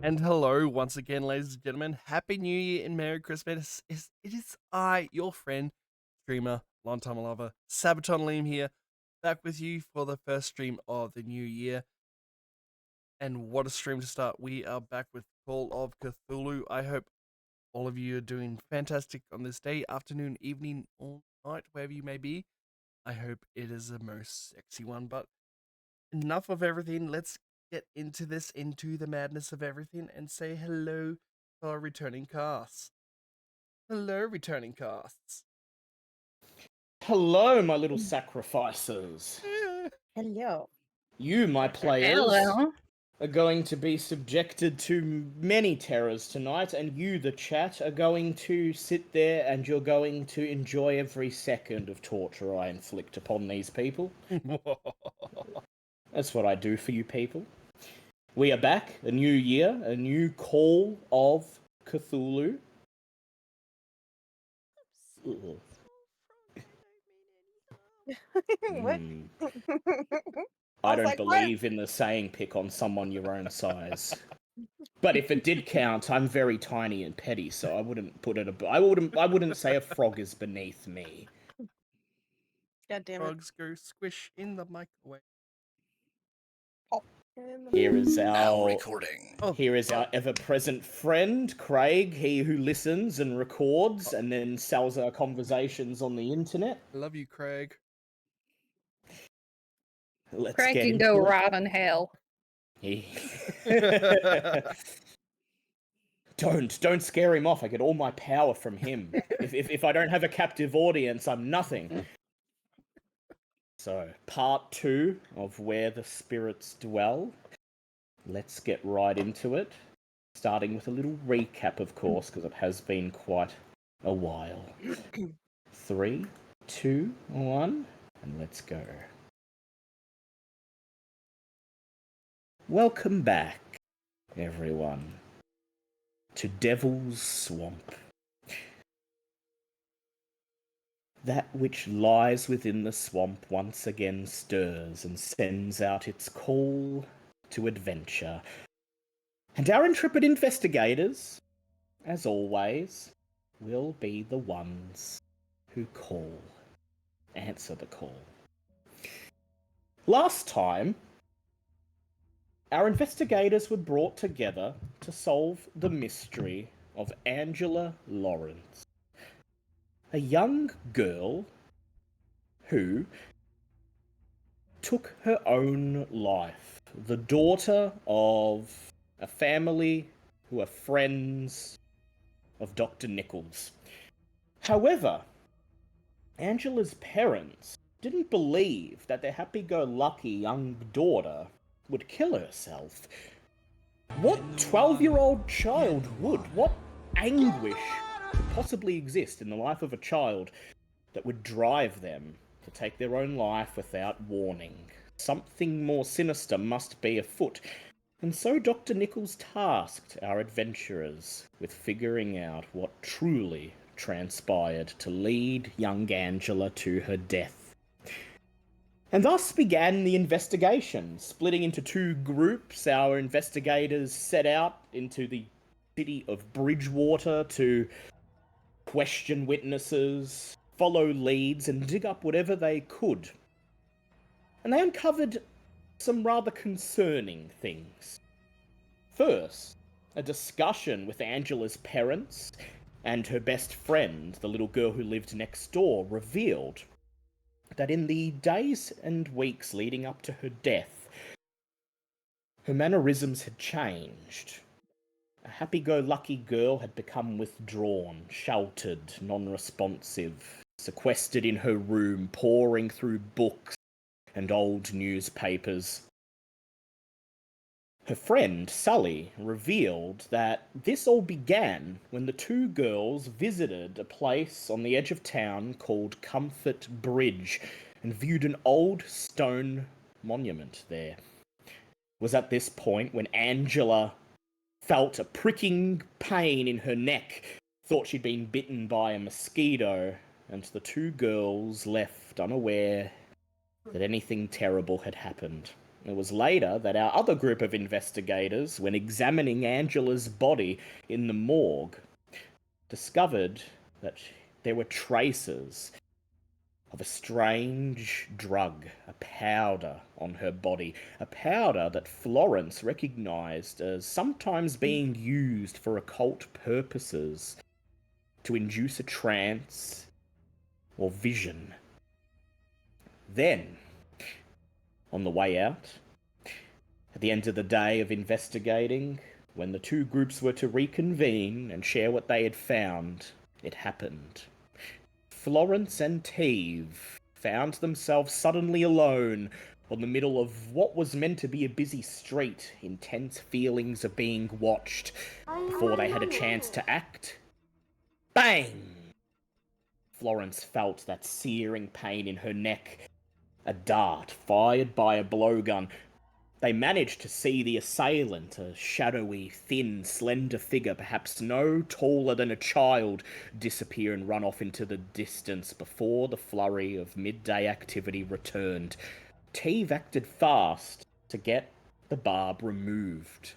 And hello once again, ladies and gentlemen. Happy New Year and Merry Christmas. It is I, your friend, streamer, long time lover, Sabaton Liam here, back with you for the first stream of the new year. And what a stream to start. We are back with Call of Cthulhu. I hope all of you are doing fantastic on this day, afternoon, evening, or night, wherever you may be. I hope it is a most sexy one, but enough of everything. Let's get into this, into the madness of everything, and say hello to our returning casts. Hello, returning casts. Hello, my little sacrifices. Hello. You, my players, Hello. are going to be subjected to many terrors tonight, and you, the chat, are going to sit there and you're going to enjoy every second of torture I inflict upon these people. That's what I do for you people. We are back, a new year, a new Call of Cthulhu. Ugh. What? Mm. I I was don't like, believe in the saying pick on someone your own size. But if it did count, I'm very tiny and petty, so I wouldn't put it I wouldn't say a frog is beneath me. God damn it. Frogs go squish in the microwave. Here is Now our recording. ever-present friend, Craig, he who listens and records and then sells our conversations on the internet. I love you, Craig. Let's Craig get can into go it. right in hell. Don't scare him off. I get all my power from him. If I don't have a captive audience, I'm nothing. So, part 2 of Where the Spirits Dwell. Let's get right into it. Starting with a little recap, of course, because it has been quite a while. 3, 2, 1, and let's go. Welcome back, everyone, to Devil's Swamp. That which lies within the swamp once again stirs and sends out its call to adventure. And our intrepid investigators, as always, will be the ones who answer the call. Last time, our investigators were brought together to solve the mystery of Angela Lawrence, a young girl who took her own life, the daughter of a family who are friends of Dr. Nichols. However, Angela's parents didn't believe that their happy-go-lucky young daughter would kill herself. What 12-year-old child would? What anguish could possibly exist in the life of a child that would drive them to take their own life without warning? Something more sinister must be afoot. And so Dr. Nichols tasked our adventurers with figuring out what truly transpired to lead young Angela to her death. And thus began the investigation. Splitting into 2 groups, our investigators set out into the city of Bridgewater to question witnesses, follow leads, and dig up whatever they could. And they uncovered some rather concerning things. First, a discussion with Angela's parents and her best friend, the little girl who lived next door, revealed that in the days and weeks leading up to her death, her mannerisms had changed. A happy-go-lucky girl had become withdrawn, sheltered, non-responsive, sequestered in her room, poring through books and old newspapers. Her friend, Sully, revealed that this all began when the 2 girls visited a place on the edge of town called Comfort Bridge and viewed an old stone monument there. It was at this point when Angela felt a pricking pain in her neck, thought she'd been bitten by a mosquito, and the 2 girls left unaware that anything terrible had happened. It was later that our other group of investigators, when examining Angela's body in the morgue, discovered that there were traces of a strange drug, a powder on her body, a powder that Florence recognized as sometimes being used for occult purposes to induce a trance or vision. Then, on the way out, at the end of the day of investigating, when the two groups were to reconvene and share what they had found, it happened. Florence and Teve found themselves suddenly alone on the middle of what was meant to be a busy street, intense feelings of being watched. Before they had a chance to act, bang! Florence felt that searing pain in her neck. A dart fired by a blowgun. They managed to see the assailant, a shadowy, thin, slender figure, perhaps no taller than a child, disappear and run off into the distance before the flurry of midday activity returned. Teve acted fast to get the barb removed.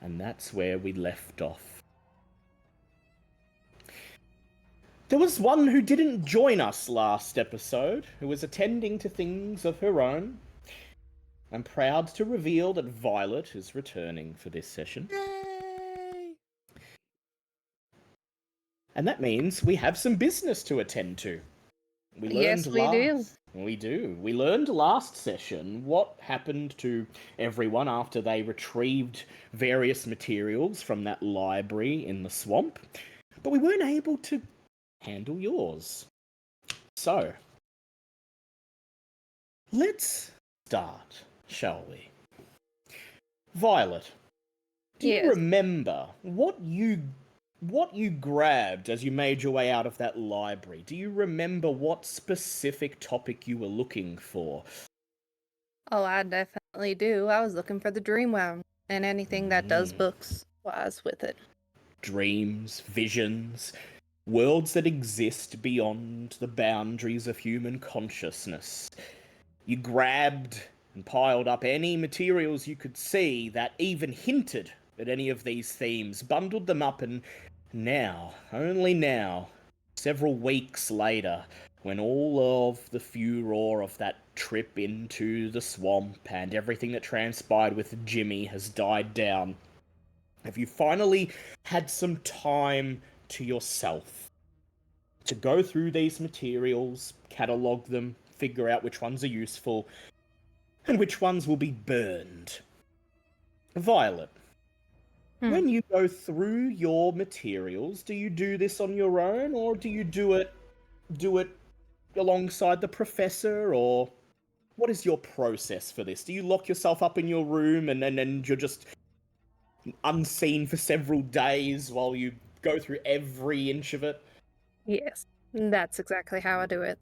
And that's where we left off. There was one who didn't join us last episode, who was attending to things of her own. I'm proud to reveal that Violet is returning for this session. Yay! And that means we have some business to attend to. We Yes, learned we do. We do. We learned last session what happened to everyone after they retrieved various materials from that library in the swamp, but we weren't able to handle yours. So, let's start, shall we? Violet, do you Yes. remember what you grabbed as you made your way out of that library? Do you remember what specific topic you were looking for? Oh, I definitely do. I was looking for the dream realm and anything that does books wise with it. Dreams, visions, worlds that exist beyond the boundaries of human consciousness. You grabbed and piled up any materials you could see that even hinted at any of these themes, bundled them up, and now, only now, several weeks later, when all of the furor of that trip into the swamp and everything that transpired with Jimmy has died down, have you finally had some time to yourself to go through these materials, catalogue them, figure out which ones are useful, and which ones will be burned? Violet, when you go through your materials, do you do this on your own, or do you do it alongside the professor, or what is your process for this? Do you lock yourself up in your room and then you're just unseen for several days while you go through every inch of it? Yes, that's exactly how I do it.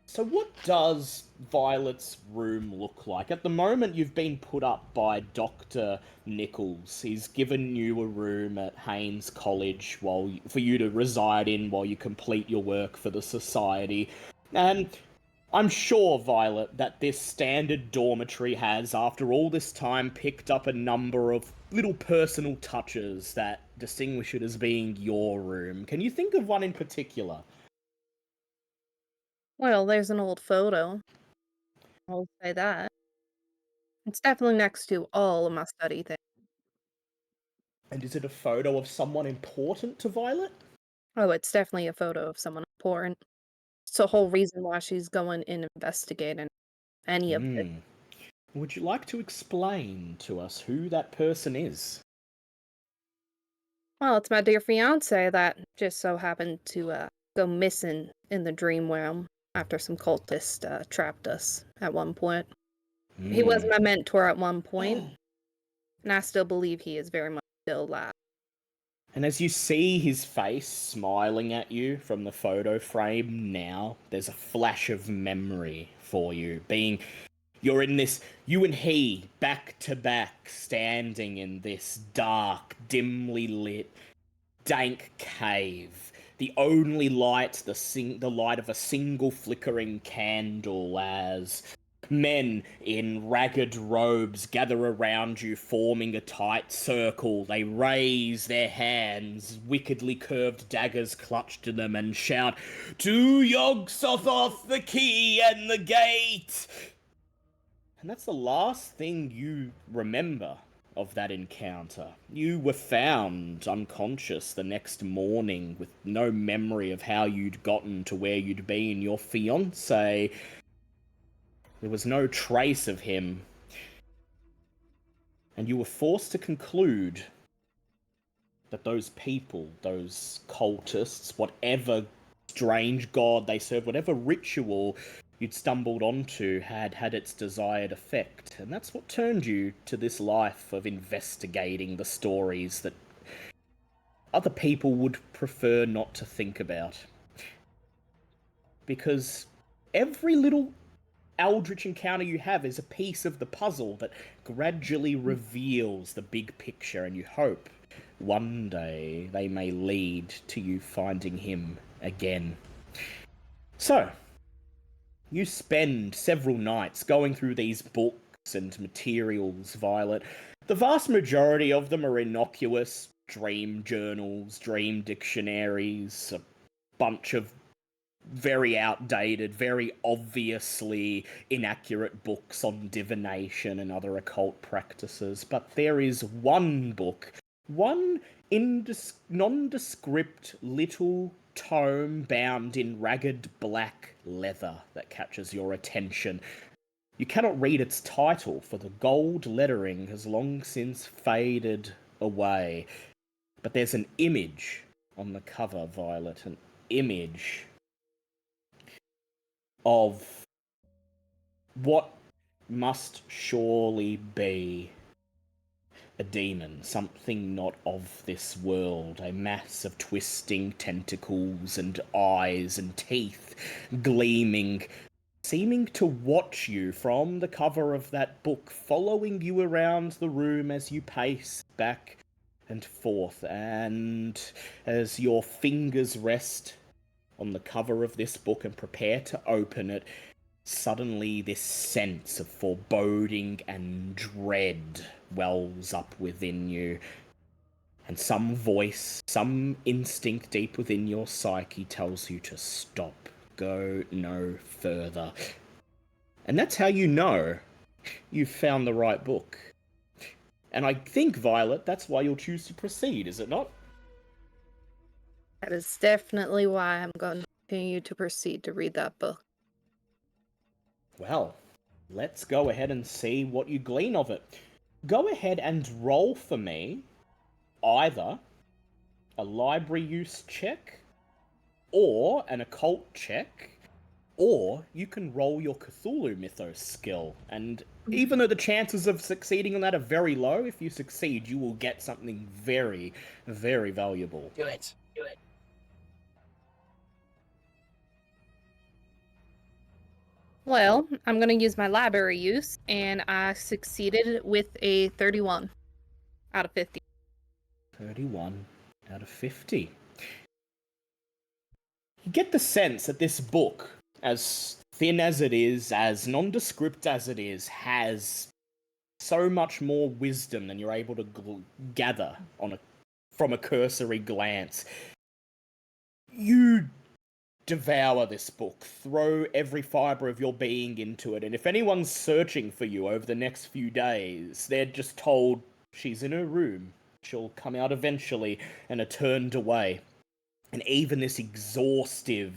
So what does Violet's room look like? At the moment, you've been put up by Dr. Nichols. He's given you a room at Haynes College for you to reside in while you complete your work for the society. And I'm sure, Violet, that this standard dormitory has, after all this time, picked up a number of little personal touches that distinguish it as being your room. Can you think of one in particular? Well, there's an old photo. I'll say that. It's definitely next to all of my study things. And is it a photo of someone important to Violet? Oh, it's definitely a photo of someone important. It's the whole reason why she's going and investigating any of it. Would you like to explain to us who that person is? Well, it's my dear fiance that just so happened to go missing in the dream realm after some cultists trapped us at one point. He was my mentor at one point, and I still believe he is very much still alive. And as you see his face smiling at you from the photo frame now, there's a flash of memory for you. You're in this, you and he, back to back, standing in this dark, dimly lit, dank cave. The only light, the light of a single flickering candle as men in ragged robes gather around you, forming a tight circle. They raise their hands, wickedly curved daggers clutched to them, and shout, "To Yog-Sothoth, the key and the gate!" And that's the last thing you remember of that encounter. You were found unconscious the next morning with no memory of how you'd gotten to where you'd been. Your fiancé, there was no trace of him. And you were forced to conclude that those people, those cultists, whatever strange god they served, whatever ritual you'd stumbled onto had its desired effect. And that's what turned you to this life of investigating the stories that other people would prefer not to think about. Because every little eldritch encounter you have is a piece of the puzzle that gradually reveals the big picture, and you hope one day they may lead to you finding him again. So, you spend several nights going through these books and materials, Violet. The vast majority of them are innocuous dream journals, dream dictionaries, a bunch of very outdated, very obviously inaccurate books on divination and other occult practices. But there is one book, one nondescript little tome bound in ragged black leather that catches your attention. You cannot read its title, for the gold lettering has long since faded away. But there's an image on the cover, Violet, an image of what must surely be a demon, something not of this world, a mass of twisting tentacles and eyes and teeth gleaming, seeming to watch you from the cover of that book, following you around the room as you pace back and forth, and as your fingers rest on the cover of this book and prepare to open it, suddenly this sense of foreboding and dread wells up within you. And some voice, some instinct deep within your psyche tells you to stop, go no further. And that's how you know you've found the right book. And I think, Violet, that's why you'll choose to proceed, is it not? That is definitely why I'm going to continue to proceed to read that book. Well, let's go ahead and see what you glean of it. Go ahead and roll for me either a library use check or an occult check, or you can roll your Cthulhu Mythos skill. And even though the chances of succeeding on that are very low, if you succeed, you will get something very, very valuable. Do it. Do it. Well, I'm going to use my library use, and I succeeded with a 31 out of 50. 31 out of 50. You get the sense that this book, as thin as it is, as nondescript as it is, has so much more wisdom than you're able to gather from a cursory glance. You devour this book, throw every fibre of your being into it, and if anyone's searching for you over the next few days, they're just told she's in her room, she'll come out eventually, and are turned away. And even this exhaustive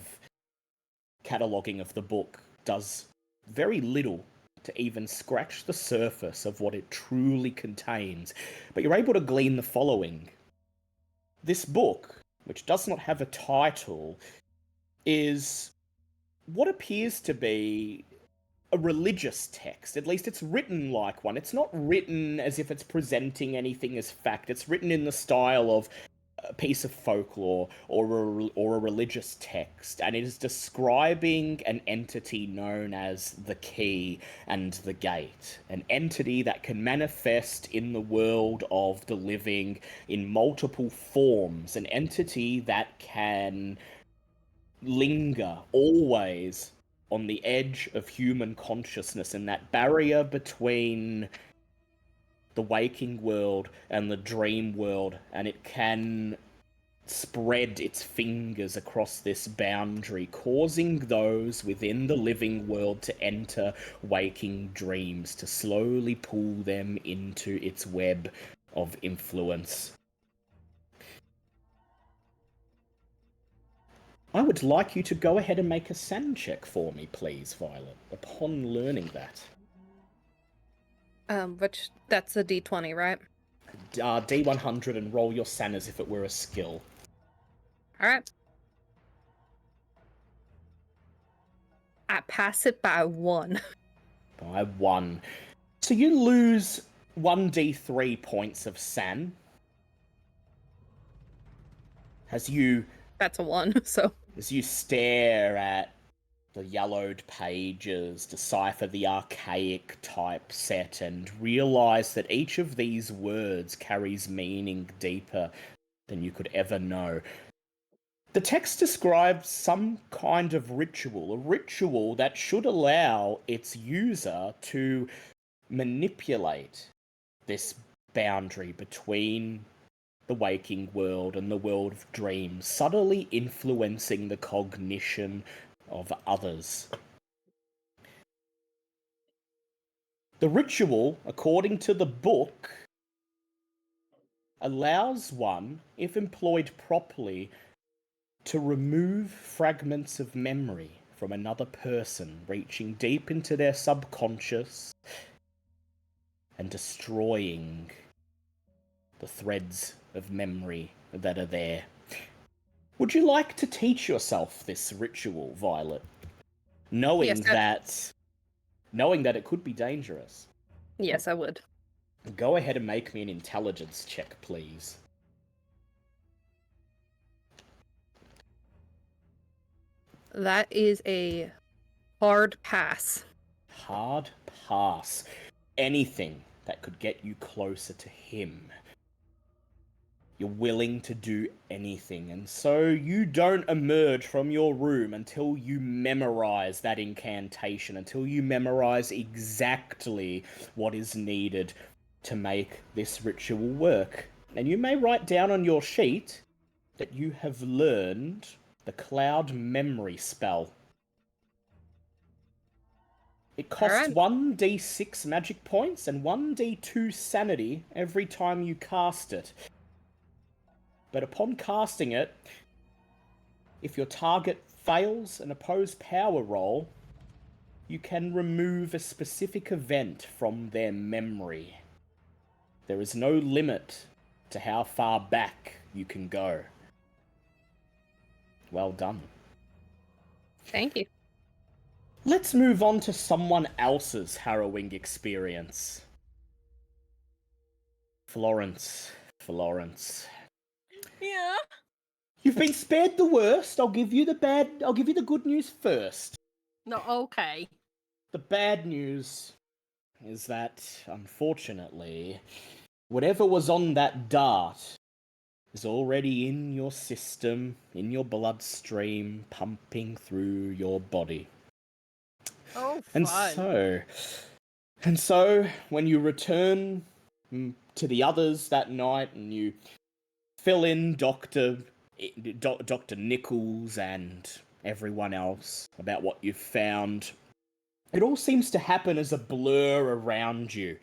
cataloguing of the book does very little to even scratch the surface of what it truly contains. But you're able to glean the following. This book, which does not have a title, is what appears to be a religious text. At least it's written like one. It's not written as if it's presenting anything as fact. It's written in the style of a piece of folklore or a religious text, and it is describing an entity known as the key and the gate, an entity that can manifest in the world of the living in multiple forms, an entity that can linger always on the edge of human consciousness, and that barrier between the waking world and the dream world, and it can spread its fingers across this boundary, causing those within the living world to enter waking dreams, to slowly pull them into its web of influence. I would like you to go ahead and make a SAN check for me, please, Violet, upon learning that. That's a D20, right? D100 and roll your SAN as if it were a skill. Alright. I pass it by 1. By 1. So you lose 1d3 points of SAN. As you That's a 1, so... As you stare at the yellowed pages, decipher the archaic typeset, and realize that each of these words carries meaning deeper than you could ever know. The text describes some kind of ritual, a ritual that should allow its user to manipulate this boundary between the waking world and the world of dreams, subtly influencing the cognition of others. The ritual, according to the book, allows one, if employed properly, to remove fragments of memory from another person, reaching deep into their subconscious and destroying the threads of memory that are there. Would you like to teach yourself this ritual, Violet? Knowing that it could be dangerous. Yes, I would. Go ahead and make me an intelligence check, please. That is a hard pass. Hard pass. Anything that could get you closer to him. You're willing to do anything, and so you don't emerge from your room until you memorize that incantation, until you memorize exactly what is needed to make this ritual work. And you may write down on your sheet that you have learned the Cloud Memory spell. It costs 1d6 magic points and 1d2 sanity every time you cast it. But upon casting it, if your target fails an opposed power roll, you can remove a specific event from their memory. There is no limit to how far back you can go. Well done. Thank you. Let's move on to someone else's harrowing experience. Florence. Yeah. You've been spared the worst. I'll give you the good news first. No, okay. The bad news is that, unfortunately, whatever was on that dart is already in your system, in your bloodstream, pumping through your body. Oh, fun. And so, when you return to the others that night and you fill in Dr. Nichols and everyone else about what you've found, it all seems to happen as a blur around you.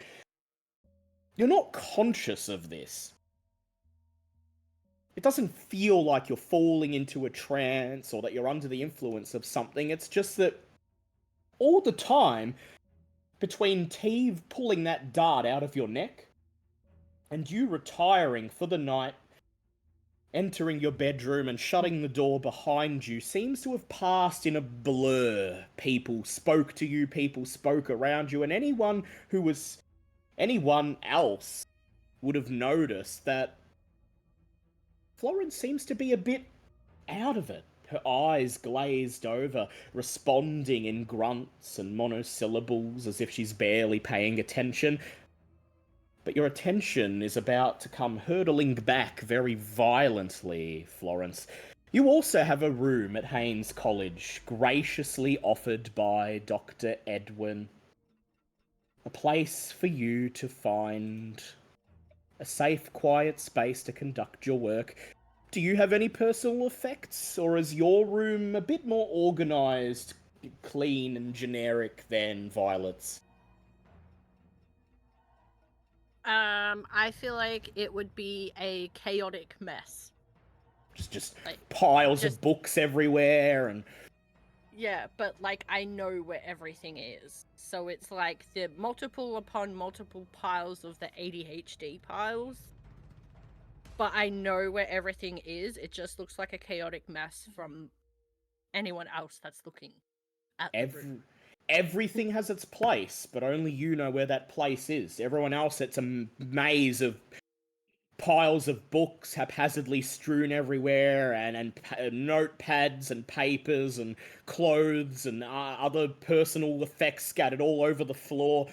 You're not conscious of this. It doesn't feel like you're falling into a trance or that you're under the influence of something. It's just that all the time, between Teve pulling that dart out of your neck and you retiring for the night, entering your bedroom and shutting the door behind you, seems to have passed in a blur. People spoke to you, people spoke around you, and anyone else would have noticed that Florence seems to be a bit out of it. Her eyes glazed over, responding in grunts and monosyllables as if she's barely paying attention. But your attention is about to come hurtling back very violently, Florence. You also have a room at Haynes College, graciously offered by Dr. Edwin. A place for you to find a safe, quiet space to conduct your work. Do you have any personal effects, or is your room a bit more organised, clean and generic than Violet's? I feel like it would be a chaotic mess. Just Like, piles of books everywhere and... Yeah, but like I know where everything is. So it's like the multiple upon multiple piles of the ADHD piles. But I know where everything is. It just looks like a chaotic mess from anyone else that's looking at the room. Everything has its place, but only you know where that place is. Everyone else, it's a maze of piles of books haphazardly strewn everywhere, and notepads and papers and clothes and other personal effects scattered all over the floor.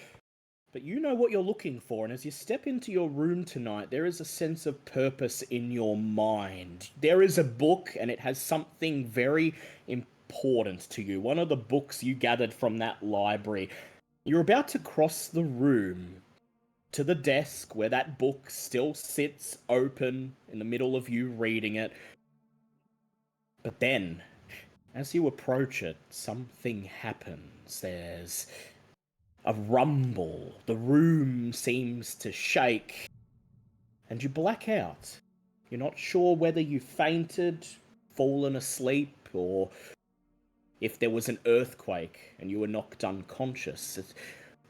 But you know what you're looking for, and as you step into your room tonight, there is a sense of purpose in your mind. There is a book, and it has something very important to you. One of the books you gathered from that library. You're about to cross the room to the desk where that book still sits open in the middle of you reading it. But then, as you approach it, something happens. There's a rumble. The room seems to shake, and you black out. You're not sure whether you fainted, fallen asleep, or if there was an earthquake and you were knocked unconscious.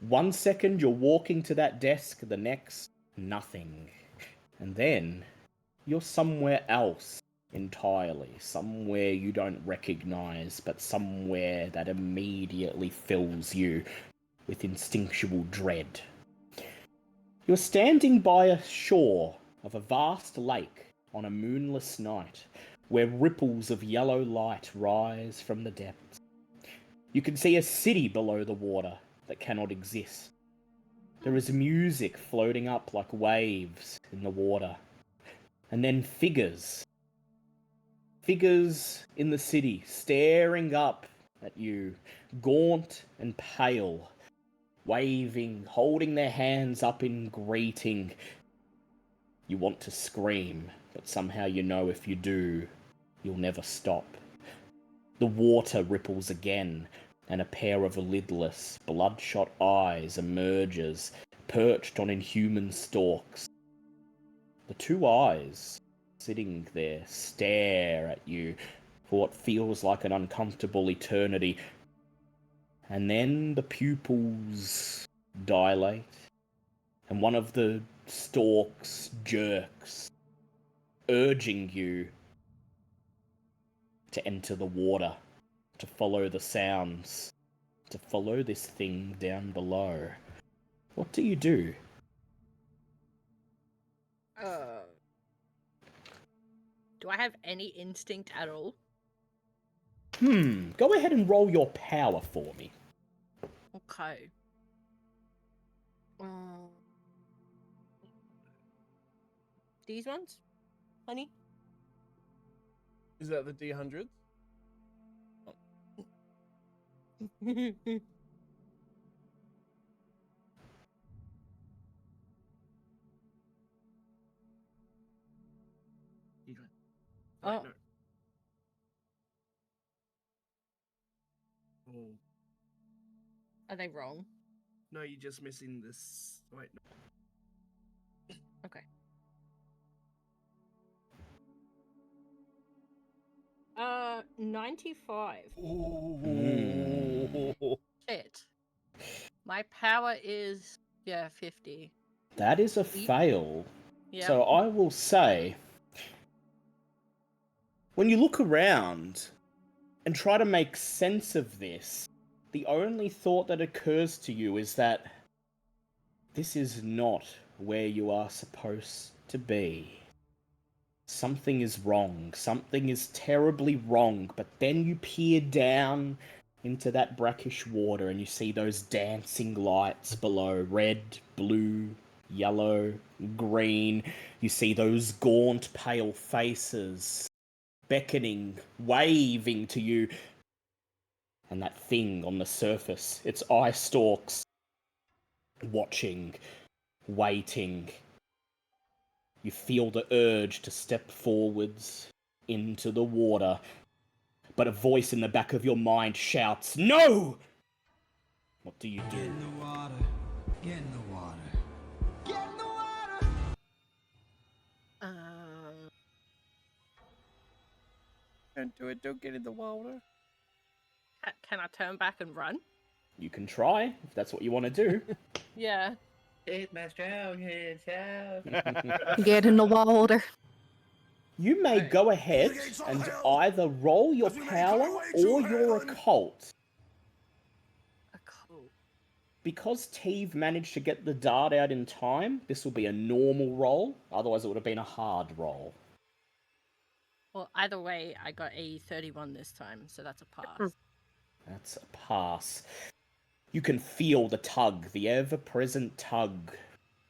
1 second you're walking to that desk, the next, nothing. And then you're somewhere else entirely. Somewhere you don't recognize, but somewhere that immediately fills you with instinctual dread. You're standing by a shore of a vast lake on a moonless night, where ripples of yellow light rise from the depths. You can see a city below the water that cannot exist. There is music floating up like waves in the water. And then figures. Figures in the city, staring up at you, gaunt and pale, waving, holding their hands up in greeting. You want to scream, but somehow you know if you do, you'll never stop. The water ripples again, and a pair of lidless, bloodshot eyes emerges, perched on inhuman stalks. The two eyes, sitting there, stare at you for what feels like an uncomfortable eternity. And then the pupils dilate, and one of the stalks jerks, urging you to enter the water, to follow the sounds, to follow this thing down below. What do you do? Do I have any instinct at all? Go ahead and roll your power for me. Okay. These ones? Honey? Is that the D100s? Oh. No. Oh. Are they wrong? No, you're just missing this. Wait, no. Okay. 95. Ooh. Shit. My power is 50. That is a fail. Yeah. So I will say, when you look around and try to make sense of this, the only thought that occurs to you is that this is not where you are supposed to be. something is wrong. Something is terribly wrong. But then you peer down into that brackish water and you see those dancing lights below. Red, blue, yellow, green. You see those gaunt, pale faces beckoning, waving to you. And that thing on the surface, its eye stalks, watching, waiting. You feel the urge to step forwards into the water, but a voice in the back of your mind shouts, "No!" What do you Get do? in the water. Get in the water. Get in the water. Don't do it. Don't get in the water. Can I turn back and run? You can try, if that's what you want to do. Yeah. It's my strongest house. Get in the water. You may Right. go ahead and either roll your power or your occult. Cool. Because Teve managed to get the dart out in time, this will be a normal roll. Otherwise, it would have been a hard roll. Well, either way, I got a 31 this time, so that's a pass. That's a pass. You can feel the tug, the ever-present tug,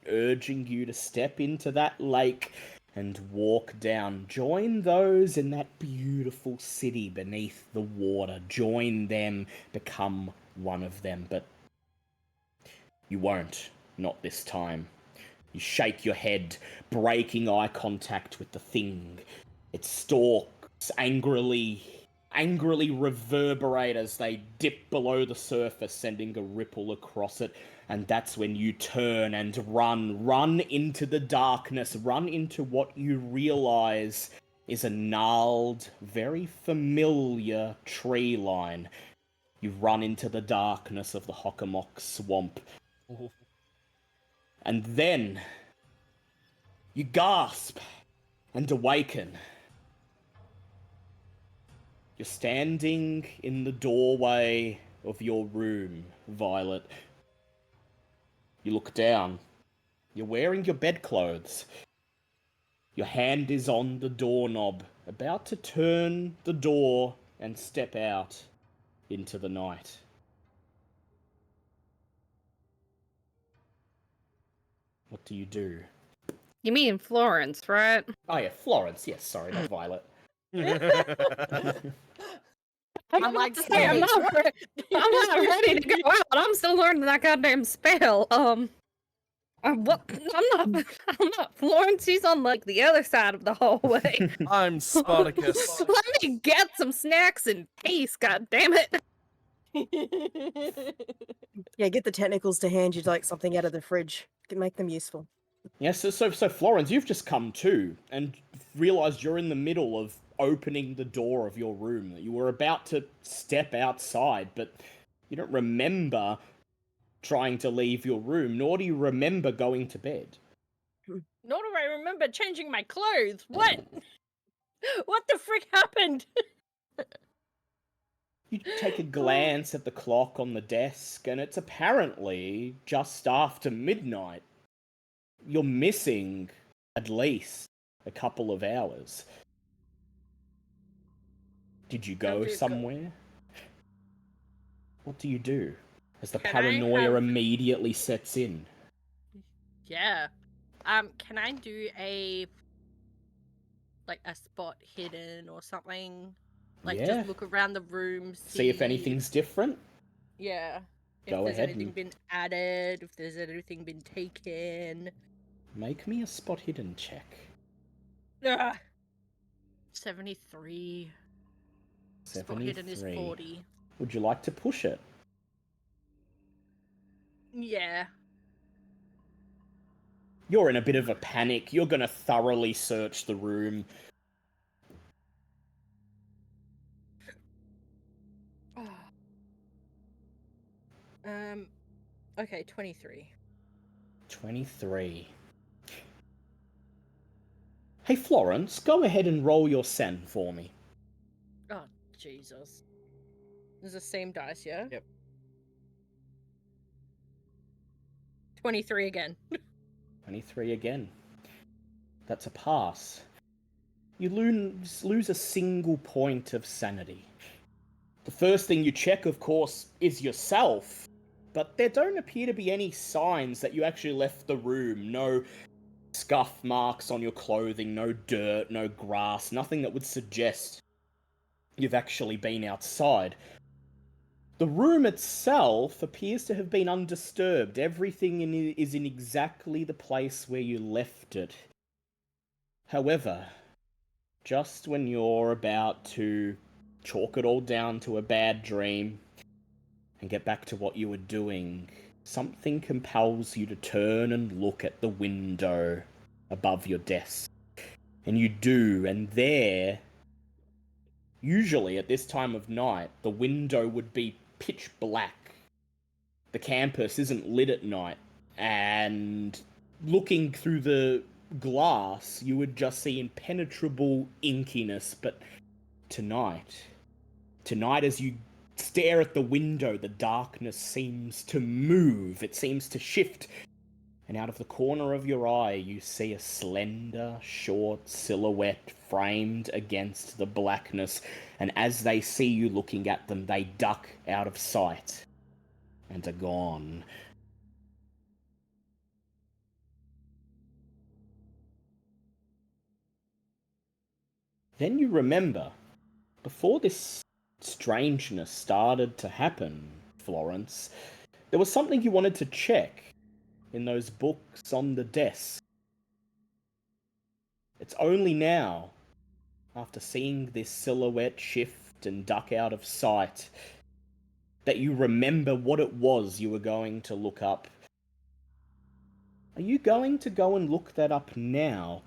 urging you to step into that lake and walk down. Join those in that beautiful city beneath the water. Join them, become one of them. But you won't. Not this time. You shake your head, breaking eye contact with the thing. It stalks angrily reverberate as they dip below the surface, sending a ripple across it. And that's when you turn and run into the darkness, run into what you realize is a gnarled, very familiar tree line. You run into the darkness of the Hockomock swamp. Oh. And then you gasp and awaken. You're standing in the doorway of your room, Violet. You look down. You're wearing your bedclothes. Your hand is on the doorknob, about to turn the door and step out into the night. What do you do? You mean Florence, right? Oh yeah, Florence. Yes, sorry, not Violet. I'm like, to say, I'm not ready to go out. I'm still learning that goddamn spell. What? I'm not Florence. She's on like the other side of the hallway. I'm Spartacus. Let me get some snacks in peace. God damn it! Yeah, get the technicals to hand you like something out of the fridge. Can make them useful. Yes, so Florence, you've just come to and realised you're in the middle of opening the door of your room. You were about to step outside, but you don't remember trying to leave your room, nor do you remember going to bed. Nor do I remember changing my clothes. What? What the frick happened? You take a glance at the clock on the desk, and it's apparently just after midnight. You're missing at least a couple of hours. Did you go somewhere? What do you do as the Can I paranoia have- immediately sets in? Yeah. Can I do a spot hidden or something? Like Yeah. just look around the room, See if anything's different? Yeah. If Go there's ahead anything and- been added, if there's anything been taken. Make me a spot hidden check. Ugh. 73. Spot hidden is 73. 40. Would you like to push it? Yeah. You're in a bit of a panic. You're going to thoroughly search the room. Okay, 23. 23. Hey, Florence, go ahead and roll your sen for me. Oh, Jesus. It's the same dice, yeah? Yep. 23 again. 23 again. That's a pass. you lose a single point of sanity. The first thing you check, of course, is yourself, but there don't appear to be any signs that you actually left the room. No scuff marks on your clothing, no dirt, no grass, nothing that would suggest you've actually been outside. The room itself appears to have been undisturbed. Everything is in exactly the place where you left it. However, just when you're about to chalk it all down to a bad dream and get back to what you were doing, something compels you to turn and look at the window above your desk. And you do, and there, usually at this time of night, the window would be pitch black. The campus isn't lit at night, and looking through the glass, you would just see impenetrable inkiness. But tonight, as you stare at the window, the darkness seems to move, it seems to shift, and out of the corner of your eye, you see a slender, short silhouette framed against the blackness, and as they see you looking at them, they duck out of sight and are gone. Then you remember, before this strangeness started to happen, Florence, there was something you wanted to check in those books on the desk. It's only now, after seeing this silhouette shift and duck out of sight, that you remember what it was you were going to look up. Are you going to go and look that up now,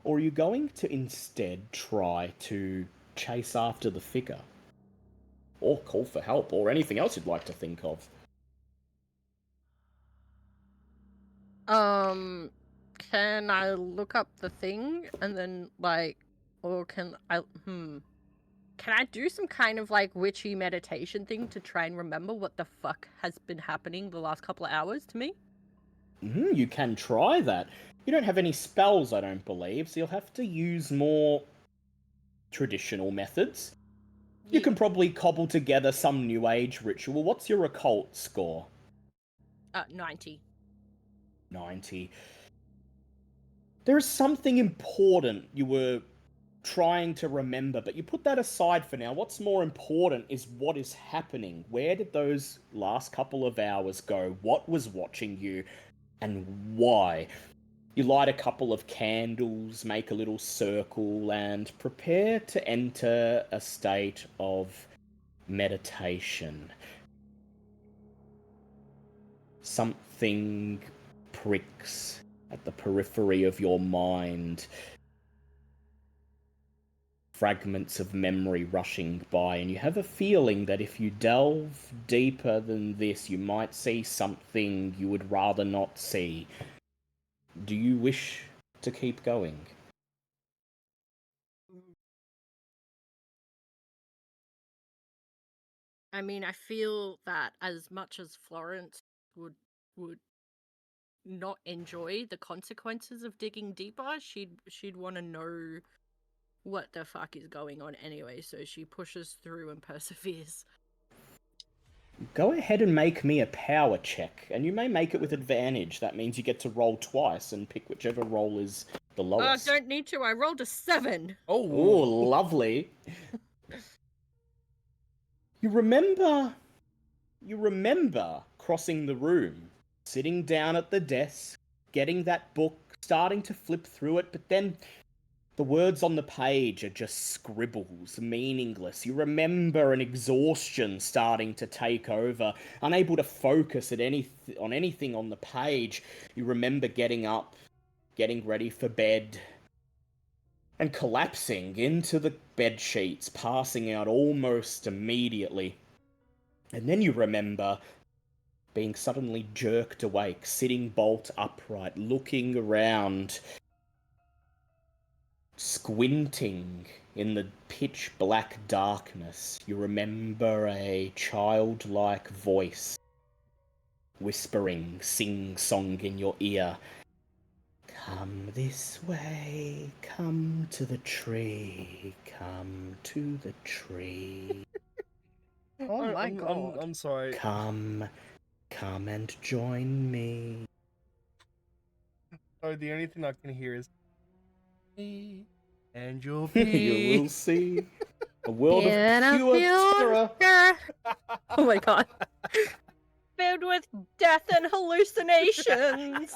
or are you going to instead try to chase after the figure? Or call for help, or anything else you'd like to think of? Can I look up the thing and then or can I can I do some kind of witchy meditation thing to try and remember what the fuck has been happening the last couple of hours to me? You can try that. You don't have any spells, I don't believe, so you'll have to use more traditional methods. You can probably cobble together some new age ritual. What's your occult score? 90. 90. There is something important you were trying to remember, but you put that aside for now. What's more important is what is happening. Where did those last couple of hours go? What was watching you? And why? You light a couple of candles, make a little circle, and prepare to enter a state of meditation. Something pricks at the periphery of your mind. Fragments of memory rushing by, and you have a feeling that if you delve deeper than this, you might see something you would rather not see. Do you wish to keep going? I mean, I feel that as much as Florence would not enjoy the consequences of digging deeper, she'd want to know what the fuck is going on anyway, so she pushes through and perseveres. Go ahead and make me a power check, and you may make it with advantage. That means you get to roll twice and pick whichever roll is the lowest. Don't need to. I rolled a 7. Oh, lovely. You remember crossing the room, sitting down at the desk, getting that book, starting to flip through it, but then the words on the page are just scribbles, meaningless. You remember an exhaustion starting to take over, unable to focus on anything on the page. You remember getting up, getting ready for bed, and collapsing into the bed sheets, passing out almost immediately. And then you remember being suddenly jerked awake, sitting bolt upright, looking around, squinting in the pitch black darkness. You remember a childlike voice whispering sing-song in your ear. Come this way, come to the tree, come to the tree. Oh my god. I'm sorry. Come and join me. Oh, the only thing I can hear is me, and you'll You be. will see a world of In a pure terror. future. Oh my god. Filled with death and hallucinations.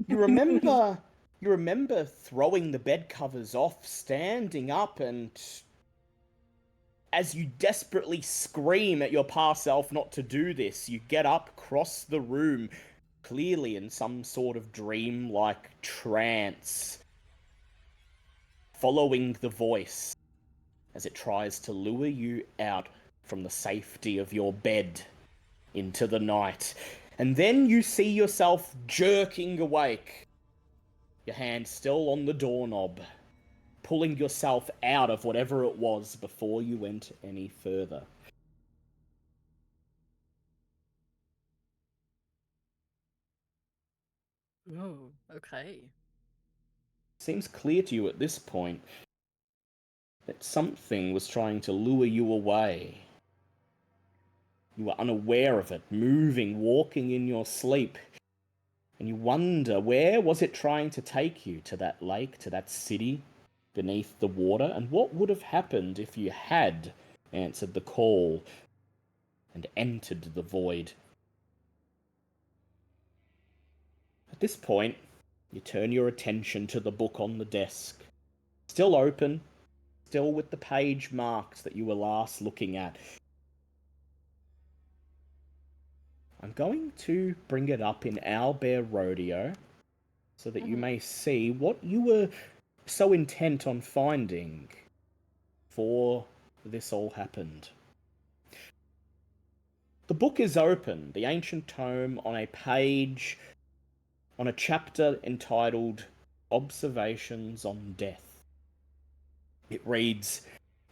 You remember throwing the bed covers off, standing up, and as you desperately scream at your past self not to do this, you get up, cross the room, clearly in some sort of dream-like trance, following the voice as it tries to lure you out from the safety of your bed into the night. And then you see yourself jerking awake, your hand still on the doorknob, pulling yourself out of whatever it was before you went any further. Oh, okay. Seems clear to you at this point that something was trying to lure you away. You were unaware of it, moving, walking in your sleep. And you wonder, where was it trying to take you? To that lake, to that city beneath the water? And what would have happened if you had answered the call and entered the void? At this point, you turn your attention to the book on the desk. Still open, still with the page marked that you were last looking at. I'm going to bring it up in Owlbear Rodeo so that you may see what you were so intent on finding before this all happened. The book is open, the ancient tome, on a page, on a chapter entitled Observations on Death. It reads,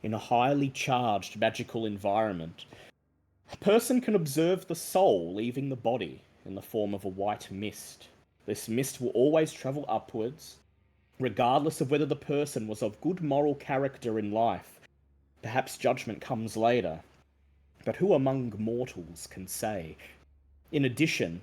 in a highly charged magical environment, a person can observe the soul leaving the body in the form of a white mist. This mist will always travel upwards, regardless of whether the person was of good moral character in life. Perhaps judgment comes later, but who among mortals can say? In addition,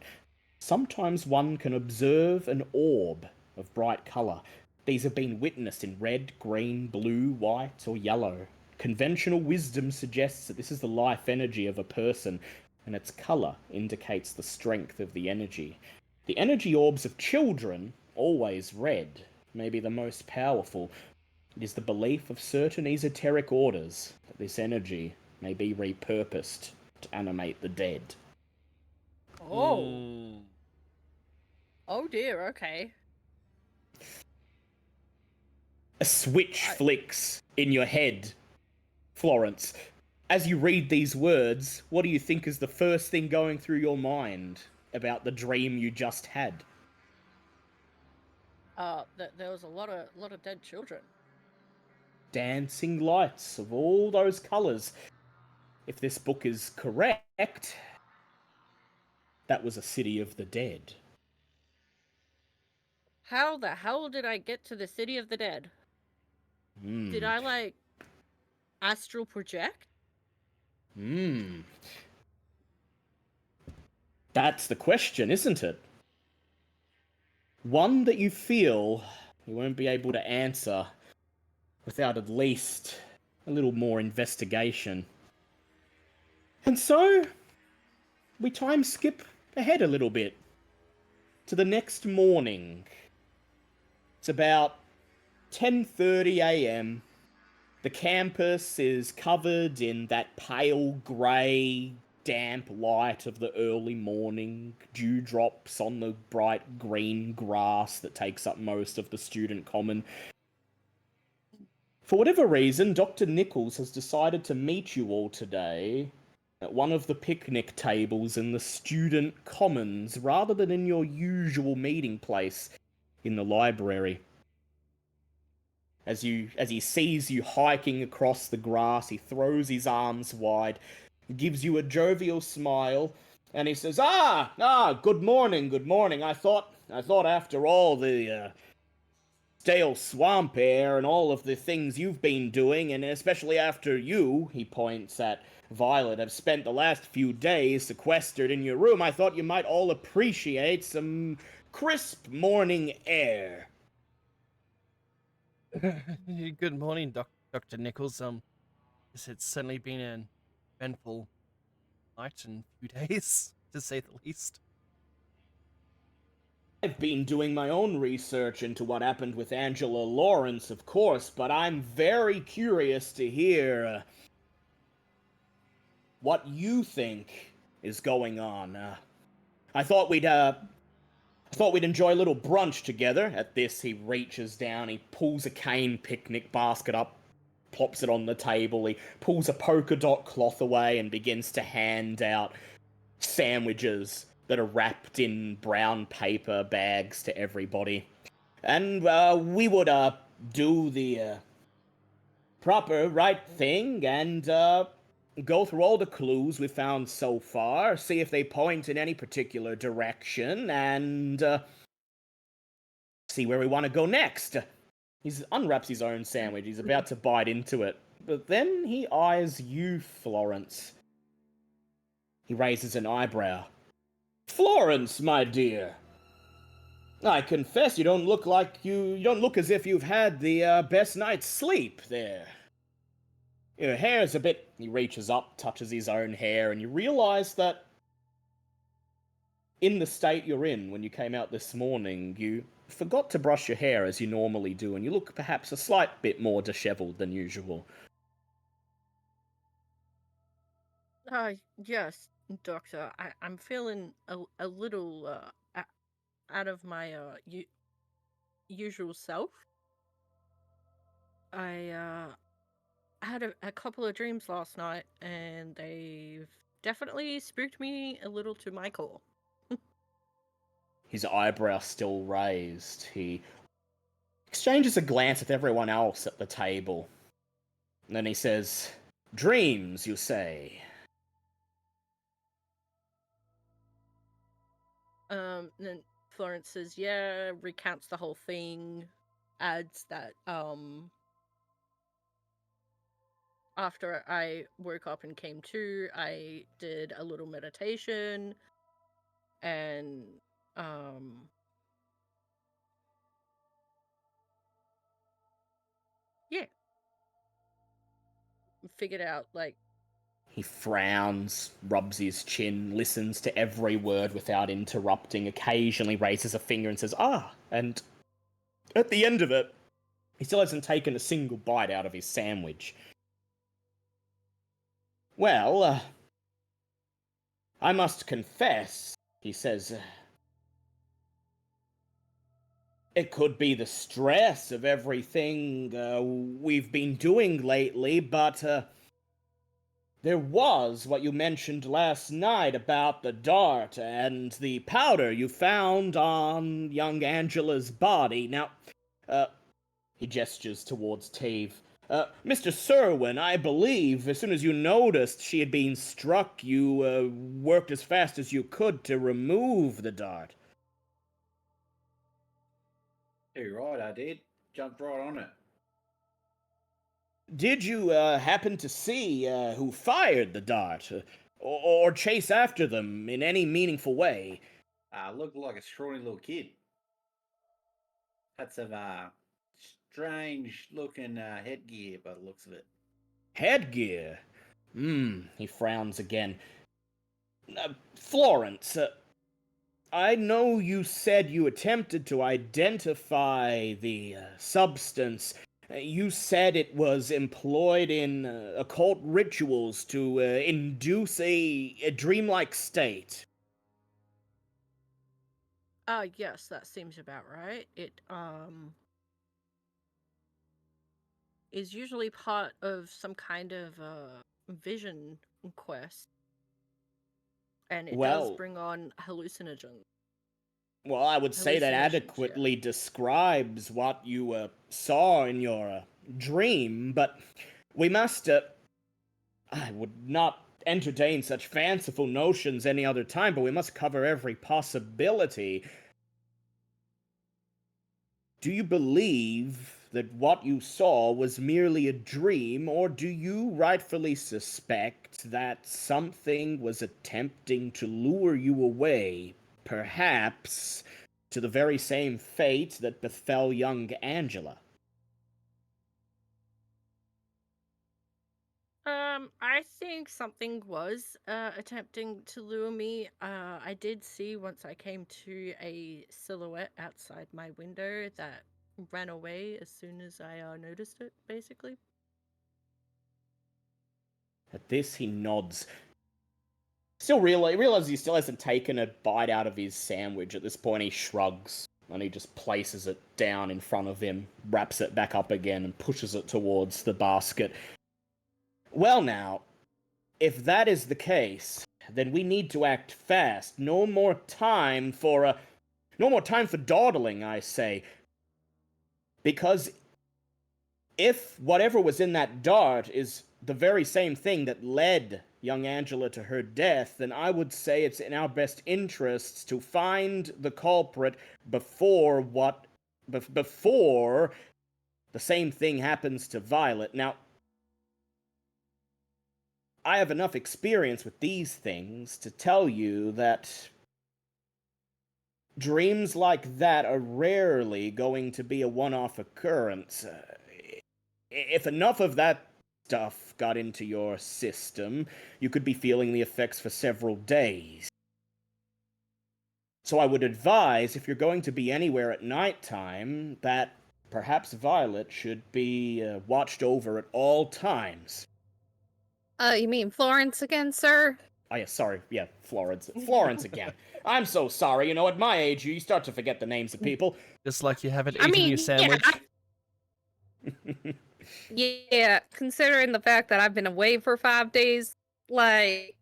sometimes one can observe an orb of bright colour. These have been witnessed in red, green, blue, white, or yellow. Conventional wisdom suggests that this is the life energy of a person, and its colour indicates the strength of the energy. The energy orbs of children, always red, may be the most powerful. It is the belief of certain esoteric orders that this energy may be repurposed to animate the dead. Oh. Mm. Oh dear, okay. A switch flicks in your head, Florence. As you read these words, what do you think is the first thing going through your mind about the dream you just had? There was a lot of dead children. Dancing lights of all those colours. If this book is correct, that was a city of the dead. How the hell did I get to the city of the dead? Did I like astral project? That's the question, isn't it? One that you feel you won't be able to answer without at least a little more investigation. And so, we time skip ahead a little bit to the next morning. It's about 10:30 a.m. The campus is covered in that pale grey, damp light of the early morning, dewdrops on the bright green grass that takes up most of the student common. For whatever reason, Dr. Nichols has decided to meet you all today at one of the picnic tables in the student commons rather than in your usual meeting place in the library. As he sees you hiking across the grass, he throws his arms wide, gives you a jovial smile, And he says, good morning, good morning. I thought after all the stale swamp air and all of the things you've been doing, and especially after you, he points at Violet, have spent the last few days sequestered in your room, I thought you might all appreciate some crisp morning air. Good morning, Dr. Nichols. Yes, it's certainly been an eventful night and few days, to say the least. I've been doing my own research into what happened with Angela Lawrence, of course, but I'm very curious to hear what you think is going on. I thought we'd enjoy a little brunch together. At this, he reaches down, he pulls a cane picnic basket up, plops it on the table, he pulls a polka dot cloth away and begins to hand out sandwiches that are wrapped in brown paper bags to everybody. And we would do the proper right thing and go through all the clues we found so far, see if they point in any particular direction, and see where we want to go next. He unwraps his own sandwich. He's about to bite into it. But then he eyes you, Florence. He raises an eyebrow. Florence, my dear. I confess you don't look as if you've had the best night's sleep there. Your hair's a bit... He reaches up, touches his own hair, and you realize that in the state you're in when you came out this morning, you forgot to brush your hair as you normally do, and you look perhaps a slight bit more disheveled than usual. Yes, Doctor. I'm feeling a little out of my usual self. I had a couple of dreams last night, and they've definitely spooked me a little to my core. His eyebrow still raised. He exchanges a glance with everyone else at the table. And then he says, "Dreams, you say?" Then Florence says, yeah, recounts the whole thing, adds that, after I woke up and came to, I did a little meditation, and, yeah. Figured out, like... He frowns, rubs his chin, listens to every word without interrupting, occasionally raises a finger and says, and at the end of it, he still hasn't taken a single bite out of his sandwich. Well, I must confess, he says, it could be the stress of everything we've been doing lately, but there was what you mentioned last night about the dart and the powder you found on young Angela's body. Now, he gestures towards Tave. Mr. Serwin, I believe, as soon as you noticed she had been struck, you worked as fast as you could to remove the dart. You're right, I did. Jumped right on it. Did you happen to see who fired the dart? Or chase after them in any meaningful way? Looked like a scrawny little kid. Had some strange looking headgear by the looks of it. Headgear? He frowns again. Florence, I know you said you attempted to identify the substance. You said it was employed in occult rituals to induce a dreamlike state. Yes, that seems about right. It, is usually part of some kind of vision quest. And it does bring on hallucinogens. Well, I would say that adequately describes what you saw in your dream, but we must... I would not entertain such fanciful notions any other time, but we must cover every possibility. Do you believe that what you saw was merely a dream, or do you rightfully suspect that something was attempting to lure you away, perhaps to the very same fate that befell young Angela? I think something was attempting to lure me. I did see once I came to a silhouette outside my window that ran away as soon as I noticed it, basically. At this, he nods. Still realizes he still hasn't taken a bite out of his sandwich. At this point, he shrugs, and he just places it down in front of him, wraps it back up again, and pushes it towards the basket. Well now, if that is the case, then we need to act fast. No more time for dawdling, I say. Because if whatever was in that dart is the very same thing that led young Angela to her death, then I would say it's in our best interests to find the culprit before the same thing happens to Violet. Now, I have enough experience with these things to tell you that dreams like that are rarely going to be a one-off occurrence. If enough of that stuff got into your system, you could be feeling the effects for several days. So I would advise, if you're going to be anywhere at nighttime, that perhaps Violet should be watched over at all times. You mean Florence again, sir? Oh, yeah, sorry. Yeah, Florence. Florence again. I'm so sorry. You know, at my age, you start to forget the names of people. Just like you haven't I eaten mean, your sandwich. Yeah, considering the fact that I've been away for 5 days, like,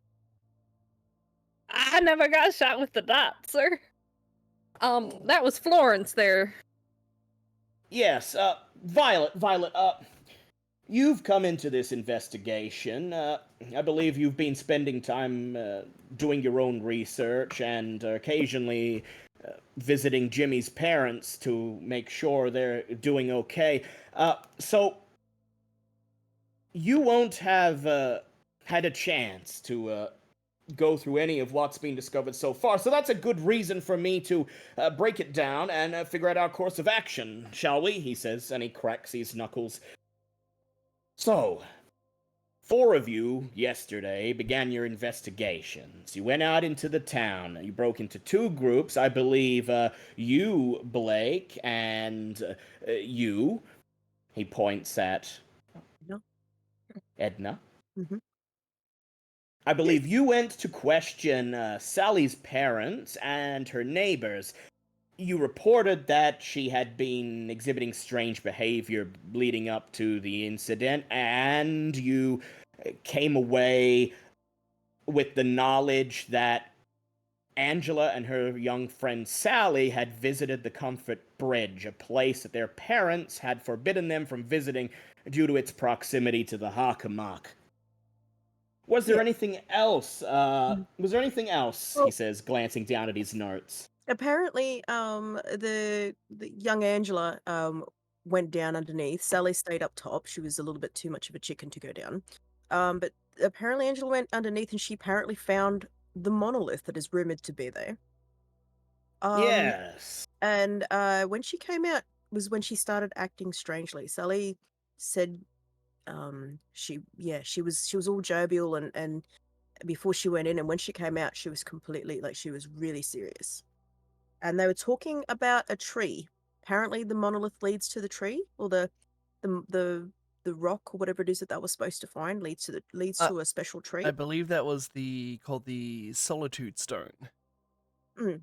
I never got shot with the dot, sir. That was Florence there. Yes, Violet, you've come into this investigation. I believe you've been spending time doing your own research and occasionally visiting Jimmy's parents to make sure they're doing okay. So, you won't have had a chance to go through any of what's been discovered so far, so that's a good reason for me to break it down and figure out our course of action, shall we? He says, and he cracks his knuckles. So, 4 of you yesterday began your investigations. You went out into the town. You broke into 2 groups. I believe you, Blake, and you. He points at No. Edna. Mhm. I believe you went to question Sally's parents and her neighbors. You reported that she had been exhibiting strange behavior leading up to the incident, and you came away with the knowledge that Angela and her young friend Sally had visited the Comfort Bridge, a place that their parents had forbidden them from visiting due to its proximity to the Hakamak. Was there Yeah. anything else? Mm. Was there anything else? He Well- says, glancing down at his notes. Apparently, the young Angela went down underneath. Sally stayed up top. She was a little bit too much of a chicken to go down. But apparently Angela went underneath and she apparently found the monolith that is rumored to be there. Yes. And when she came out was when she started acting strangely. Sally said she was all jovial and before she went in, and when she came out she was completely like she was really serious. And they were talking about a tree. Apparently the monolith leads to the tree, or the rock or whatever it is that they were supposed to find leads to a special tree. I believe that was called the Solitude Stone.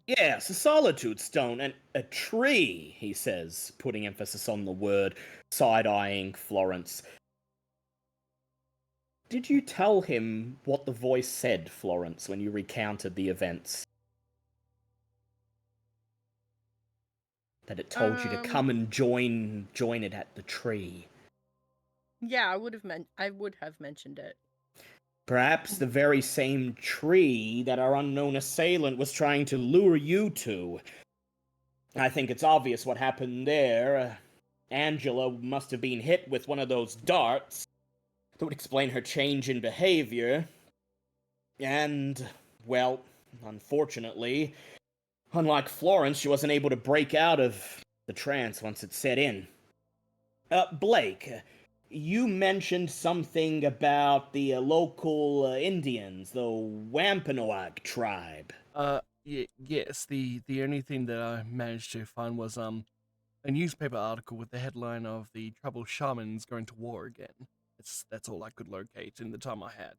Yes, a solitude stone and a tree, he says, putting emphasis on the word, side-eyeing Florence. Did you tell him what the voice said, Florence, when you recounted the events? That it told you to come and join it at the tree. Yeah, I would have mentioned it. Perhaps the very same tree that our unknown assailant was trying to lure you to. I think it's obvious what happened there. Angela must have been hit with one of those darts. That would explain her change in behavior. And, well, unfortunately, unlike Florence, she wasn't able to break out of the trance once it set in. Blake, you mentioned something about the local Indians, the Wampanoag tribe. Yes. The only thing that I managed to find was a newspaper article with the headline of the tribal shamans going to war again. That's all I could locate in the time I had.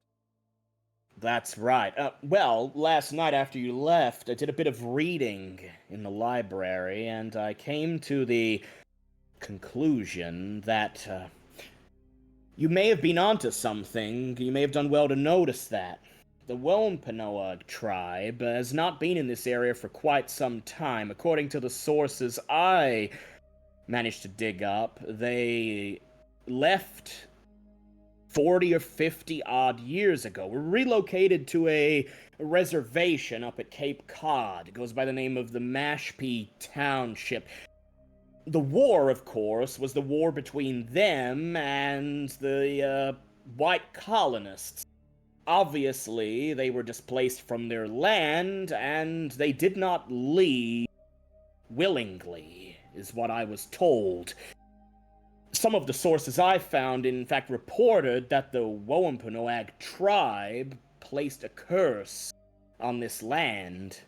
That's right. Well, last night after you left, I did a bit of reading in the library, and I came to the conclusion that you may have been onto something. You may have done well to notice that. The Wampanoag tribe has not been in this area for quite some time. According to the sources I managed to dig up, they left 40 or 50 odd years ago. Were relocated to a reservation up at Cape Cod. It goes by the name of the Mashpee Township. The war, of course, was the war between them and the white colonists. Obviously, they were displaced from their land, and they did not leave willingly, is what I was told. Some of the sources I found, in fact, reported that the Wampanoag tribe placed a curse on this land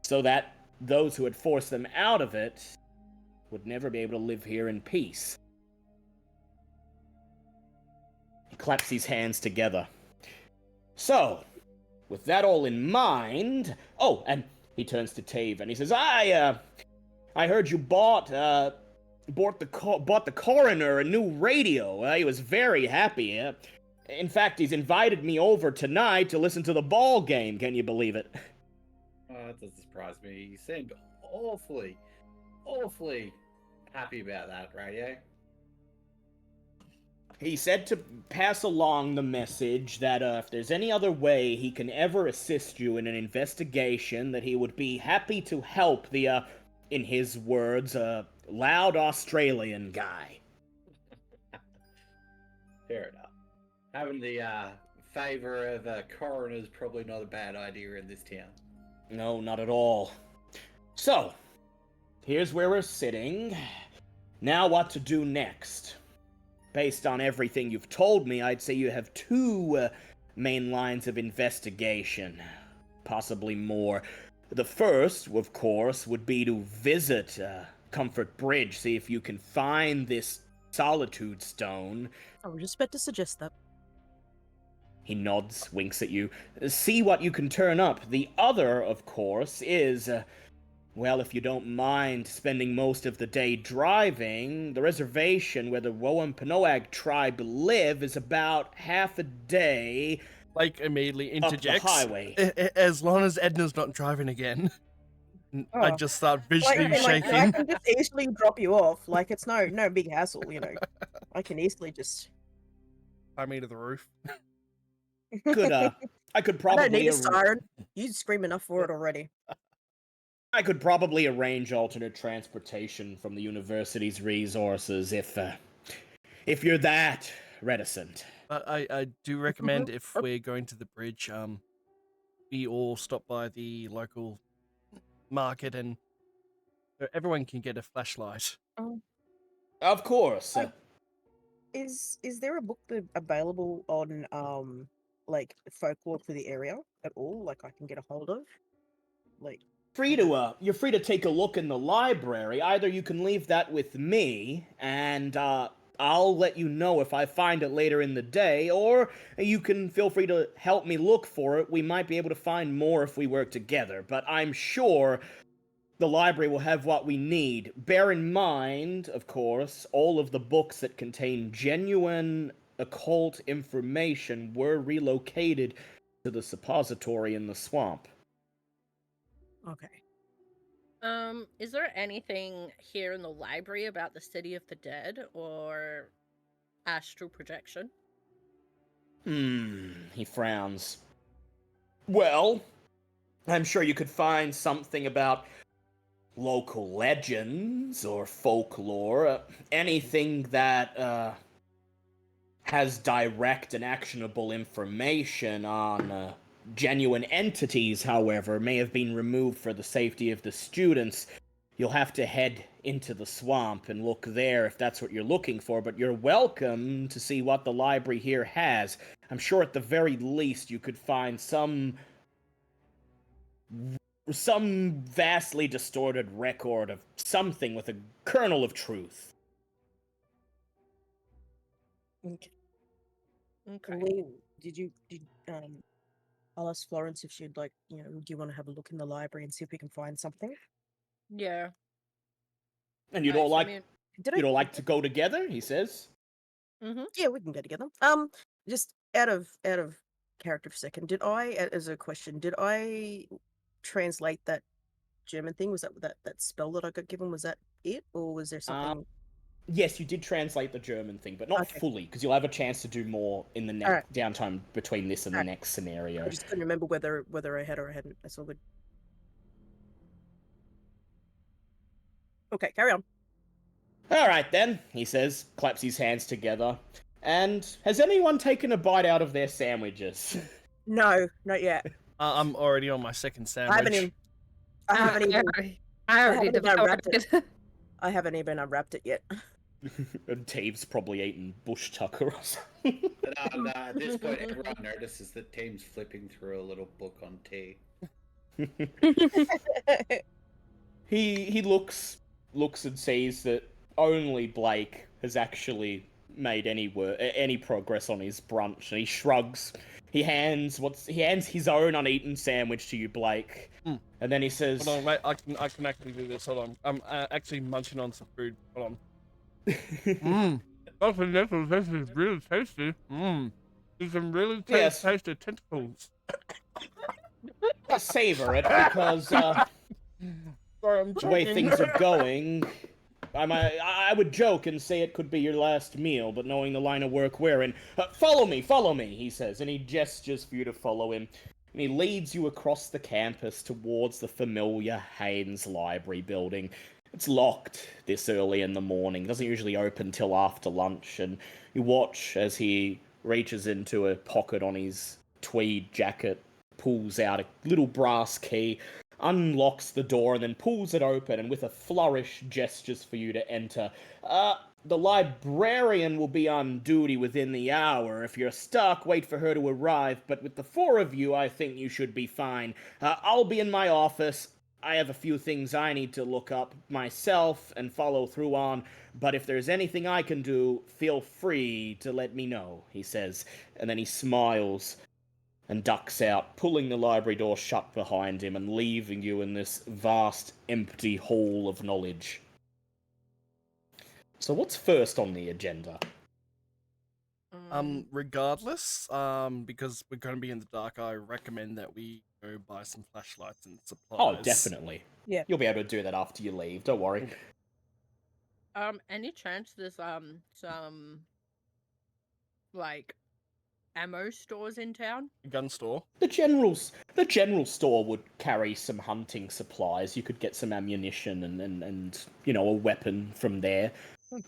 so that those who had forced them out of it would never be able to live here in peace. He claps his hands together. So, with that all in mind... Oh, and he turns to Tave and he says, I heard you bought the coroner a new radio. He was very happy. In fact, he's invited me over tonight to listen to the ball game. Can you believe it? That doesn't surprise me. He seemed awfully happy about that radio. He said to pass along the message that if there's any other way he can ever assist you in an investigation, that he would be happy to help the, in his words, loud Australian guy. Fair enough. Having the favor of a coroner is probably not a bad idea in this town. No, not at all. So, here's where we're sitting. Now what to do next? Based on everything you've told me, I'd say you have two main lines of investigation. Possibly more. The first, of course, would be to visit Comfort Bridge, see if you can find this Solitude Stone. I was just about to suggest that. He nods, winks at you. See what you can turn up. The other, of course, is... well, if you don't mind spending most of the day driving, the reservation where the Wampanoag tribe live is about half a day Like, immediately up the interjects. highway. As long as Edna's not driving again. I Oh. just start visually I shaking. can just easily drop you off. Like, it's no big hassle, you know. I can easily just... Tie me to the roof. I could I probably don't need a siren. You scream enough for it already. I could probably arrange alternate transportation from the university's resources if you're that reticent. But I do recommend if we're going to the bridge, we all stop by the local market and everyone can get a flashlight. Of course. Is there a book available on like folklore for the area at all? Like I can get a hold of? Like You're free to take a look in the library. Either you can leave that with me, and I'll let you know if I find it later in the day, or you can feel free to help me look for it. We might be able to find more if we work together, but I'm sure the library will have what we need. Bear in mind, of course, all of the books that contain genuine occult information were relocated to the suppository in the swamp. okay. Is there anything here in the library about the City of the Dead or astral projection? He frowns. Well, I'm sure you could find something about local legends or folklore, anything that has direct and actionable information on genuine entities, however, may have been removed for the safety of the students. You'll have to head into the swamp and look there if that's what you're looking for, but you're welcome to see what the library here has. I'm sure at the very least you could find some vastly distorted record of something with a kernel of truth. Okay. Okay. I'll ask Florence if she'd like, do you want to have a look in the library and see if we can find something? Yeah. And you'd Alright, all so I like mean, you'd all like to go together, he says. Yeah, we can go together. Just out of character for a second, as a question, did I translate that German thing? Was that spell that I got given? Was that it, or was there something? Yes, you did translate the German thing, but not Okay. fully, because you'll have a chance to do more in the Alright. downtime between this and the Alright. next scenario. I just couldn't remember whether I had or I hadn't. That's all good. Okay, carry on. All right then, he says, claps his hands together. And has anyone taken a bite out of their sandwiches? No, not yet. I'm already on my second sandwich. I haven't even I already haven't even devoured unwrapped it. I haven't even unwrapped it yet. And Tave's probably eaten bush tucker or something. But no, at this point, everyone notices that Team's flipping through a little book on tea. He looks and sees that only Blake has actually made any progress on his brunch, and he shrugs. He hands his own uneaten sandwich to you, Blake, and then he says, Hold on, wait, I can actually do this. Hold on, I'm actually munching on some food. Hold on. Dr. Nichols, this is really tasty. These some really Yes. tasty tentacles. savor it, because Sorry, I'm the way choking. things are going, I would joke and say it could be your last meal, but knowing the line of work we're in, follow me, he says, and he gestures for you to follow him. And he leads you across the campus towards the familiar Haynes Library building. It's locked this early in the morning. It doesn't usually open till after lunch, and you watch as he reaches into a pocket on his tweed jacket, pulls out a little brass key, unlocks the door, and then pulls it open, and with a flourish gestures for you to enter. The librarian will be on duty within the hour. If you're stuck, wait for her to arrive, but with the four of you, I think you should be fine. I'll be in my office. I have a few things I need to look up myself and follow through on, but if there's anything I can do, feel free to let me know, he says, and then he smiles and ducks out, pulling the library door shut behind him and leaving you in this vast, empty hall of knowledge. So what's first on the agenda? Regardless, because we're going to be in the dark, I recommend that we go buy some flashlights and supplies. Oh, definitely. Yeah. You'll be able to do that after you leave, don't worry. Any chance there's some like ammo stores in town? Gun store. The general store would carry some hunting supplies. You could get some ammunition and a weapon from there.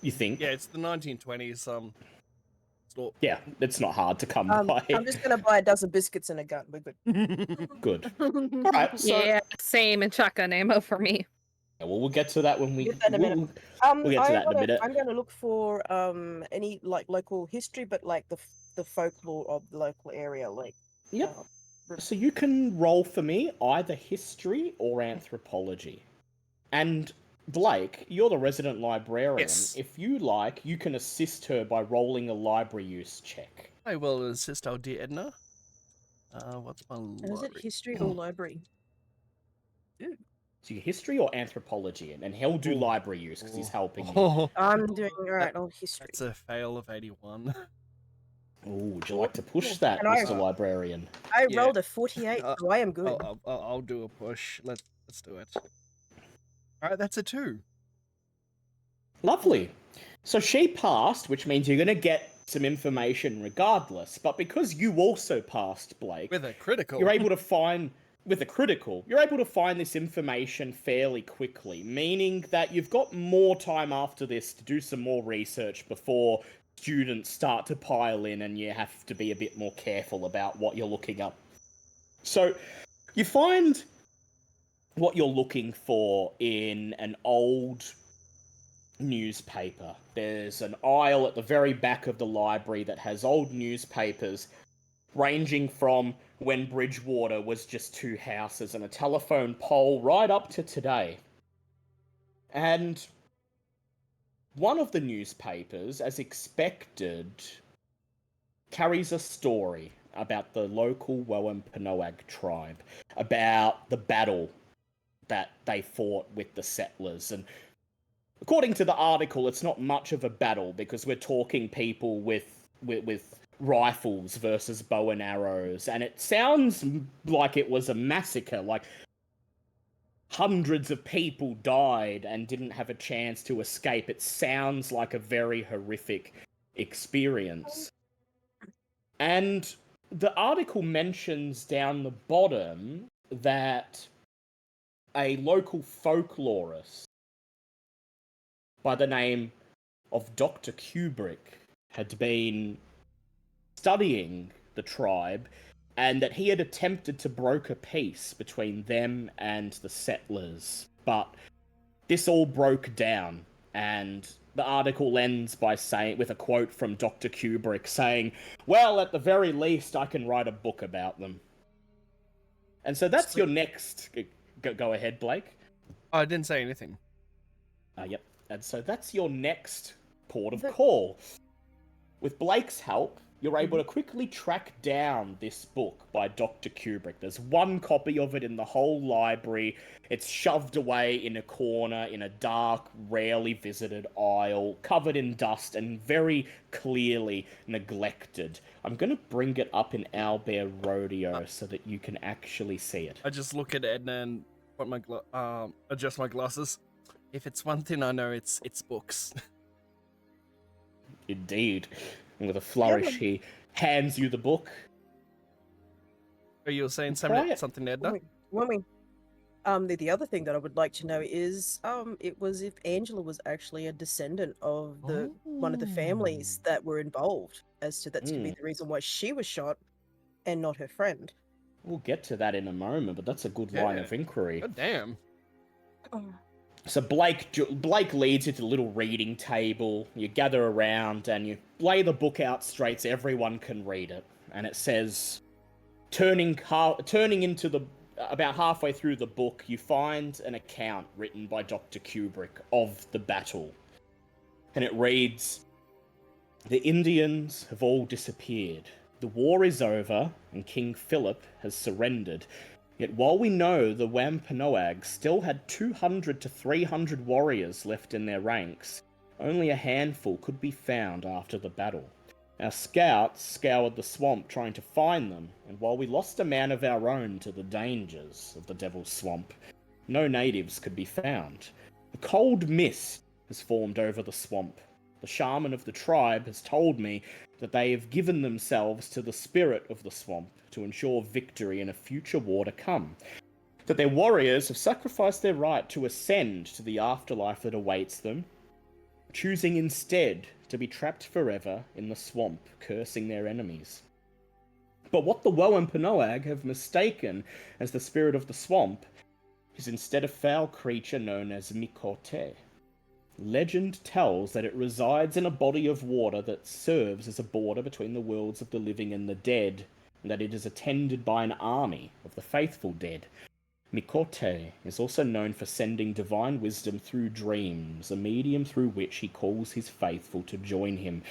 You think? Yeah, it's the 1920s. Store. Yeah, it's not hard to come by. I'm just gonna buy a dozen biscuits and a gun. We're good. Good. All right. So, Yeah, same, and shotgun ammo for me. well, we'll get to that when we. Get that in a minute. We'll get to that in a minute. I'm gonna look for any like local history, but like the folklore of the local area, like. Yep. So you can roll for me either history or anthropology. And Blake, you're the resident librarian. Yes. If you like, you can assist her by rolling a library use check. I will assist our dear Edna. What's my Is it library? history or library? So your history or anthropology, and he'll do Ooh. library use because he's helping you. Oh, I'm doing alright on history. that's a fail of 81. Ooh, would you like to push that, Can I- Mr. Librarian? I Yeah. rolled a 48, so I am good. I'll do a push. Let's do it. All right, that's a 2. Lovely. So she passed, which means you're going to get some information regardless. But because you also passed, Blake, With a critical. you're able to find you're able to find this information fairly quickly, meaning that you've got more time after this to do some more research before students start to pile in and you have to be a bit more careful about what you're looking up. So you find what you're looking for in an old newspaper. There's an aisle at the very back of the library that has old newspapers ranging from when Bridgewater was just 2 houses and a telephone pole right up to today. And one of the newspapers, as expected, carries a story about the local Wampanoag tribe, about the battle that they fought with the settlers. And according to the article, it's not much of a battle because we're talking people with rifles versus bow and arrows, and it sounds like it was a massacre, like hundreds of people died and didn't have a chance to escape. It sounds like a very horrific experience. And the article mentions down the bottom that a local folklorist by the name of Dr. Kubrick had been studying the tribe, and that he had attempted to broker peace between them and the settlers. But this all broke down, and the article ends by saying, with a quote from Dr. Kubrick saying, "Well, at the very least, I can write a book about them." And so that's your next... Go ahead, Blake. I didn't say anything. Yep. And so that's your next port of call. With Blake's help, you're able to quickly track down this book by Dr. Kubrick. There's one copy of it in the whole library. It's shoved away in a corner in a dark, rarely visited aisle, covered in dust and very clearly neglected. I'm going to bring it up in Owlbear Rodeo so that you can actually see it. I just look at Edna and put my adjust my glasses. If it's one thing I know, it's books. Indeed. And with a flourish, he hands you the book. Are you saying Try it. something, Edna? The other thing that I would like to know is, it was if Angela was actually a descendant of one of the families that were involved, as to that's could be the reason why she was shot and not her friend. We'll get to that in a moment, but that's a good line of inquiry. God damn. So Blake leads you to the little reading table. You gather around and you lay the book out straight so everyone can read it. And it says, turning into the about halfway through the book, you find an account written by Dr. Kubrick of the battle. And it reads, "The Indians have all disappeared. The war is over and King Philip has surrendered. Yet while we know the Wampanoag still had 200 to 300 warriors left in their ranks, only a handful could be found after the battle. Our scouts scoured the swamp trying to find them, and while we lost a man of our own to the dangers of the Devil's Swamp, no natives could be found. A cold mist has formed over the swamp. The shaman of the tribe has told me that they have given themselves to the spirit of the swamp to ensure victory in a future war to come. That their warriors have sacrificed their right to ascend to the afterlife that awaits them, choosing instead to be trapped forever in the swamp, cursing their enemies. But what the Wampanoag have mistaken as the spirit of the swamp is instead a foul creature known as Mikote. Legend tells that it resides in a body of water that serves as a border between the worlds of the living and the dead, and that it is attended by an army of the faithful dead. Mikote is also known for sending divine wisdom through dreams, a medium through which he calls his faithful to join him.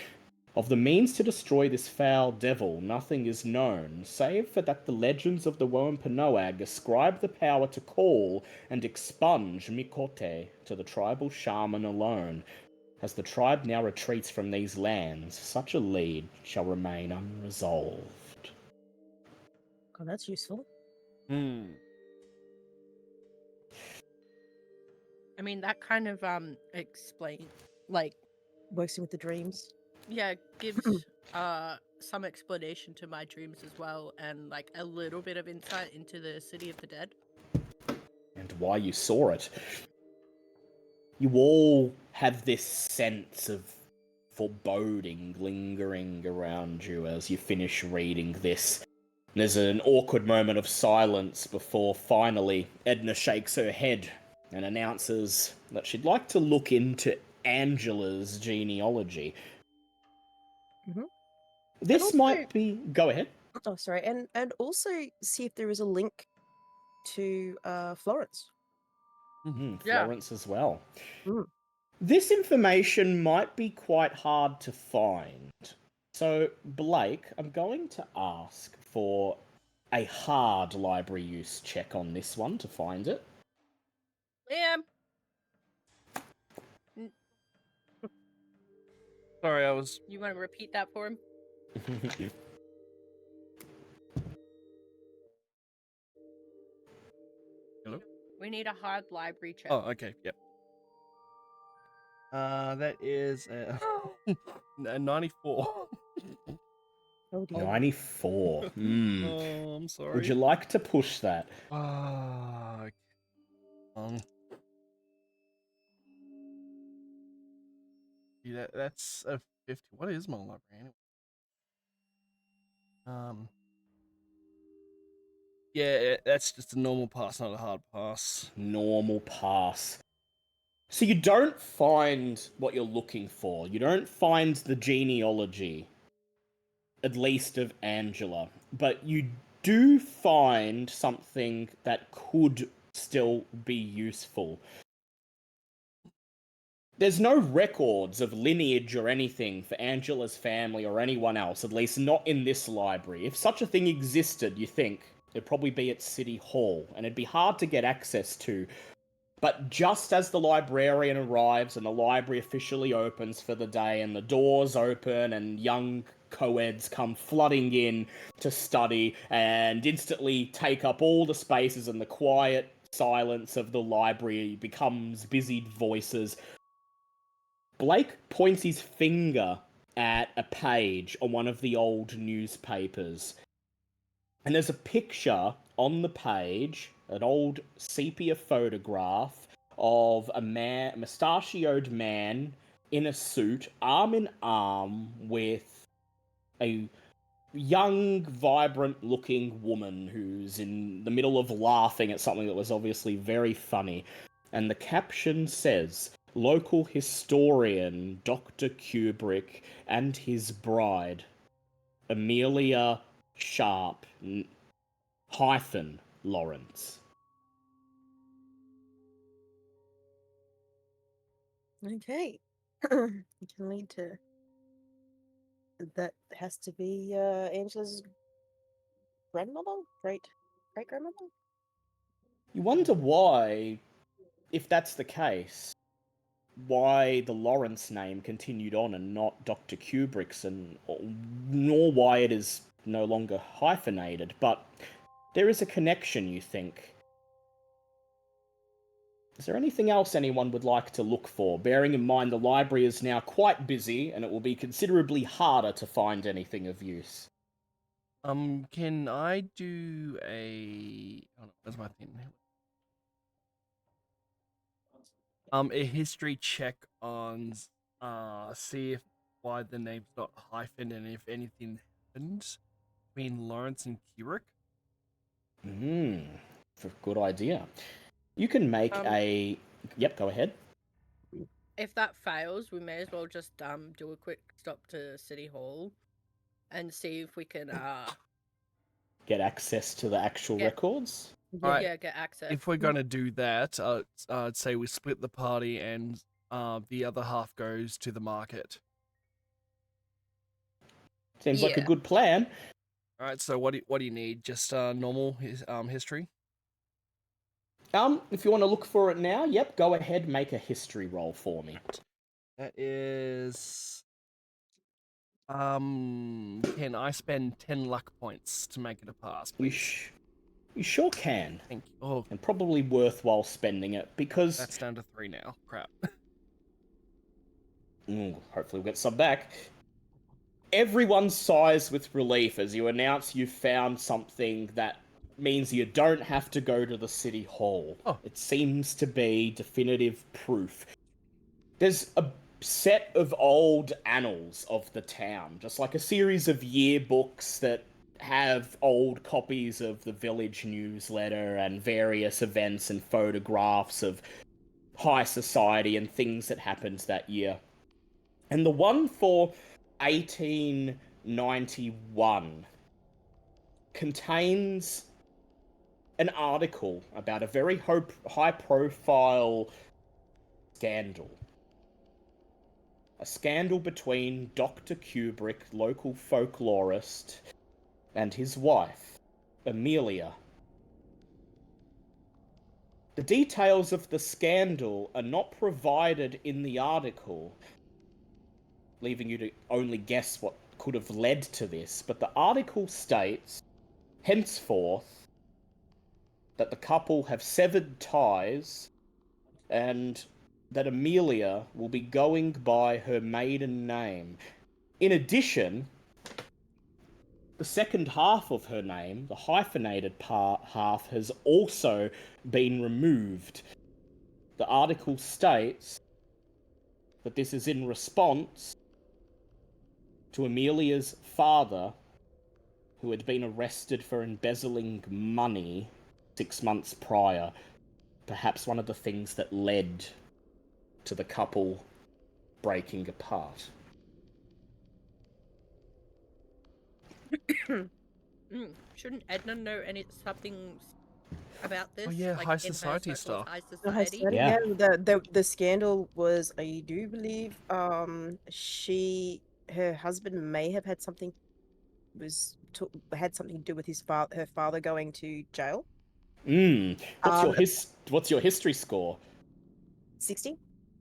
Of the means to destroy this foul devil, nothing is known, save for that the legends of the Wampanoag ascribe the power to call and expunge Mikote to the tribal shaman alone. As the tribe now retreats from these lands, such a lead shall remain unresolved." Oh, that's useful. Hmm. I mean, that kind of explain, like, Works in with the dreams. Yeah, gives some explanation to my dreams as well, and like a little bit of insight into the city of the dead. And why you saw it. You all have this sense of foreboding lingering around you as you finish reading this. There's an awkward moment of silence before finally Edna shakes her head and announces that she'd like to look into Angela's genealogy. Mhm. This also- might be. Go ahead. Oh, sorry, and also see if there is a link to Florence. Yeah. Florence as well. Mm. This information might be quite hard to find. So, Blake, I'm going to ask for a hard library use check on this one to find it. Liam. Sorry, I was. You want to repeat that for him? Hello? We need a hard library check. Oh, okay. Yep. That is a 94. Oh dear. 94. Hmm. Oh, I'm sorry. Would you like to push that? Okay. Yeah, that's a 50. What is my library anyway? Yeah, that's just a normal pass, not a hard pass. Normal pass. So you don't find what you're looking for. You don't find the genealogy, at least of Angela, but you do find something that could still be useful. There's no records of lineage or anything for Angela's family or anyone else, at least not in this library. If such a thing existed, you think, it'd probably be at City Hall, and it'd be hard to get access to. But just as the librarian arrives and the library officially opens for the day and the doors open and young co-eds come flooding in to study and instantly take up all the spaces, and the quiet silence of the library becomes busied voices, Blake points his finger at a page on one of the old newspapers. And there's a picture on the page, an old sepia photograph of a mustachioed man in a suit, arm in arm with a young, vibrant looking woman who's in the middle of laughing at something that was obviously very funny. And the caption says, "Local historian Dr. Kubrick and his bride, Amelia Sharp hyphen Lawrence." Okay. It can lead to. That has to be Angela's grandmother, great grandmother. You wonder why, if that's the case, why the Lawrence name continued on and not Dr. Kubrick's, and nor why it is no longer hyphenated. But there is a connection, you think. Is there anything else anyone would like to look for, bearing in mind the library is now quite busy and it will be considerably harder to find anything of use? Can I do a? Oh, no, where's my thing? A history check on, see if why the name's not hyphen and if anything happened between Lawrence and Kubrick. Good idea. You can make a. Yep, go ahead. If that fails, we may as well just do a quick stop to City Hall and see if we can Get access to the actual records. Alright, yeah, get access. If we're gonna do that, I'd say we split the party and the other half goes to the market. Seems like a Yeah. good plan. All right. So what do you need? Just normal history. If you want to look for it now, yep, go ahead, make a history roll for me. That is. Can I spend 10 luck points to make it a pass, please? You sure can. Thank you. Oh, And probably worthwhile spending it, because that's down to 3 now. Crap. hopefully we'll get some back. everyone sighs with relief as you announce you found something that means you don't have to go to the city hall. Oh. It seems to be definitive proof. There's a set of old annals of the town, just like a series of yearbooks that have old copies of the village newsletter and various events and photographs of high society and things that happened that year. And the one for 1891 contains an article about a very high-profile scandal. A scandal between Dr. Kubrick, local folklorist, and his wife, Amelia. The details of the scandal are not provided in the article, leaving you to only guess what could have led to this, but the article states, henceforth, that the couple have severed ties and that Amelia will be going by her maiden name. In addition, the second half of her name, the hyphenated half, has also been removed. The article states that this is in response to Amelia's father, who had been arrested for embezzling money 6 months prior. Perhaps one of the things that led to the couple breaking apart. Shouldn't Edna know something about this? yeah, like high in her society so-called stuff. High No, I society. said, Yeah. the scandal was, I do believe, her husband may have had something had something to do with her father going to jail. What's your history score? 60.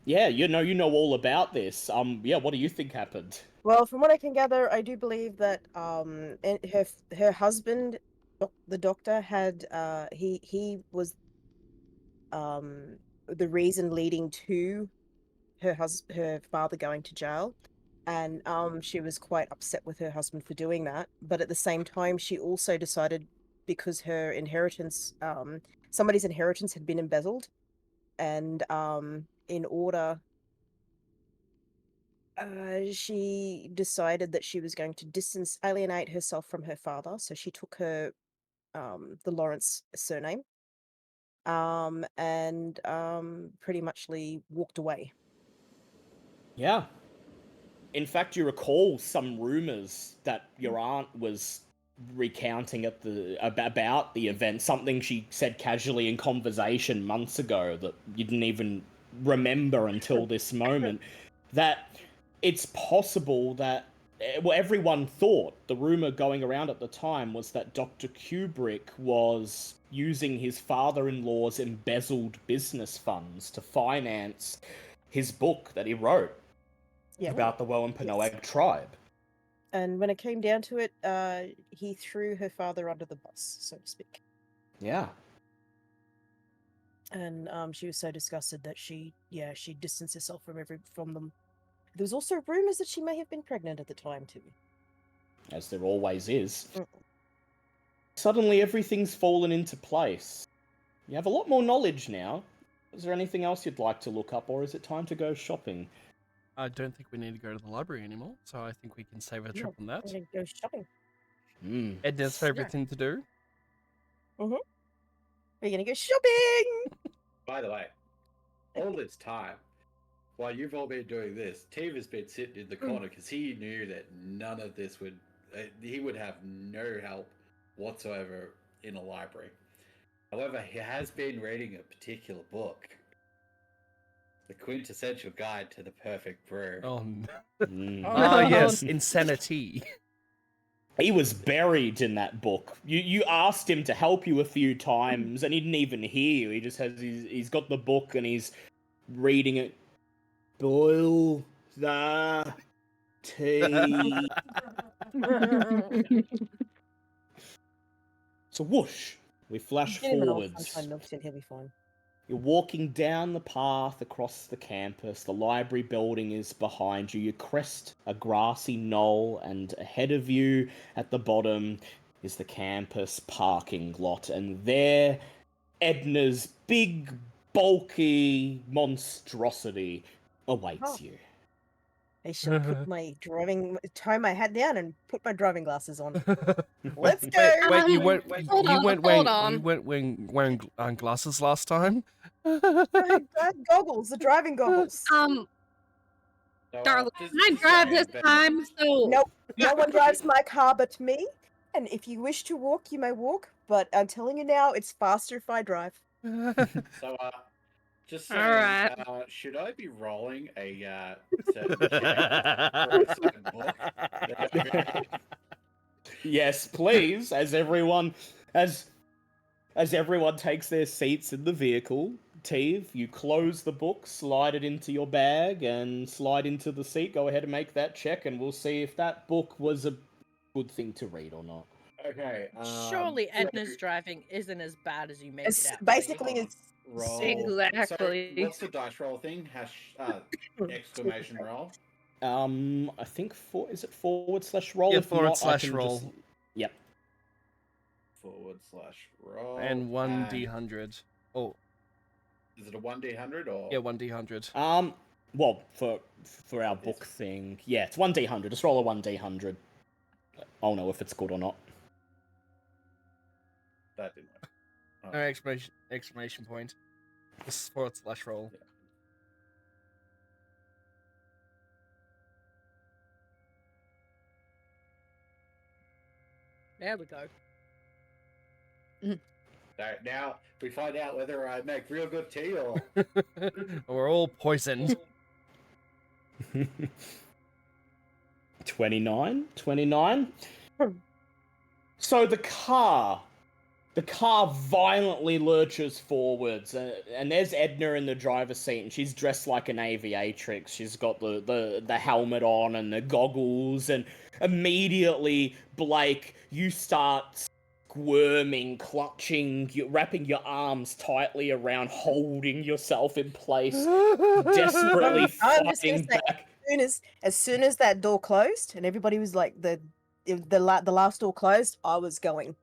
Yeah, you know all about this. Yeah, what do you think happened? Well, from what I can gather, I do believe that and her husband, the doctor, had he was the reason leading to her father going to jail, and she was quite upset with her husband for doing that. But at the same time, she also decided, because her inheritance, somebody's inheritance had been embezzled, and in order, she decided that she was going to alienate herself from her father, so she took her the Lawrence surname, and pretty muchly walked away. Yeah. In fact, you recall some rumors that your aunt was recounting about the event, something she said casually in conversation months ago that you didn't even remember until this moment, that it's possible that well, everyone thought, the rumor going around at the time was that Dr. Kubrick was using his father-in-law's embezzled business funds to finance his book that he wrote about the Wampanoag tribe. And when it came down to it, he threw her father under the bus, so to speak. Yeah. And she was so disgusted that she distanced herself from them. There was also rumors that she may have been pregnant at the time too. As there always is. Mm. Suddenly everything's fallen into place. You have a lot more knowledge now. Is there anything else you'd like to look up, or is it time to go shopping? I don't think we need to go to the library anymore, so I think we can save a trip on that. I'm gonna go shopping. Edna's favourite thing to do. We're gonna go shopping. By the way, all this time, while you've all been doing this, Steve has been sitting in the corner because he knew that none of this he would have no help whatsoever in a library. However, he has been reading a particular book, The Quintessential Guide to the Perfect Brew. Oh, Mm. ah, yes, Insanity. He was buried in that book. You asked him to help you a few times, and he didn't even hear you. He just he's got the book and he's reading it. Boil the tea. So whoosh, we flash Get him an old forwards. sunshine milk tin, he'll be fine. You're walking down the path across the campus. The library building is behind you. You crest a grassy knoll, and ahead of you at the bottom is the campus parking lot. And there, Edna's big, bulky monstrosity awaits Oh. you. I shall tie my hat down and put my driving glasses on. Let's go. Wait, you Um, weren't hold you on, weren't hold wearing on. you weren't wearing glasses last time? I had goggles, the driving goggles. Um, So, Darling, just- can I just drive saying, this but- time? So Nope, no one drives my car but me. And if you wish to walk, you may walk. But I'm telling you now, it's faster if I drive. So, just saying, Alright. should I be rolling a certain check for a certain book? Yes, please, as everyone takes their seats in the vehicle. Teve, you close the book, slide it into your bag, and slide into the seat. Go ahead and make that check, and we'll see if that book was a good thing to read or not. Okay. surely so Edna's driving isn't as bad as you make It's it out. basically to be. it's roll. Exactly. So what's the dice roll thing? Exclamation roll. I think is it /roll? Yeah, If not, I / can roll. just... Yep. /roll. And 1d100. Oh, Is it a 1d100 or? yeah, 1d100. Well, for our book thing, yeah, it's 1d100. Just roll a 1d100. I'll know if it's good or not. That didn't work. Oh. No exclamation point. Just / roll. There we go. So now we find out whether I make real good tea or. We're all poisoned. 29. So the car violently lurches forwards, and there's Edna in the driver's seat, and she's dressed like an aviatrix. She's got the helmet on and the goggles, and immediately, Blake, you start squirming, clutching, wrapping your arms tightly around, holding yourself in place, desperately I'm just gonna fighting say, back. as soon as that door closed and everybody was like the last door closed, I was going.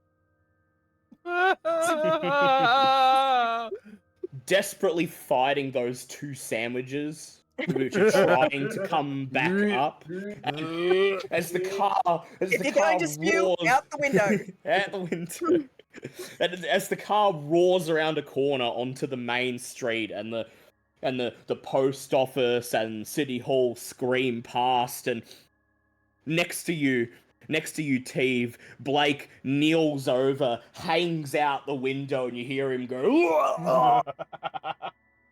Desperately fighting those two sandwiches, which are trying to come back up. And as the car, If you're going to spew, out the window. out the window. And as the car roars around a corner onto the main street, and the post office and city hall scream past, and next to you, Teve, Blake kneels over, hangs out the window, and you hear him go.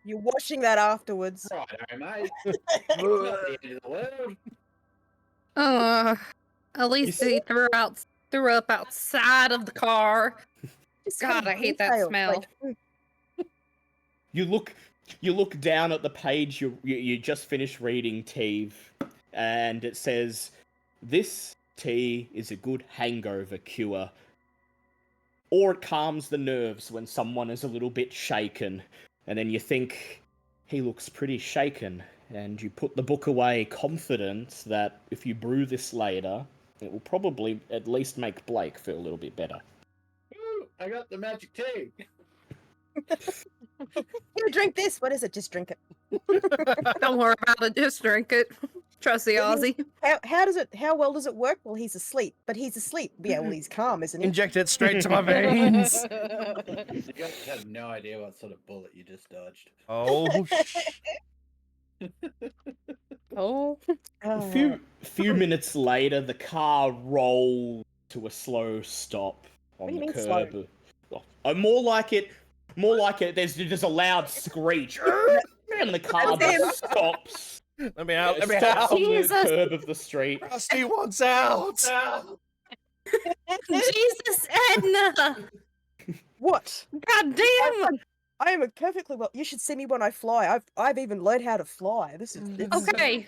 You're washing that afterwards. Righto, mate. It's not the end of the world. At least he threw up outside of the car. Just God, kind of I hate that detailed, smell. You look down at the page you just finished reading, Teve, and it says, "This tea is a good hangover cure, or it calms the nerves when someone is a little bit shaken." And then you think, he looks pretty shaken, and you put the book away, confident that if you brew this later, it will probably at least make Blake feel a little bit better. Ooh, I got the magic tea. You drink this. What is it? Just drink it. Don't worry about it, just drink it. Trust the Aussie. How well does it work? Well, he's asleep. But he's asleep. Yeah, well, he's calm, isn't he? Inject it straight to my veins. You guys have no idea what sort of bullet you just dodged. Oh, Oh. A few minutes later, the car rolls to a slow stop on What do you the mean curb. Oh, more like it. There's just a loud screech, and the car just stops. let me out. Let It me stops out. on the Jesus. curb of the street. Rusty wants out. Jesus, Edna! What? God damn! I am a perfectly well. You should see me when I fly. I've even learned how to fly. This is Okay.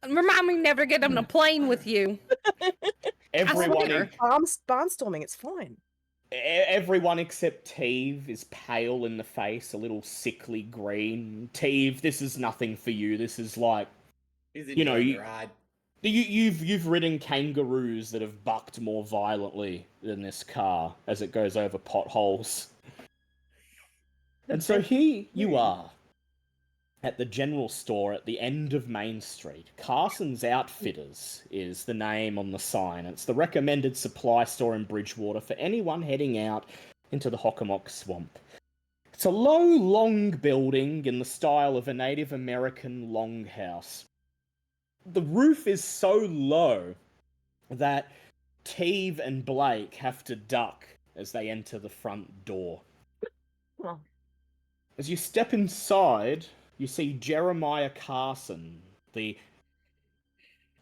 Remind me never to get on a plane with you. Everyone, swear. barnstorming. It's fine. Everyone except Teve is pale in the face, a little sickly green. Teve, this is nothing for you. This is like, He's you know, enjoying the ride. you've ridden kangaroos that have bucked more violently than this car as it goes over potholes. And so here you are at the general store at the end of Main Street. Carson's Outfitters is the name on the sign. It's the recommended supply store in Bridgewater for anyone heading out into the Hockomock Swamp. It's a low, long building in the style of a Native American longhouse. The roof is so low that Teve and Blake have to duck as they enter the front door. Oh. As you step inside, you see Jeremiah Carson, the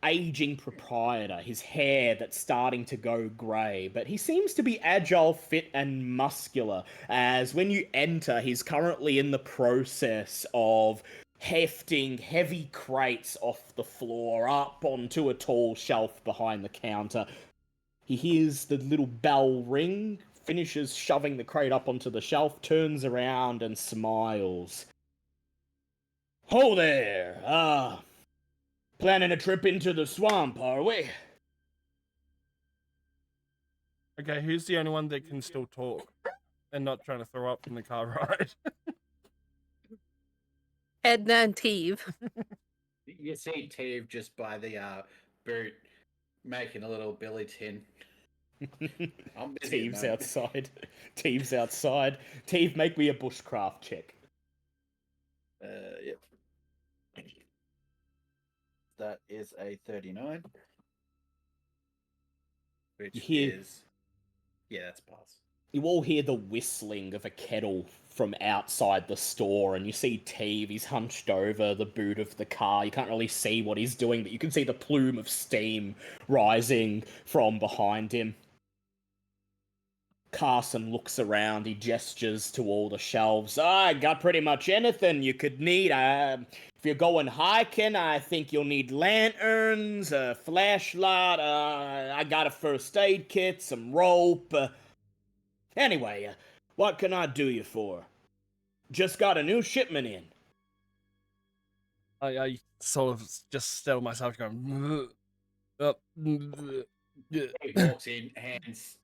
aging proprietor, his hair that's starting to go grey, but he seems to be agile, fit, and muscular, as when you enter, he's currently in the process of hefting heavy crates off the floor up onto a tall shelf behind the counter. He hears the little bell ring, finishes shoving the crate up onto the shelf, turns around and smiles. Ho there! Planning a trip into the swamp, are we? Okay, who's the only one that can still talk and not trying to throw up from the car ride? Edna and Teve. You see Teve just by the boot making a little billy tin. I'm busy, Teve's mate. outside. Teve's outside. Teve, make me a bushcraft check. Yep. That is a 39. Which You hear- is... Yeah, that's a pass. You all hear the whistling of a kettle from outside the store, and you see Teve, he's hunched over the boot of the car. You can't really see what he's doing, but you can see the plume of steam rising from behind him. Carson looks around, he gestures to all the shelves. I got pretty much anything you could need. If you're going hiking, I think you'll need lanterns, a flashlight, I got a first aid kit, some rope. Anyway, what can I do you for? Just got a new shipment in. I sort of just settle myself going, He walks in, hands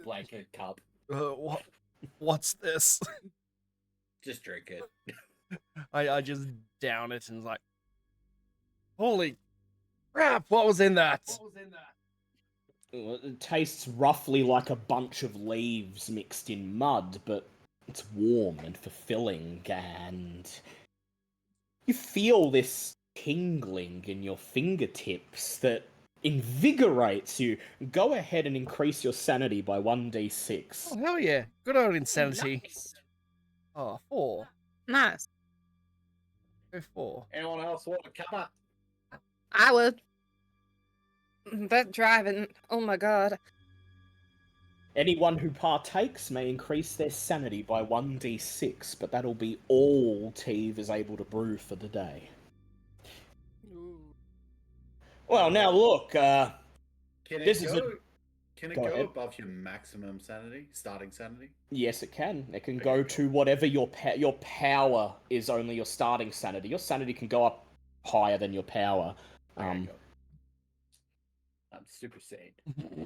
Blake a cup. what's this? Just drink it. I just down it and was like, holy crap, what was in that? It tastes roughly like a bunch of leaves mixed in mud, but it's warm and fulfilling, and you feel this tingling in your fingertips that invigorates you. Go ahead and increase your sanity by 1d6. Oh, hell yeah. Good old insanity. Nice. Oh, 4. Nice. Go 4. Anyone else want to come up? I would. That driving, oh my god. Anyone who partakes may increase their sanity by 1d6, but that'll be all Teve is able to brew for the day. Ooh. Well, now look, Can it This is go? Can it Go go ahead. above your maximum sanity, starting sanity? yes, it can. It can go to whatever your power is. Only your starting sanity. Your sanity can go up higher than your power. Okay, go. I'm super sane.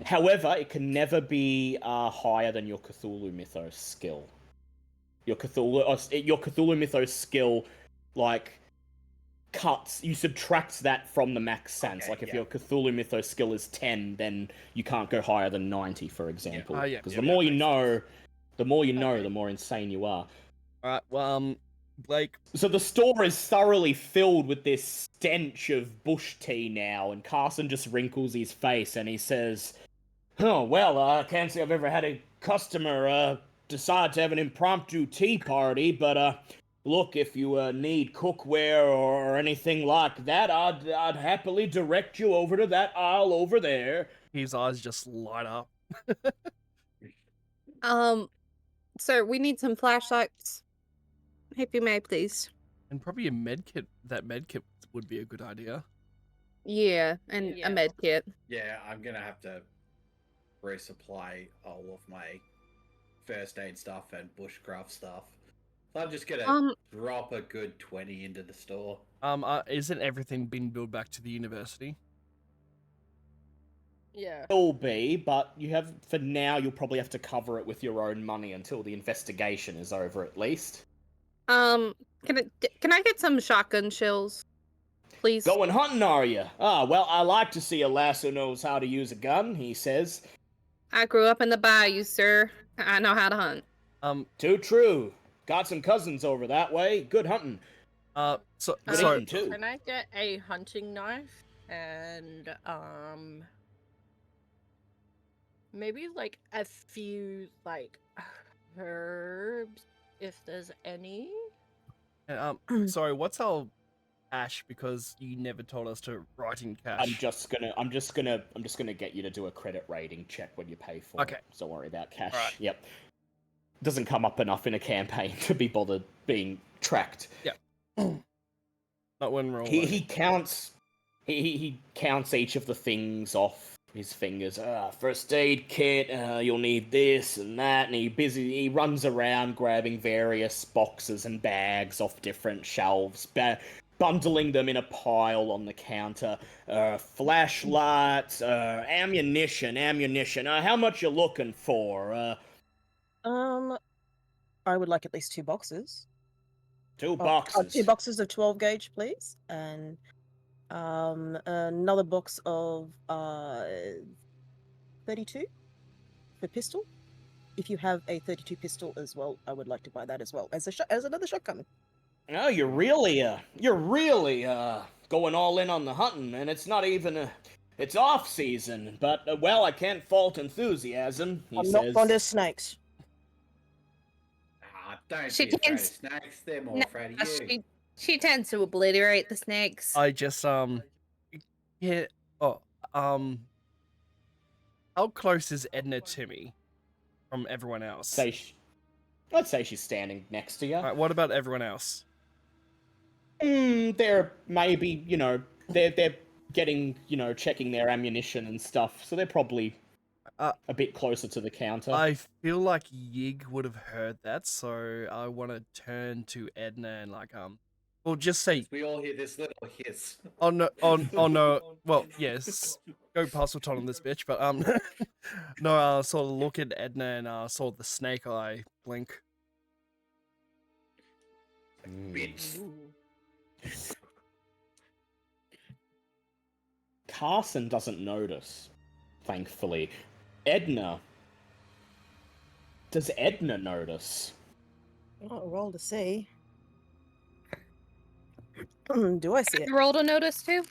However, it can never be higher than your Cthulhu Mythos skill. Your Cthulhu Mythos skill, like, cuts. You subtract that from the max sense. Okay, Like, if yeah. your Cthulhu Mythos skill is 10, then you can't go higher than 90, for example. Yeah, Because yeah, the more that you makes know, the more you know, Okay. the more insane you are. Alright, well, Blake, So the store is thoroughly filled with this stench of bush tea now, and Carson just wrinkles his face and he says, "Oh, well, I can't say I've ever had a customer decide to have an impromptu tea party, but look, if you need cookware or anything like that, I'd happily direct you over to that aisle over there." his eyes just light up. Sir, we need some flashlights. If you may, please. And probably a med kit. That med kit would be a good idea. Yeah, and Yeah. a med kit. Yeah, I'm gonna have to resupply all of my first aid stuff and bushcraft stuff. So I'm just gonna Um, drop a good 20 into the store. Isn't everything being billed back to the university? Yeah. Will be, but you have for now. You'll probably have to cover it with your own money until the investigation is over, at least. can I get some shotgun shells, please? Going hunting, are you? Ah, well, I like to see a lass who knows how to use a gun. He says. I grew up in the bayou, sir. I know how to hunt. Too true. Got some cousins over that way. Good hunting. So Good sorry. eating too. Can I get a hunting knife and maybe like a few like herbs if there's any? And, sorry, what's our cash? Because you never told us to write in cash. I'm just gonna get you to do a credit rating check when you pay for Okay. it. So don't worry about cash. Alright. Yep. Doesn't come up enough in a campaign to be bothered being tracked. Not when we're all He loaded. counts. He counts each of the things off his fingers. First aid kit. You'll need this and that. And he runs around grabbing various boxes and bags off different shelves, bundling them in a pile on the counter. Flashlights, ammunition. How much you looking for? I would like at least 2 boxes. 2 boxes. 2 boxes of 12 gauge, please, and another box of 32 for pistol. If you have a 32 pistol as well, I would like to buy that as well as as another shotgun. Oh, you're really going all in on the hunting, and it's not even it's off season. But well, I can't fault enthusiasm. He I'm says. not fond of snakes. Don't She be afraid of tends- snakes. They're more No, afraid of you. she tends to obliterate the snakes. I just yeah. Oh, how close is Edna to me from everyone else? Let's say she's standing next to you. Alright, what about everyone else? They're maybe they're getting checking their ammunition and stuff, so they're probably a bit closer to the counter. I feel like Yig would have heard that, so I want to turn to Edna and well, just say, We all hear this little hiss. oh no, well, yes, go parcel on this bitch, but no, sort of look at Edna and saw the snake eye blink. Bitch. Carson doesn't notice, thankfully. Does Edna notice? Oh, roll to see. Do I see it? Roll to notice too.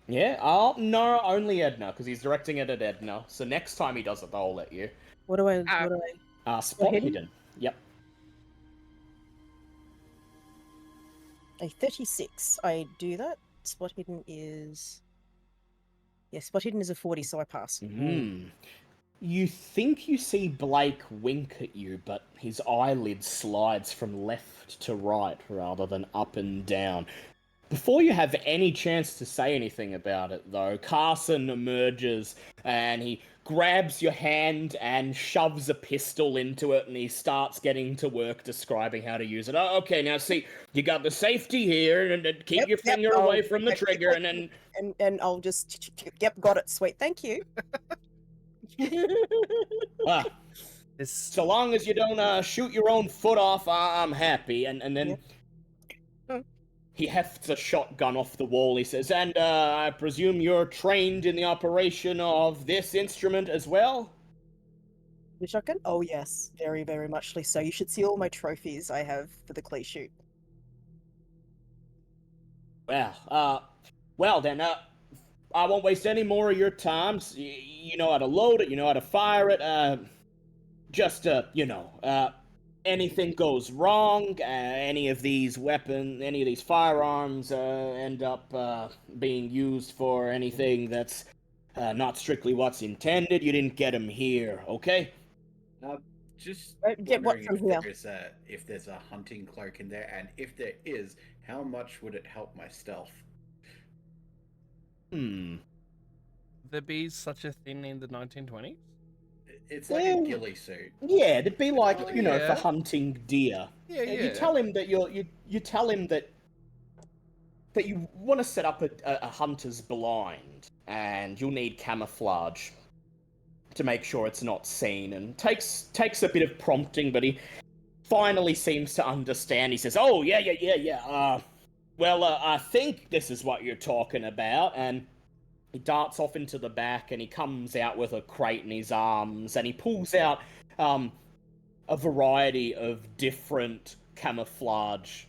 Yeah? Oh, no, only Edna, because he's directing it at Edna. So next time he does it, I'll let you. What do I? Spot hidden? hidden. Yep. A 36. I do that. Spot hidden is. Yeah, spot hidden is a 40, so I pass. You think you see Blake wink at you, but his eyelid slides from left to right rather than up and down. Before you have any chance to say anything about it, though, Carson emerges and he grabs your hand and shoves a pistol into it, and he starts getting to work describing how to use it. Oh, okay, now see, you got the safety here, and keep your finger away from the trigger, and then... And I'll just... Yep, got it. Sweet, thank you. So long as you don't shoot your own foot off, I'm happy. And then he hefts a shotgun off the wall. He says, and I presume you're trained in the operation of this instrument as well? The shotgun? Oh yes, very, very much so. You should see all my trophies I have for the clay shoot. Well then, I won't waste any more of your time. You know how to load it, you know how to fire it. Anything goes wrong, any of these firearms end up being used for anything that's not strictly what's intended, you didn't get them here, okay? Just Get what wondering from if there's a hunting cloak in there, and if there is, how much would it help my stealth? Would there be such a thing in the 1920s? It's like a ghillie suit. Yeah, it'd be like, Oh, you know, for yeah. hunting deer. Yeah, You yeah. tell him that you tell him that you want to set up a hunter's blind, and you'll need camouflage to make sure it's not seen. And takes a bit of prompting, but he finally seems to understand. He says, "Oh yeah. Well, I think this is what you're talking about." And he darts off into the back, and he comes out with a crate in his arms, and he pulls out a variety of different camouflage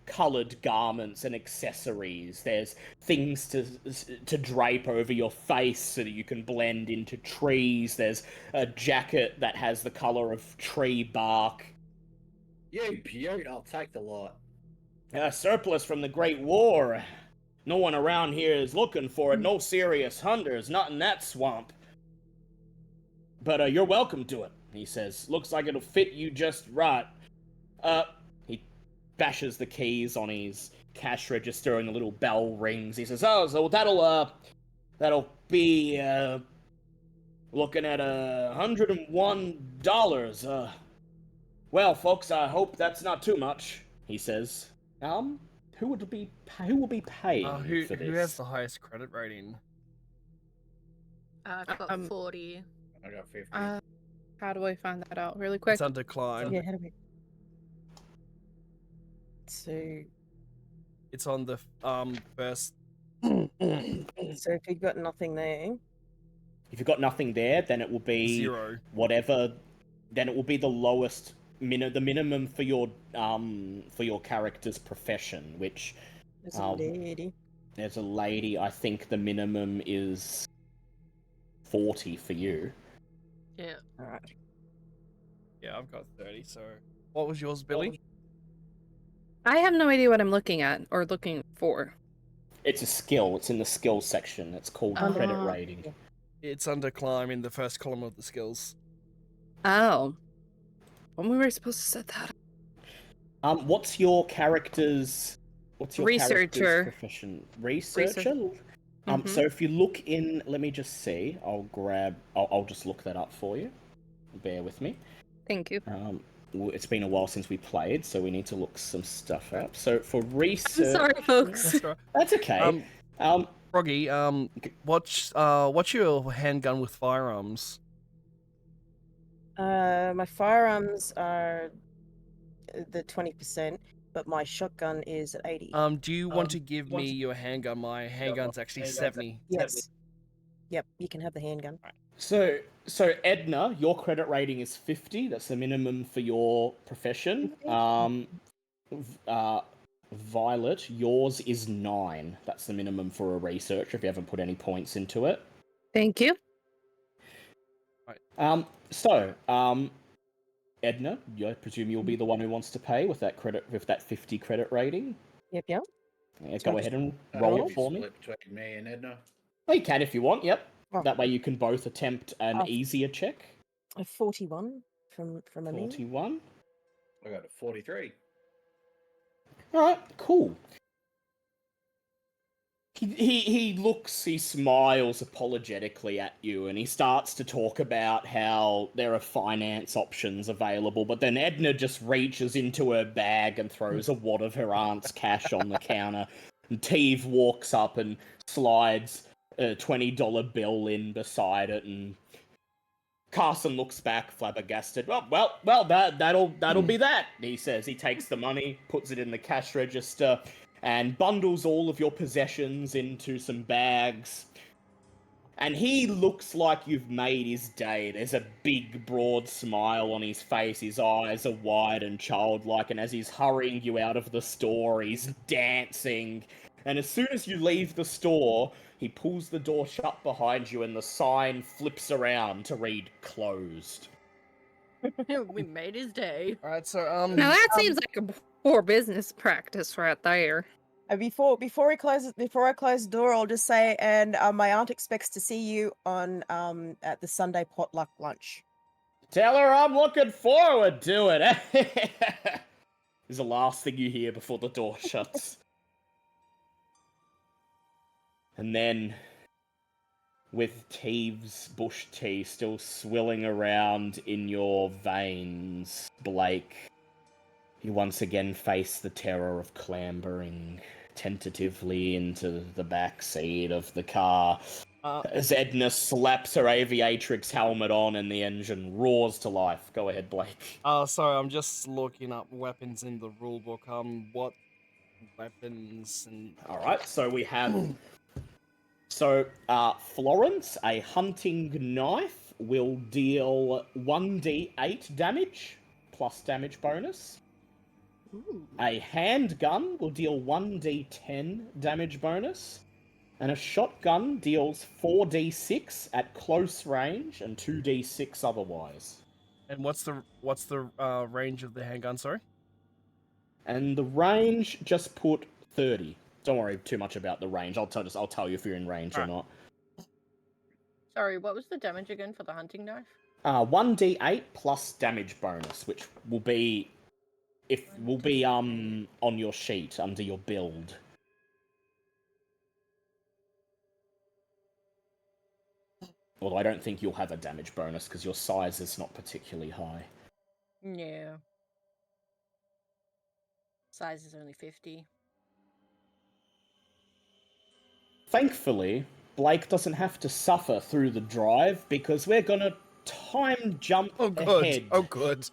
colored garments and accessories. There's things to drape over your face so that you can blend into trees. There's a jacket that has the color of tree bark. Yay, Pierre, I'll take the lot. A surplus from the Great War. No one around here is looking for it. No serious hunters, not in that swamp. But you're welcome to it, he says. Looks like it'll fit you just right. He bashes the keys on his cash register and the little bell rings. He says, "Oh, so that'll be looking at $101. Well, folks, I hope that's not too much," he says. Who will be paying Who for this? who has the highest credit rating? I've got 40. I got 50. How do I find that out really quick? It's under Klein. Yeah, how do we? So, It's on the first. so if you've got nothing there, If you've got nothing there, then it will be 0. whatever. Then it will be the lowest the minimum for your character's profession, which there's a lady. there's a lady. I think the minimum is 40 for you. Yeah. All right. Yeah, I've got 30. So, what was yours, Billy? I have no idea what I'm looking at or looking for. It's a skill. It's in the skill section. It's called credit Ah. rating. It's under climb in the first column of the skills. Oh. When we were supposed to set that up. What's your character's Researcher. profession? Researcher. Mhm. So if you look in, let me just see. I'll just look that up for you. Bear with me. Thank you. It's been a while since we played, so we need to look some stuff up. So for research, Sorry, folks. That's right. that's okay. Froggy, what's your handgun with firearms? My firearms are the 20%, but my shotgun is at 80. Do you want to give me your handgun? My handgun's actually 70. Yes. Yep, you can have the handgun. So Edna, your credit rating is 50. That's the minimum for your profession. Violet, yours is 9. That's the minimum for a researcher if you haven't put any points into it. Thank you. Edna, I presume you'll be the one who wants to pay with that 50 credit rating. Yep. Yeah, So go I ahead just and roll roll? it for me. Split between me and Edna. Oh, you can if you want. Yep. Oh. That way you can both attempt an Oh. easier check. A 41 from Amelia. 41. I got a 43. All right, cool. He smiles apologetically at you, and he starts to talk about how there are finance options available, but then Edna just reaches into her bag and throws a wad of her aunt's cash on the counter, and Teve walks up and slides a $20 bill in beside it, and Carson looks back, flabbergasted. Well, that'll be that, he says. He takes the money, puts it in the cash register, and bundles all of your possessions into some bags. And he looks like you've made his day. There's a big, broad smile on his face. His eyes are wide and childlike, and as he's hurrying you out of the store, he's dancing. And as soon as you leave the store, he pulls the door shut behind you, and the sign flips around to read closed. We made his day. All right, so Now that seems like a poor business practice right there. Before I close the door, I'll just say, and my aunt expects to see you on at the Sunday potluck lunch. Tell her I'm looking forward to it. Is the last thing you hear before the door shuts. And then with Teve's bush tea still swilling around in your veins, Blake, you once again face the terror of clambering tentatively into the back seat of the car. As Edna slaps her aviatrix helmet on and the engine roars to life. Go ahead, Blake. Sorry, I'm just looking up weapons in the rulebook. What weapons and Alright, so we have... So, Florence, a hunting knife will deal 1d8 damage, plus damage bonus. Ooh. A handgun will deal 1d10 damage bonus. And a shotgun deals 4d6 at close range and 2d6 otherwise. and what's the range of the handgun? Sorry. And the range, just put 30. Don't worry too much about the range. I'll tell you if you're in range or not. Sorry, what was the damage again for the hunting knife? 1d8 plus damage bonus, which will be on your sheet under your build. Although I don't think you'll have a damage bonus because your size is not particularly high. Yeah. Size is only 50. Thankfully, Blake doesn't have to suffer through the drive because we're gonna time jump ahead. Oh, good.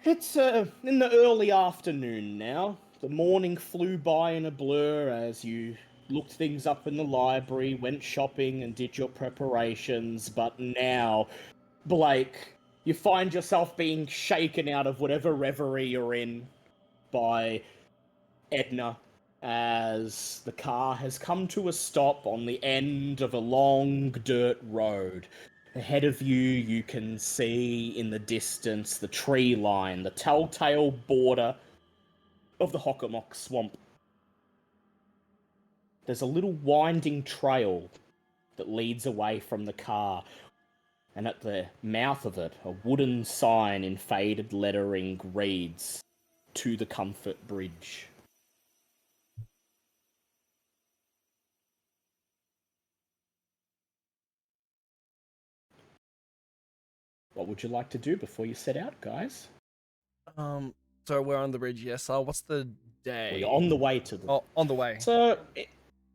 It's in the early afternoon now. The morning flew by in a blur as you looked things up in the library, went shopping and did your preparations, but now, Blake, you find yourself being shaken out of whatever reverie you're in by Edna as the car has come to a stop on the end of a long dirt road. Ahead of you, you can see in the distance the tree line, the telltale border of the Hockomock Swamp. There's a little winding trail that leads away from the car, and at the mouth of it, a wooden sign in faded lettering reads, "To the Comfort Bridge." What would you like to do before you set out, guys? So we're on the bridge. Yes. What's the day? Well, you're on the way to the... Oh, on the way. So,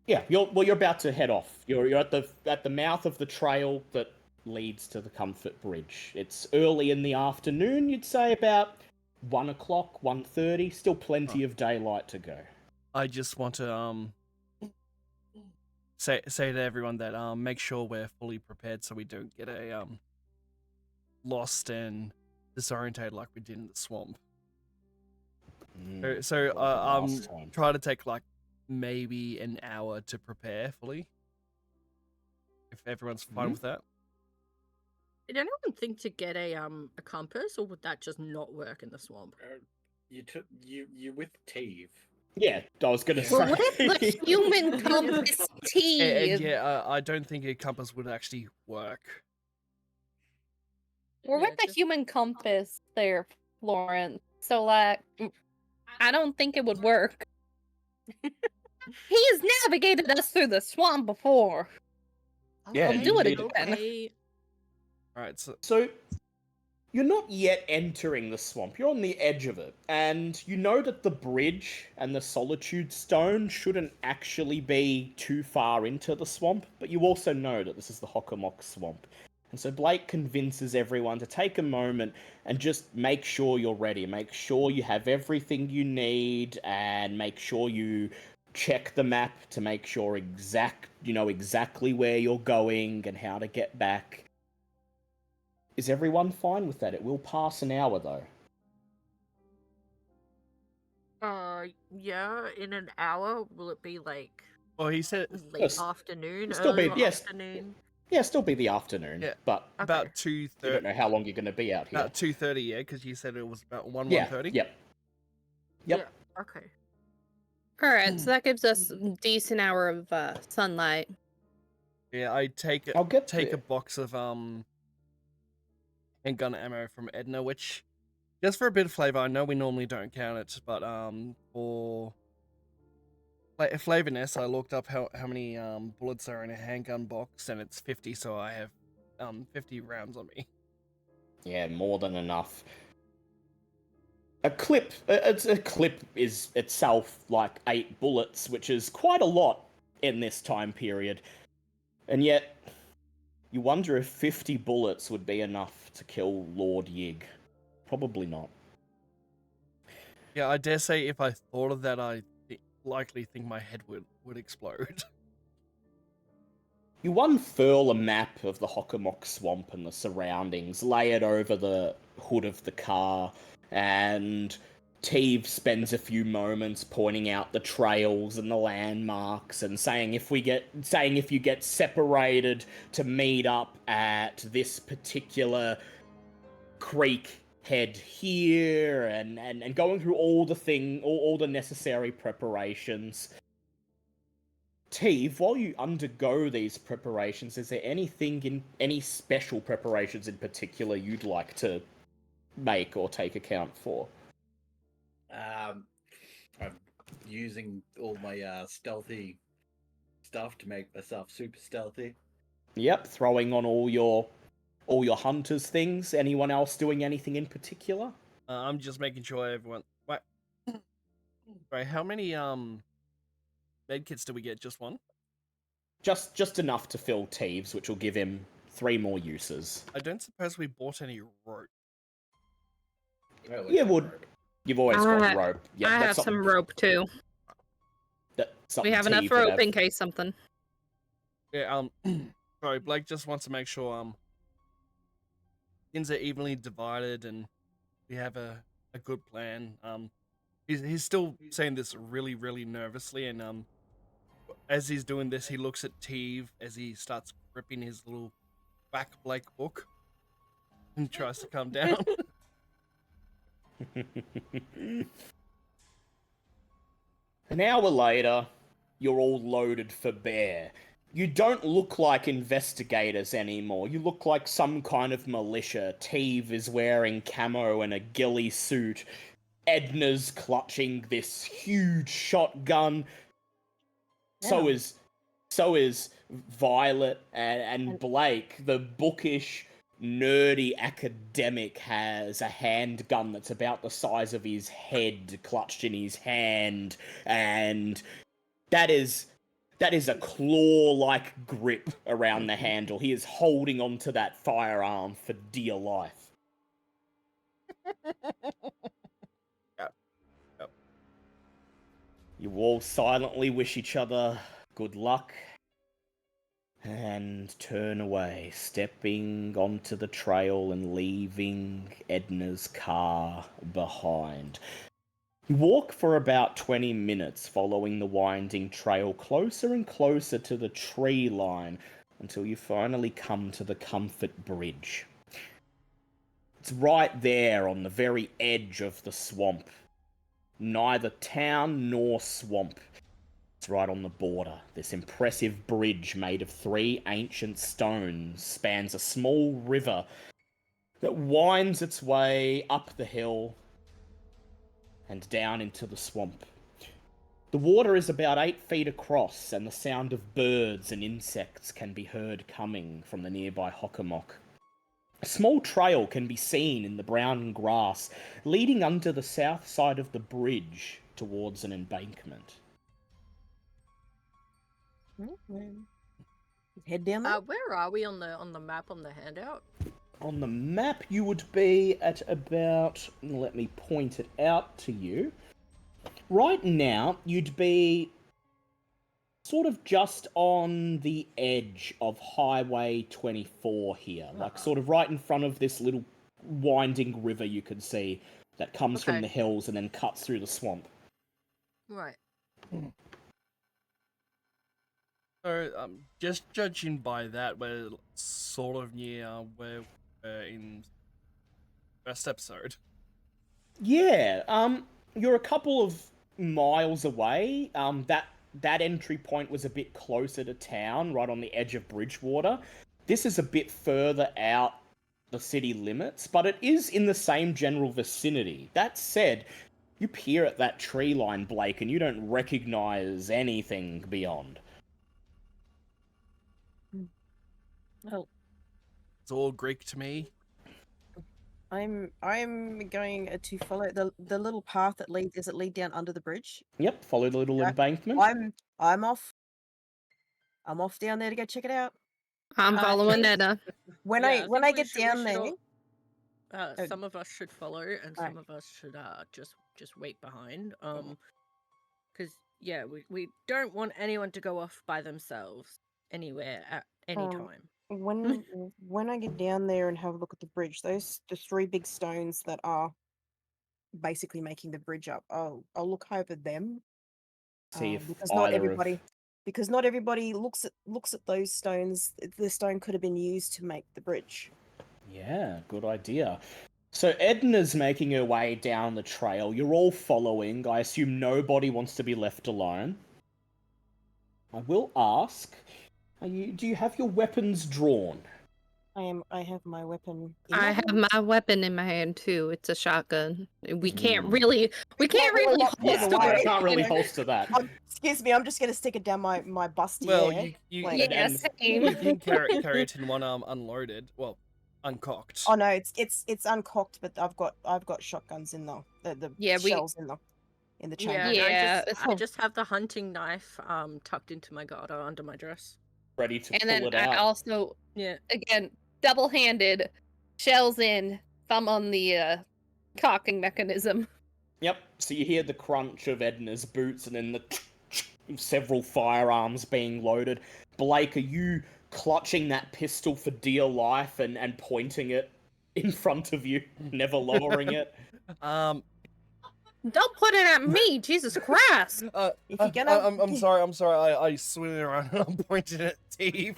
yeah, you're about to head off. You're at the mouth of the trail that leads to the Comfort Bridge. It's early in the afternoon, you'd say about 1 o'clock, 1:30. Still plenty of daylight to go. I just want to say to everyone that make sure we're fully prepared so we don't get a lost and disorientated like we did in the swamp. So last time. try to take like maybe an hour to prepare fully. If everyone's fine with that. Did anyone think to get a compass, or would that just not work in the swamp? You with Teve. Yeah, I was gonna say. Well, with the human compass And teeth. yeah, I don't think a compass would actually work. We're Yeah, with the just- human compass there, Florence. So, like, I don't think it would work. He's navigated us through the swamp before. Yeah, I'll do it indeed. again. Okay. All right, So, you're not yet entering the swamp. You're on the edge of it. And you know that the bridge and the Solitude Stone shouldn't actually be too far into the swamp, but you also know that this is the Hockomock Swamp. And so Blake convinces everyone to take a moment and just make sure you're ready. Make sure you have everything you need and make sure you check the map to make sure you know exactly where you're going and how to get back. Is everyone fine with that? It will pass an hour, though. Yeah, in an hour, will it be like well, he said late Yes. afternoon, It'll still be- early yes. afternoon? Yeah, still be the afternoon. Yeah. But about Okay. you 2:30. don't know how long you're going to be out here. About 2:30, yeah, because you said it was about 1:30. Yep. Yeah. Okay. Alright, so that gives us a decent hour of sunlight. Yeah, I take I'll get a there. box of handgun ammo from Edna, which just for a bit of flavor. I know we normally don't count it, but for Flavorness, I looked up how many bullets are in a handgun box, and it's 50, so I have 50 rounds on me. Yeah, more than enough. A clip is itself like 8 bullets, which is quite a lot in this time period. And yet, you wonder if 50 bullets would be enough to kill Lord Yig. Probably not. Yeah, I dare say if I thought of that, I likely think my head would explode. You unfurl a map of the Hockomock Swamp and the surroundings, lay it over the hood of the car, and Teve spends a few moments pointing out the trails and the landmarks and saying if you get separated to meet up at this particular creek, head here, and going through all the necessary preparations. Teve, while you undergo these preparations, is there any special preparations in particular you'd like to make or take account for? I'm using all my stealthy stuff to make myself super stealthy. Yep, throwing on all your hunters things. Anyone else doing anything in particular? I'm just making sure everyone. What? Right, how many medkits do we get? Just one? Just enough to fill Teve's, which will give him 3 more uses. I don't suppose we bought any rope. Yeah, you've always got rope. Yeah, I have some rope too. We have enough rope in case something. Yeah, sorry, Blake just wants to make sure things are evenly divided and we have a good plan. He's still saying this really, really nervously, and as he's doing this, he looks at Teve as he starts gripping his little back Blake book and tries to calm down. An hour later, you're all loaded for bear. You don't look like investigators anymore. You look like some kind of militia. Teve is wearing camo and a ghillie suit. Edna's clutching this huge shotgun. Yeah. So is Violet and Blake. The bookish, nerdy academic has a handgun that's about the size of his head clutched in his hand, and that is a claw-like grip around the handle. He is holding onto that firearm for dear life. Yep. You all silently wish each other good luck and turn away, stepping onto the trail and leaving Edna's car behind. You walk for about 20 minutes, following the winding trail closer and closer to the tree line until you finally come to the Comfort Bridge. It's right there on the very edge of the swamp. Neither town nor swamp. It's right on the border. This impressive bridge made of 3 ancient stones spans a small river that winds its way up the hill and down into the swamp. The water is about 8 feet across, and the sound of birds and insects can be heard coming from the nearby Hockomock. A small trail can be seen in the brown grass, leading under the south side of the bridge towards an embankment. Head down there. Where are we on the map on the handout? On the map, you would be at about... Let me point it out to you. Right now, you'd be sort of just on the edge of Highway 24 here. Like, sort of right in front of this little winding river you can see that comes from the hills and then cuts through the swamp. Right. So, just judging by that, we're sort of near where we're in first episode. Yeah, you're a couple of miles away. That entry point was a bit closer to town, right on the edge of Bridgewater. This is a bit further out the city limits, but it is in the same general vicinity. That said, You peer at that tree line, Blake, and you don't recognize anything beyond. Oh, It's all Greek to me. I'm going to follow the little path that leads. Does it lead down under the bridge? Yep, follow the little Yeah. embankment. I'm off. I'm off down there to go check it out. I'm following think- Edna. When Yeah, I think when I we get should- we down should there, all- Oh. some of us should follow, and Alright. some of us should just wait behind. Because we don't want anyone to go off by themselves anywhere at any Um, time. when I get down there and have a look at the bridge, the 3 big stones that are basically making the bridge up, I'll look over them. See if because not either everybody looks at those stones. The stone could have been used to make the bridge. Yeah, good idea. So Edna's making her way down the trail. You're all following. I assume nobody wants to be left alone. I will ask, do you have your weapons drawn? I have my weapon. in I my have hand. my weapon in my hand too. It's a shotgun. We can't Mm. really not pull it Yeah, away, I can't really you know. holster that. Excuse me, I'm just gonna stick it down my bustier. Well, you Like- Yeah, and- same. you can carry it in one arm unloaded. Well, uncocked. Oh no, it's uncocked, but I've got shotguns in the Yeah, we- shells in the chamber. Yeah, Yeah, I just have the hunting knife tucked into my garter under my dress. Ready to And pull then it I out. also, Yeah. again, double-handed, shells in, thumb on the cocking mechanism. Yep, so you hear the crunch of Edna's boots and then the several firearms being loaded. Blake, are you clutching that pistol for dear life and pointing it in front of you, never lowering it? Don't put it at me, Jesus Christ! If you're gonna, I'm sorry. I swing it around and I'm pointing at Steve.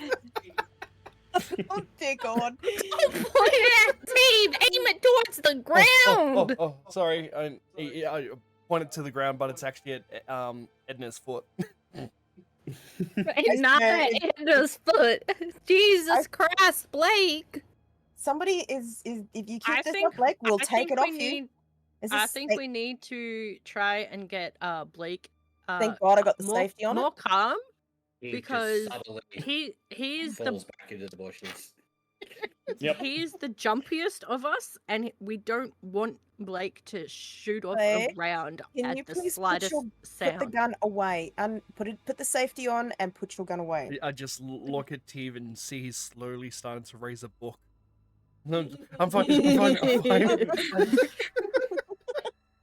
oh dear God. Don't point it at Steve! Aim it towards the ground! Oh, sorry. I pointed to the ground, but it's actually at Edna's foot. And not at Edna's foot. Jesus Christ, Blake! Somebody is if you keep I this think- up, Blake, we'll I take think it off we you. need- Is I this think we need to try and get Blake. Thank God I got the more, safety on more it. calm. He just Because subtly he's falls back into the bushes. Yep. he's the jumpiest of us, and we don't want Blake to shoot off Blake, a round Can at you the please slightest put sound. the gun away and put the safety on and put your gun away? I just look at Steve and see he's slowly starting to raise a book. No, I'm fine. I'm fine.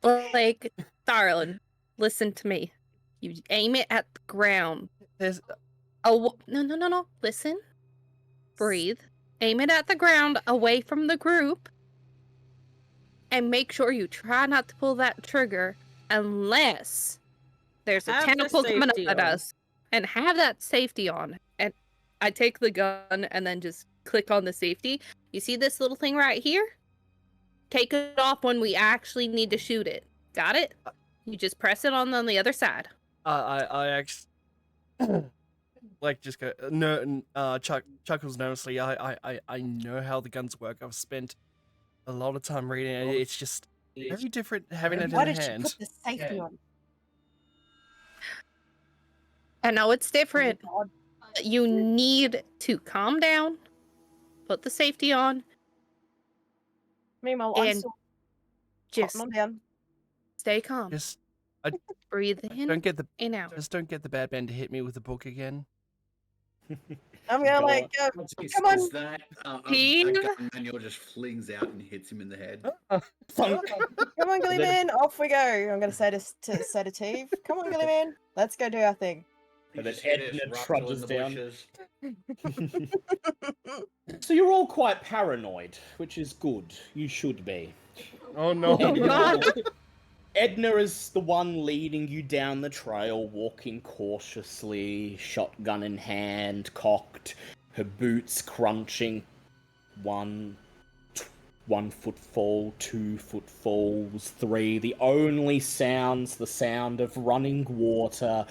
Blake, darling, listen to me. You aim it at the ground. There's Oh, no. Listen. Breathe. Aim it at the ground away from the group. And make sure you try not to pull that trigger unless there's a Have the tentacle coming up safety at on. us. And have that safety on. And I take the gun and then just click on the safety. You see this little thing right here? Take it off when we actually need to shoot it. Got it? You just press it on the other side. I actually like just go no. Chuckles nervously. I know how the guns work. I've spent a lot of time reading it. It's just very different having it in Why the did you hand. put the safety on? I know it's different. God. But you need to calm down, put the safety on, Meanwhile, I'm And still just cotton on down. stay calm. Just Breathe in don't get the and out. just don't get the bad man to hit me with the book again. I'm gonna Go like go. Once he Come on. says that, a Steve? gun manual just flings out and hits him in the head. Thunk. Come on, Gilly Man, off we go. I'm gonna say to Teve, come on, Gilly Man, let's go do our thing. You And then just hear this Edna rustle trudges in the down. bushes. So you're all quite paranoid, which is good. You should be. Oh no! God. Edna is the one leading you down the trail, walking cautiously, shotgun in hand, cocked, her boots crunching. 1 footfall, 2 footfalls, 3. The only sounds, the sound of running water,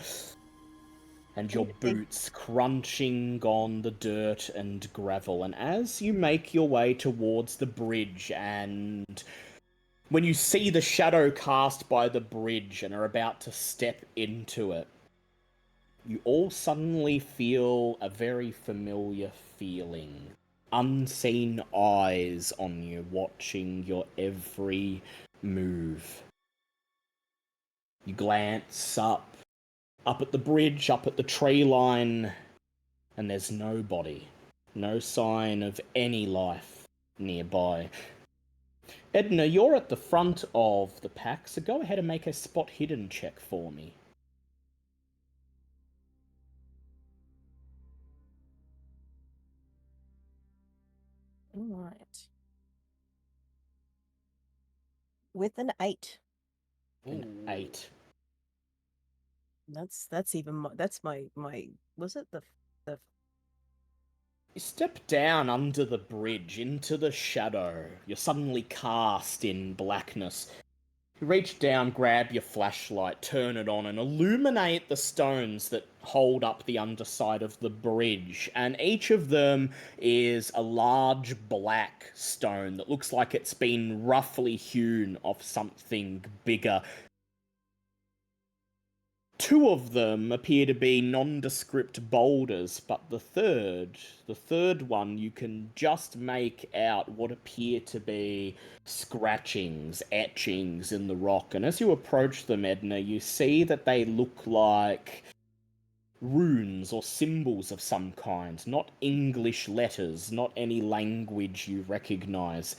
and your boots crunching on the dirt and gravel. And as you make your way towards the bridge and When you see the shadow cast by the bridge and are about to step into it, you all suddenly feel a very familiar feeling. Unseen eyes on you, watching your every move. You glance up at the bridge, up at the tree line, and there's nobody. No sign of any life nearby. Edna, you're at the front of the pack, so go ahead and make a spot hidden check for me. All right. With an 8. An 8. That's even that's my was it the You step down under the bridge into the shadow. You're suddenly cast in blackness. You reach down, grab your flashlight, turn it on, and illuminate the stones that hold up the underside of the bridge. And each of them is a large black stone that looks like it's been roughly hewn off something bigger. 2 of them appear to be nondescript boulders, but the third one, you can just make out what appear to be scratchings, etchings in the rock. And as you approach them, Edna, you see that they look like runes or symbols of some kind, not English letters, not any language you recognize.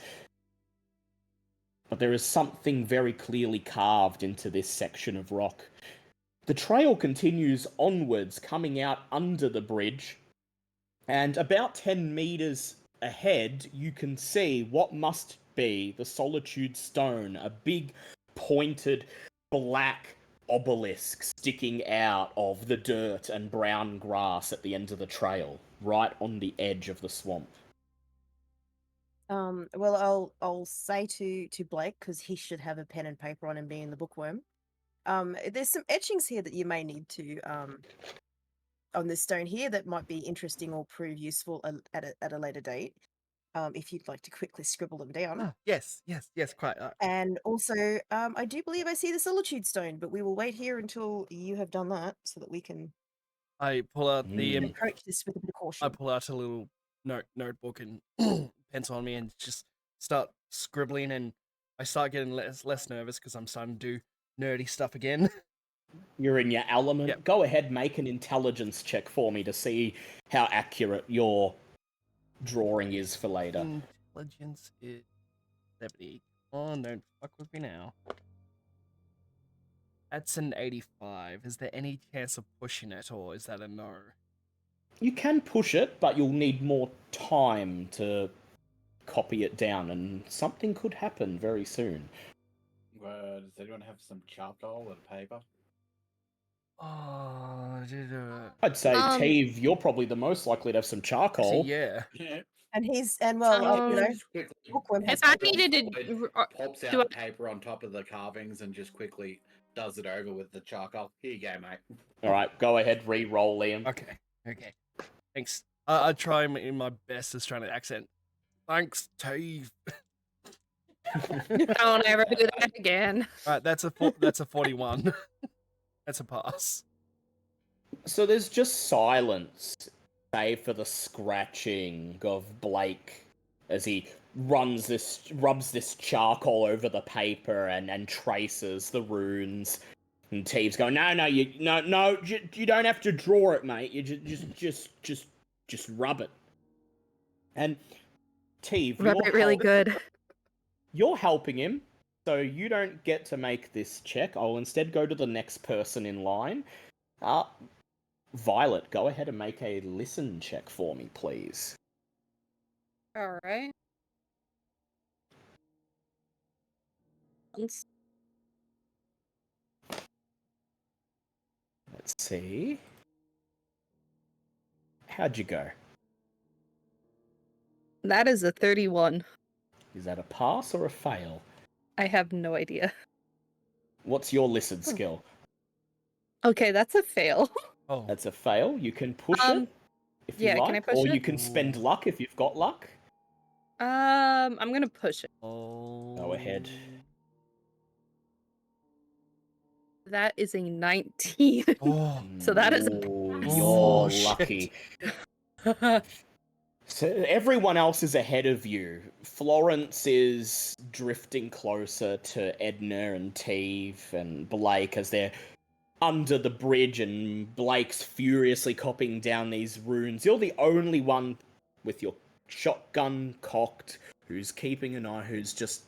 But there is something very clearly carved into this section of rock. The trail continues onwards, coming out under the bridge, and about 10 meters ahead, you can see what must be the Solitude Stone, a big, pointed, black obelisk sticking out of the dirt and brown grass at the end of the trail, right on the edge of the swamp. well I'll say to Blake, because he should have a pen and paper on him being the bookworm. There's some etchings here that you may need to on this stone here that might be interesting or prove useful at a later date. If you'd like to quickly scribble them down. Ah, yes, quite. And also, I do believe I see the Solitude Stone, but we will wait here until you have done that so that we can I pull out the approach this with a bit of I caution. pull out a little notebook and pencil on me and just start scribbling, and I start getting less nervous because I'm starting to do nerdy stuff again. You're in your element. Yep. Go ahead, make an intelligence check for me to see how accurate your drawing is for later. Intelligence is 70. Oh, don't fuck with me now. That's an 85. Is there any chance of pushing it, or is that a no? You can push it, but you'll need more time to copy it down, and something could happen very soon. Does anyone have some charcoal and paper? Oh, I'd say, Teve, you're probably the most likely to have some charcoal. yeah. Yeah. And bookworm has If I paper. needed Pops do out I- the paper on top of the carvings and just quickly does it over with the charcoal. Here you go, mate. All right, go ahead, re-roll, Liam. Okay. Thanks. I try in my best Australian accent. Thanks, Steve. Don't ever do that again. Right, that's a 41. That's a pass. So there's just silence, save for the scratching of Blake as he rubs this charcoal over the paper and traces the runes. And Teve's going, no, you don't have to draw it, mate. You just rub it. And Teve, Rub it really good. You're helping him, so you don't get to make this check. I'll instead go to the next person in line. Violet, go ahead and make a listen check for me, please. All right. Let's see. How'd you go? That is a 31. Is that a pass or a fail? I have no idea. What's your listen skill? Okay, that's a fail. Oh, That's a fail. You can push it if you yeah, like, can I push or it? you can spend luck if you've got luck. I'm gonna push it. oh. Go ahead. That is a 19. Oh, So that is Ooh, Oh, you're shit. lucky. So everyone else is ahead of you. Florence is drifting closer to Edna and Teve and Blake as they're under the bridge, and Blake's furiously copying down these runes. You're the only one with your shotgun cocked who's keeping an eye, who's just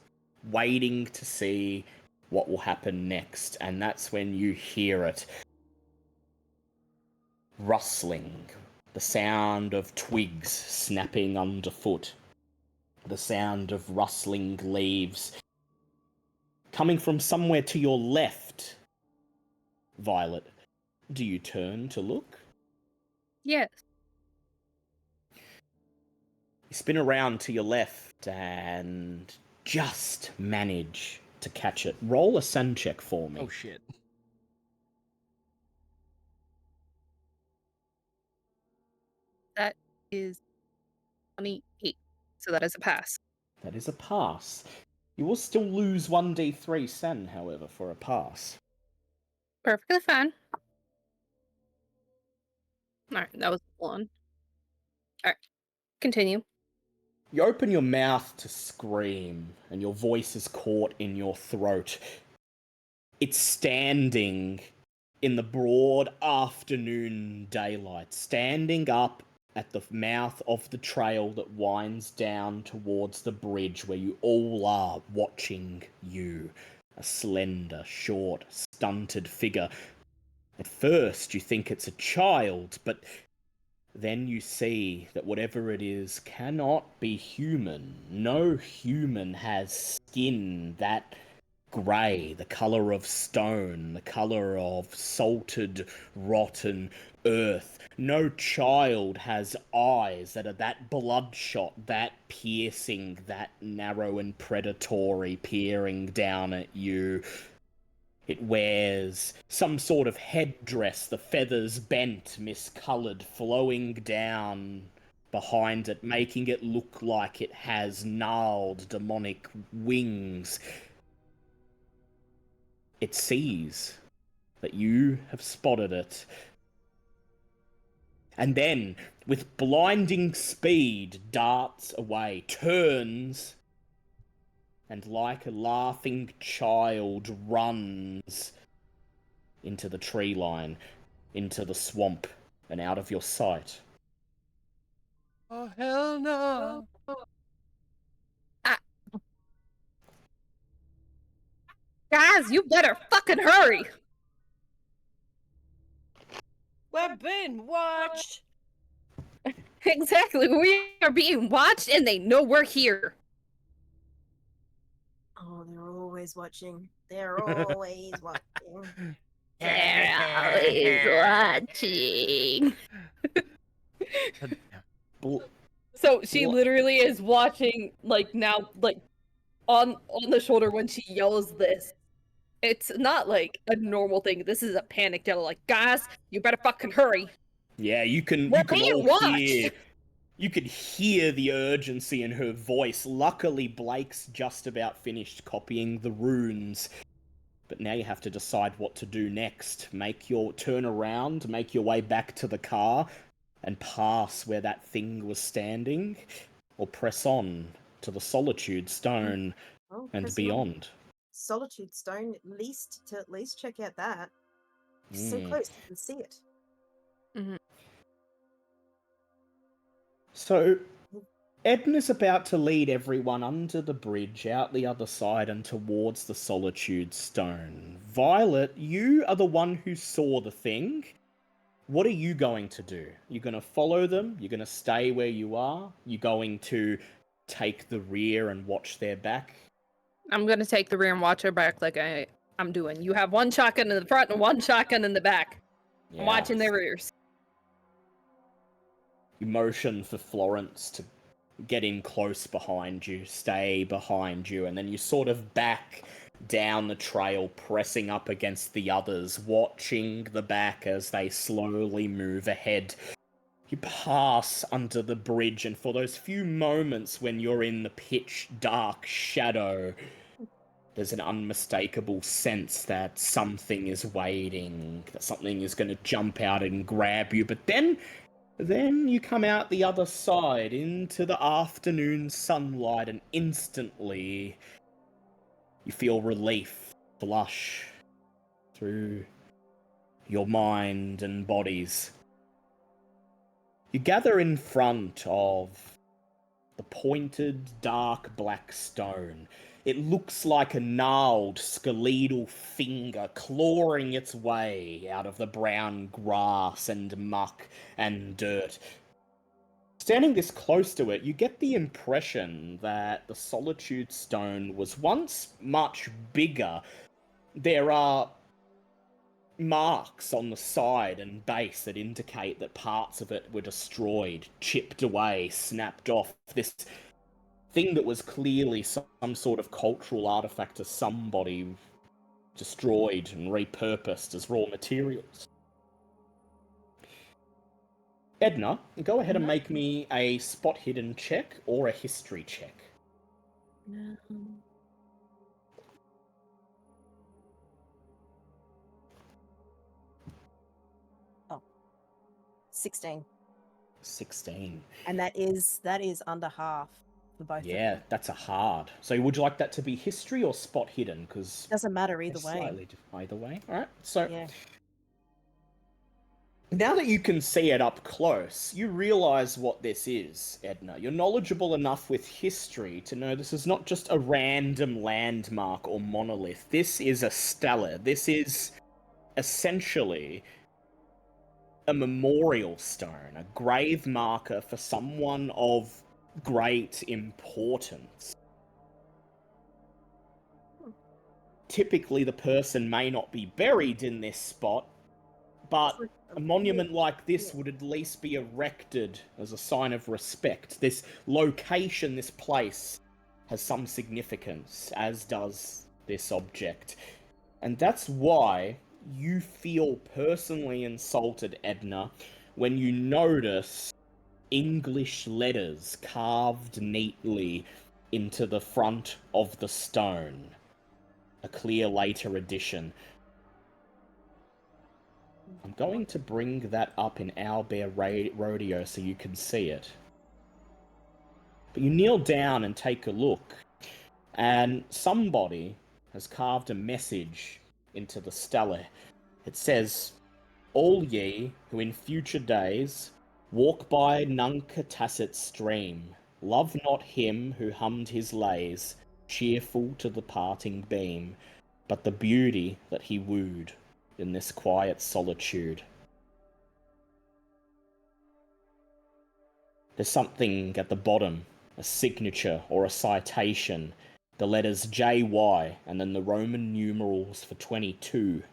waiting to see what will happen next. And that's when you hear it. Rustling, the sound of twigs snapping underfoot, the sound of rustling leaves. Coming from somewhere to your left, Violet, do you turn to look? Yes. You spin around to your left and just manage to catch it. Roll a sun check for me. Oh, shit. That is 28. So that is a pass. That is a pass. You will still lose 1d3 sen, however, for a pass. Perfectly fine. Alright, that was 1. Alright, continue. You open your mouth to scream, and your voice is caught in your throat. It's standing in the broad afternoon daylight, standing up at the mouth of the trail that winds down towards the bridge where you all are, watching you. A slender, short, stunted figure. At first, you think it's a child, but then you see that whatever it is cannot be human. No human has skin that grey, the colour of stone, the colour of salted, rotten earth. No child has eyes that are that bloodshot, that piercing, that narrow and predatory, peering down at you. It wears some sort of headdress, the feathers bent, miscoloured, flowing down behind it, making it look like it has gnarled demonic wings. It sees that you have spotted it. And then, with blinding speed, darts away, turns, and like a laughing child runs into the tree line, into the swamp, and out of your sight. Oh, hell no. Guys, you better fucking hurry! We're being watched. Exactly, we are being watched and they know we're here. Oh, they're always watching. They're always watching. They're always watching. Bl- So she What? literally is watching, like, now, like, on the shoulder when she yells this. It's not like a normal thing. This is a panic yell, like, guys, you better fucking hurry. Yeah, you can We're you can being all watched. hear. You could hear the urgency in her voice. Luckily, Blake's just about finished copying the runes. But now you have to decide what to do next. Turn around, make your way back to the car, and pass where that thing was standing, or press on to the Solitude Stone Oh, and press on. beyond. Solitude Stone, at least check out that. So Mm. close, you can see it. So, Edna's about to lead everyone under the bridge, out the other side, and towards the Solitude Stone. Violet, you are the one who saw the thing. What are you going to do? You're going to follow them? You're going to stay where you are? You're going to take the rear and watch their back? I'm gonna take the rear and watch her back like I'm doing. You have one shotgun in the front and one shotgun in the back. Yeah. I'm watching their rears. You motion for Florence to get in close behind you, stay behind you, and then you sort of back down the trail, pressing up against the others, watching the back as they slowly move ahead. You pass under the bridge, and for those few moments when you're in the pitch dark shadow, There's an unmistakable sense that something is waiting, that something is going to jump out and grab you. But then you come out the other side into the afternoon sunlight, and instantly you feel relief flush through your mind and bodies. You gather in front of the pointed, dark black stone. It looks like a gnarled, skeletal finger clawing its way out of the brown grass and muck and dirt. Standing this close to it, you get the impression that the Solitude Stone was once much bigger. There are marks on the side and base that indicate that parts of it were destroyed, chipped away, snapped off. This thing that was clearly some sort of cultural artifact to somebody destroyed and repurposed as raw materials. Edna, go ahead and make me a spot hidden check or a history check. No. 16. 16. And that is under half for both of Yeah, them. that's a hard. So would you like that to be history or spot hidden? Because Doesn't matter either way. slightly either way. All right. So Yeah. now that you can see it up close, you realize what this is, Edna. You're knowledgeable enough with history to know this is not just a random landmark or monolith. This is a stela. This is essentially a memorial stone, a grave marker for someone of great importance. Typically, the person may not be buried in this spot, but a monument like this would at least be erected as a sign of respect. This location, this place, has some significance, as does this object. And that's why you feel personally insulted, Edna, when you notice English letters carved neatly into the front of the stone. A clear later edition. I'm going to bring that up in Owlbear Rodeo so you can see it. But you kneel down and take a look, and somebody has carved a message into the stela. It says, "All ye who in future days walk by Nunca Tacit stream, love not him who hummed his lays, cheerful to the parting beam, but the beauty that he wooed in this quiet solitude." There's something at the bottom, a signature or a citation, the letters JY, and then the Roman numerals for 22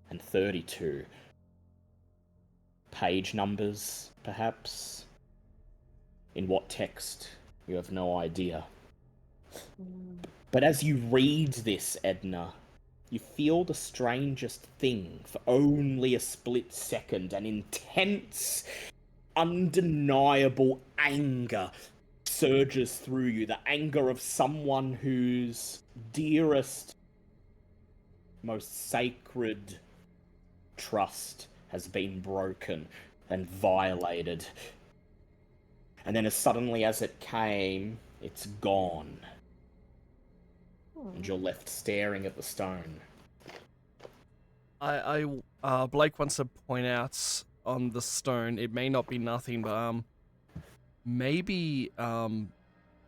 and 32. Page numbers, perhaps? In what text? You have no idea. But as you read this, Edna, you feel the strangest thing for only a split second. An intense, undeniable anger surges through you. The anger of someone whose dearest, most sacred trust has been broken and violated. And then as suddenly as it came, it's gone. And you're left staring at the stone. Blake wants to point out on the stone, it may not be nothing, but maybe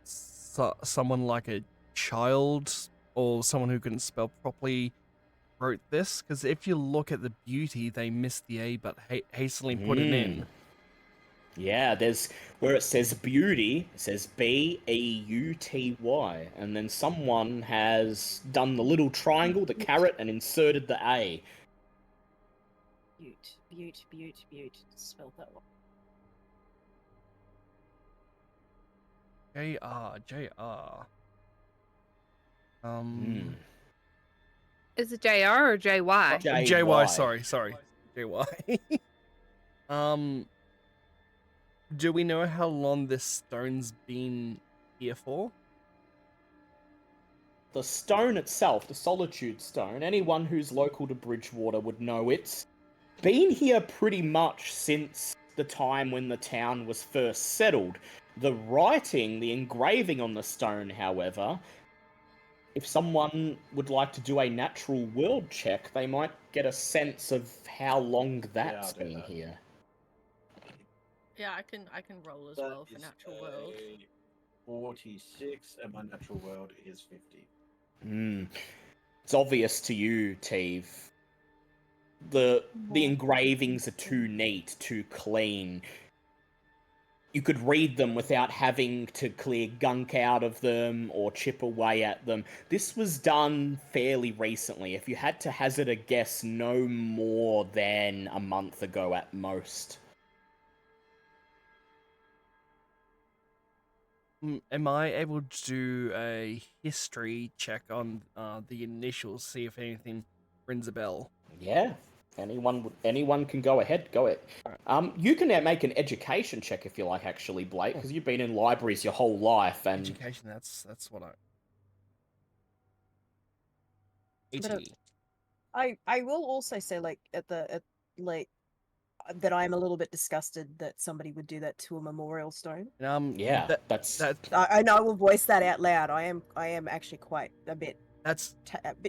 someone like a child or someone who couldn't spell properly wrote this, because if you look at the beauty, they missed the A but hastily put it in. Yeah, there's where it says beauty, it says BEUTY, and then someone has done the little triangle, the carrot, and inserted the A. Butte. Spell that one. JR. Is it JR or JY? JY, sorry. JY. Do we know how long this stone's been here for? the stone itself, the Solitude Stone, anyone who's local to Bridgewater would know it's been here pretty much since the time when the town was first settled. The writing, the engraving on the stone, however, if someone would like to do a natural world check, they might get a sense of how long that's I'll do been that. here. Yeah, I can roll as That well for is natural world. a 46, and my natural world is 50. It's obvious to you, Teve. The engravings are too neat, too clean. You could read them without having to clear gunk out of them or chip away at them. This was done fairly recently. If you had to hazard a guess, no more than a month ago at most. Am I able to do a history check on the initials, see if anything rings a bell? Yeah. Anyone can go ahead. Go it. You can make an education check if you like, actually, Blake, because you've been in libraries your whole life. And Education, that's what I... But, 80. I will also say, like, that I am a little bit disgusted that somebody would do that to a memorial stone. yeah, that's I know I will voice that out loud. I am actually quite a bit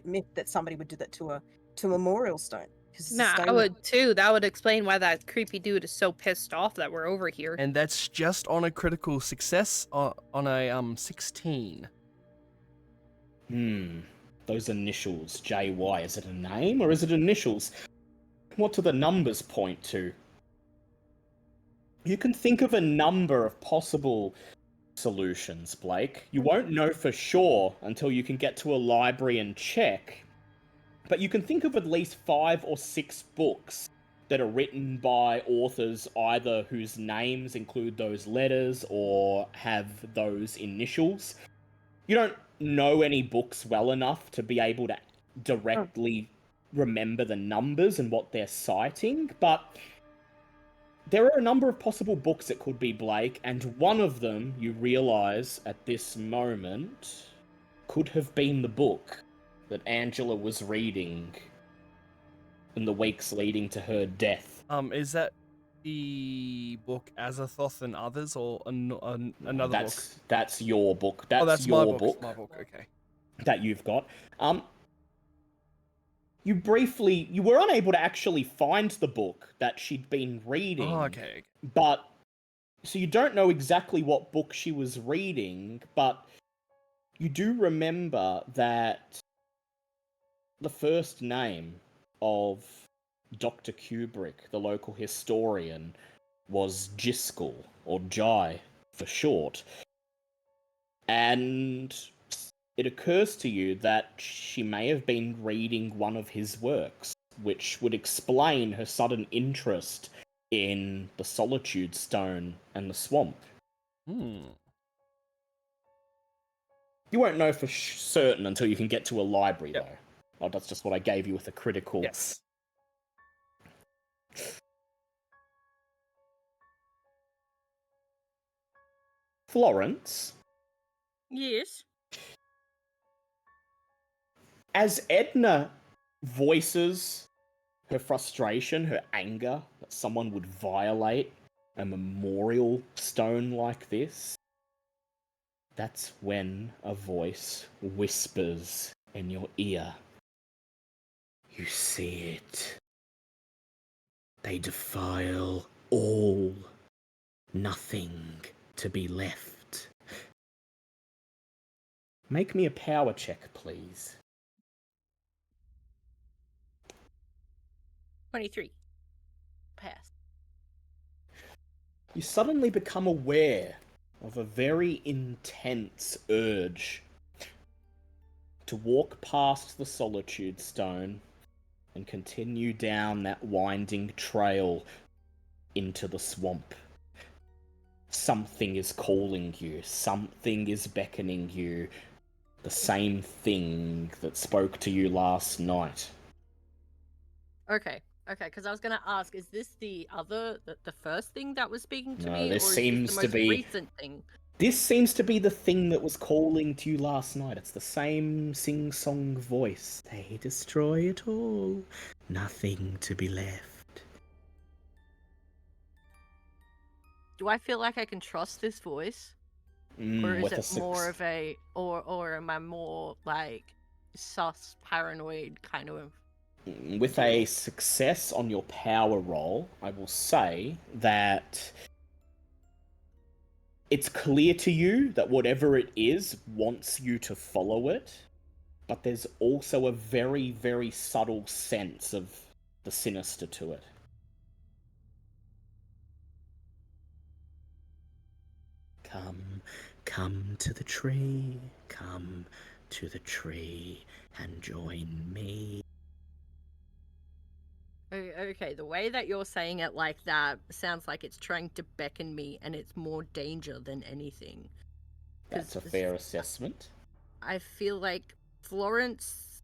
miffed that somebody would do that to a memorial stone. Nah, I would too. That would explain why that creepy dude is so pissed off that we're over here. And that's just on a critical success on a 16. Those initials, JY, is it a name or is it initials? What do the numbers point to? You can think of a number of possible solutions, Blake. You won't know for sure until you can get to a library and check. But you can think of at least 5 or 6 books that are written by authors either whose names include those letters or have those initials. You don't know any books well enough to be able to directly remember the numbers and what they're citing, but there are a number of possible books it could be, Blake, and one of them, you realise at this moment, could have been the book that Angela was reading in the weeks leading to her death. Is that the book Azathoth and Others, or another book? That's your book. That's my your book. My book, okay. That you've got. You were unable to actually find the book that she'd been reading. Oh, okay. But, so you don't know exactly what book she was reading, but you do remember that the first name of Dr. Kubrick, the local historian, was Jiskel, or Jai for short. And it occurs to you that she may have been reading one of his works, which would explain her sudden interest in the Solitude Stone and the swamp. You won't know for certain until you can get to a library, though. Oh, that's just what I gave you with a critical. Yes. Florence? Yes. As Edna voices her frustration, her anger that someone would violate a memorial stone like this, that's when a voice whispers in your ear. You see it. They defile all. Nothing to be left. Make me a power check, please. 23. Pass. You suddenly become aware of a very intense urge to walk past the Solitude Stone and continue down that winding trail into the swamp. Something is calling you, something is beckoning you, the same thing that spoke to you last night. Okay, because I was gonna ask, is this the first thing that was speaking to No, me, this or is seems this the to most be- recent thing? This seems to be the thing that was calling to you last night. It's the same sing-song voice. They destroy it all. Nothing to be left. Do I feel like I can trust this voice? Or is With it more of a or am I more like sus paranoid kind of with a success on your power roll, I will say that it's clear to you that whatever it is wants you to follow it, but there's also a very, very subtle sense of the sinister to it. Come to the tree, come to the tree and join me. Okay, the way that you're saying it like that sounds like it's trying to beckon me and it's more danger than anything. That's a fair assessment. I feel like Florence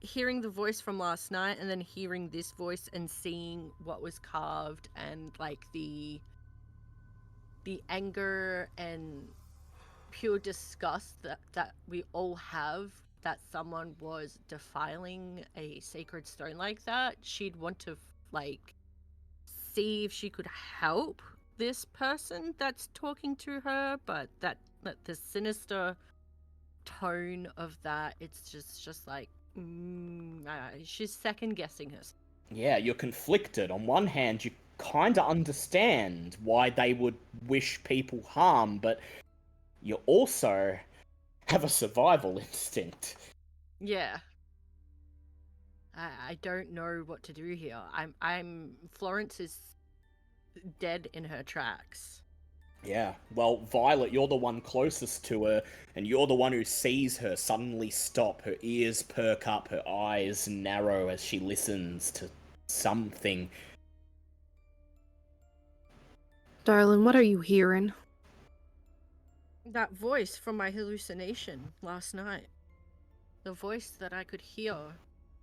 hearing the voice from last night and then hearing this voice and seeing what was carved and like the anger and pure disgust that we all have that someone was defiling a sacred stone like that, she'd want to like see if she could help this person that's talking to her, but that the sinister tone of that, it's just like she's second guessing herself. Yeah, you're conflicted. On one hand, you kind of understand why they would wish people harm, but you also have a survival instinct. Yeah. I don't know what to do here. I'm Florence is dead in her tracks. Yeah, well, Violet, you're the one closest to her, and you're the one who sees her suddenly stop, her ears perk up, her eyes narrow as she listens to something. Darling, what are you hearing? That voice from my hallucination last night. The voice that I could hear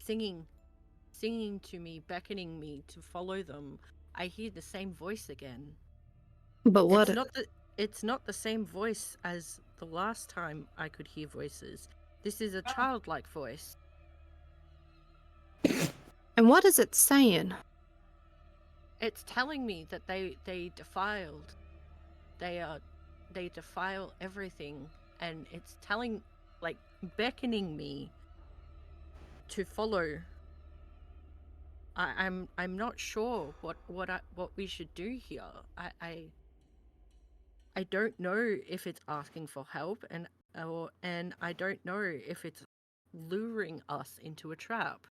singing to me, beckoning me to follow them. I hear the same voice again. But what? It's not the same voice as the last time I could hear voices. This is a childlike voice. And what is it saying? It's telling me that they defiled. They defile everything, and it's telling, like, beckoning me to follow. I'm not sure what we should do here. I don't know if it's asking for help, and I don't know if it's luring us into a trap.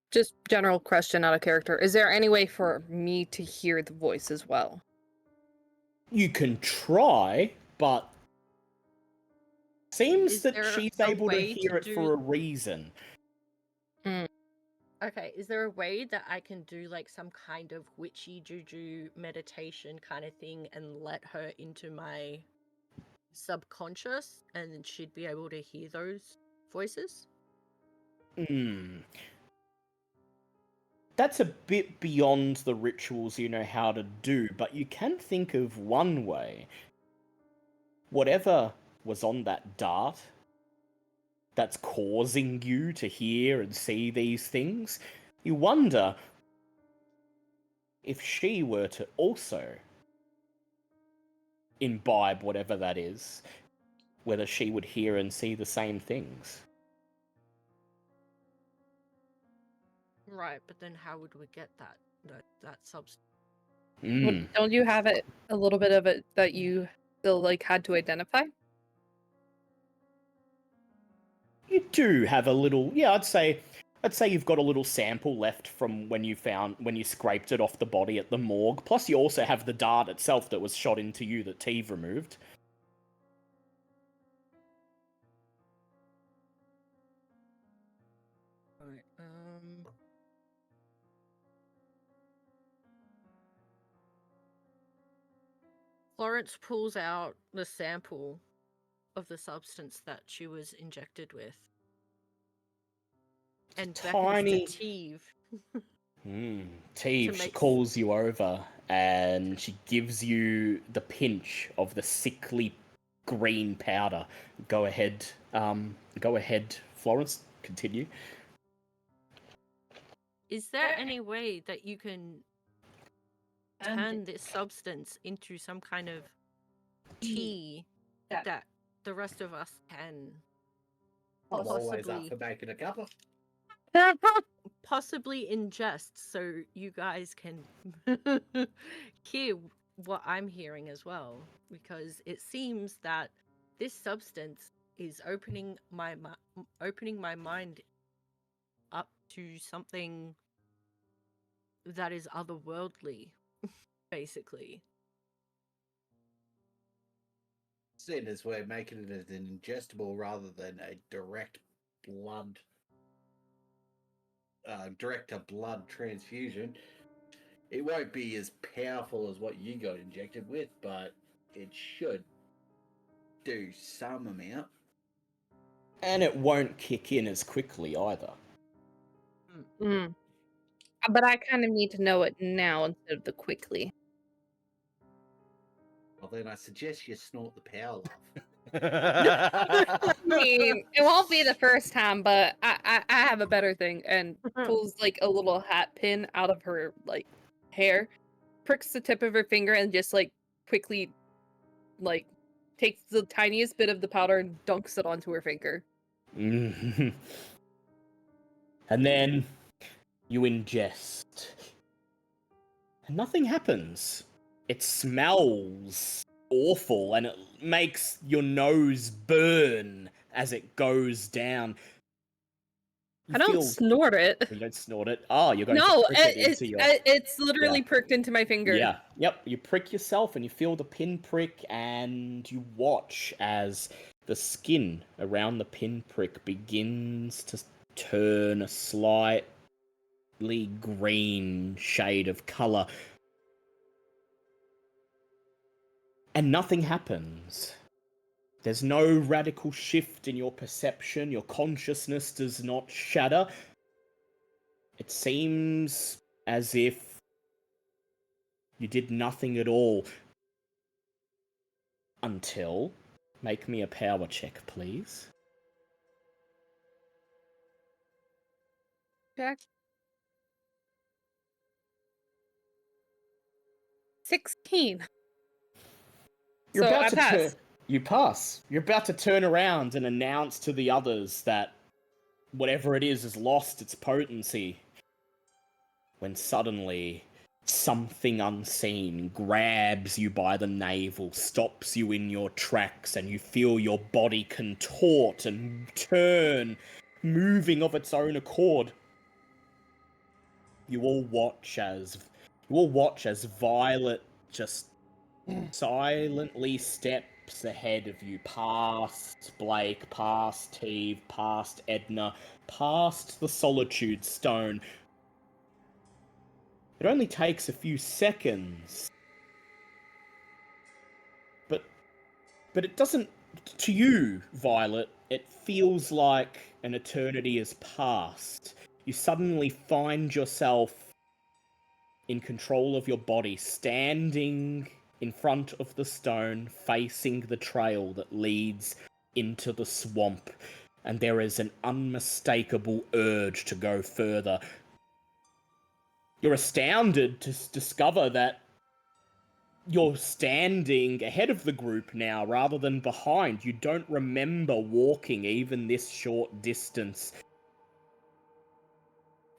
Just general question out of character. Is there any way for me to hear the voice as well? You can try, but seems Is that there she's a able to way hear to it for a reason. Okay, is there a way that I can do like some kind of witchy juju meditation kind of thing and let her into my subconscious and then she'd be able to hear those voices? That's a bit beyond the rituals you know how to do, but you can think of one way. Whatever was on that dart that's causing you to hear and see these things, you wonder if she were to also imbibe whatever that is, whether she would hear and see the same things. Right, but then how would we get that substance? Don't you have it, a little bit of it that you still like had to identify? You do have a little, yeah, I'd say you've got a little sample left from when you scraped it off the body at the morgue. Plus you also have the dart itself that was shot into you that Teve removed. Right, Florence pulls out the sample of the substance that she was injected with. And Tiny. beckons to Teve. Teve, she make calls you over and she gives you the pinch of the sickly green powder. Go ahead, Florence. Continue. Is there any way that you can turn this substance into some kind of tea that the rest of us can I'm always up possibly for making a cuppa. possibly ingest, so you guys can hear what I'm hearing as well? Because it seems that this substance is opening my mind up to something that is otherworldly, basically. Seeing as we're making it as an ingestible rather than a direct blood, direct to blood transfusion, it won't be as powerful as what you got injected with, but it should do some amount. And it won't kick in as quickly either. Mm. But I kind of need to know it now instead of the quickly. Well, then I suggest you snort the power, love. I mean, it won't be the first time, but I have a better thing. And pulls like a little hat pin out of her like hair, pricks the tip of her finger, and just like quickly like takes the tiniest bit of the powder and dunks it onto her finger. And then you ingest. And nothing happens. It smells awful and it makes your nose burn as it goes down. I don't snort it. You don't snort it. Oh, you're going No, to prick it into your... it's literally Yeah. pricked into my finger. Yeah, yep. You prick yourself and you feel the pinprick and you watch as the skin around the pinprick begins to turn a slightly green shade of color. And nothing happens. There's no radical shift in your perception. Your consciousness does not shatter. It seems as if you did nothing at all. Until... Make me a power check, please. Jack. 16. You're So about I to pass. You pass. You're about to turn around and announce to the others that whatever it is has lost its potency. When suddenly, something unseen grabs you by the navel, stops you in your tracks, and you feel your body contort and turn, moving of its own accord. You all watch as Violet just silently steps ahead of you, past Blake, past Teve, past Edna, past the Solitude Stone. It only takes a few seconds. But it doesn't... To you, Violet, it feels like an eternity has passed. You suddenly find yourself in control of your body, standing in front of the stone, facing the trail that leads into the swamp. And there is an unmistakable urge to go further. You're astounded to discover that you're standing ahead of the group now rather than behind. You don't remember walking even this short distance.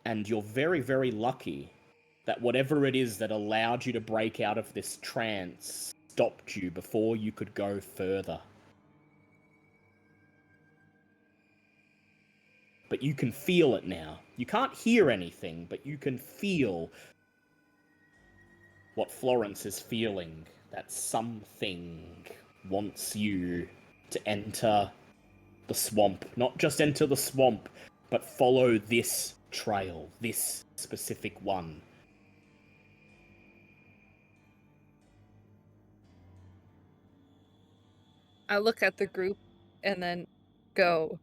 And you're very, very lucky that whatever it is that allowed you to break out of this trance stopped you before you could go further. But you can feel it now. You can't hear anything, but you can feel what Florence is feeling. That something wants you to enter the swamp. Not just enter the swamp, but follow this trail, this specific one. I look at the group and then go,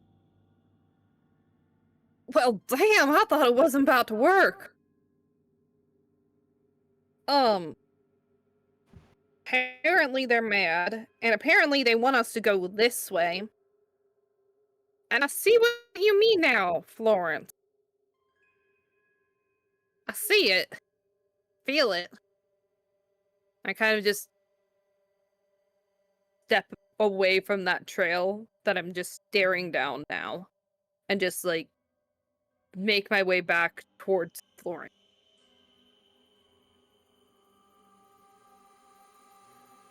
well, damn, I thought it wasn't about to work. Apparently they're mad, and apparently they want us to go this way. And I see what you mean now, Florence. I see it. Feel it. I kind of just step away from that trail that I'm just staring down now. And just, like, make my way back towards Florence.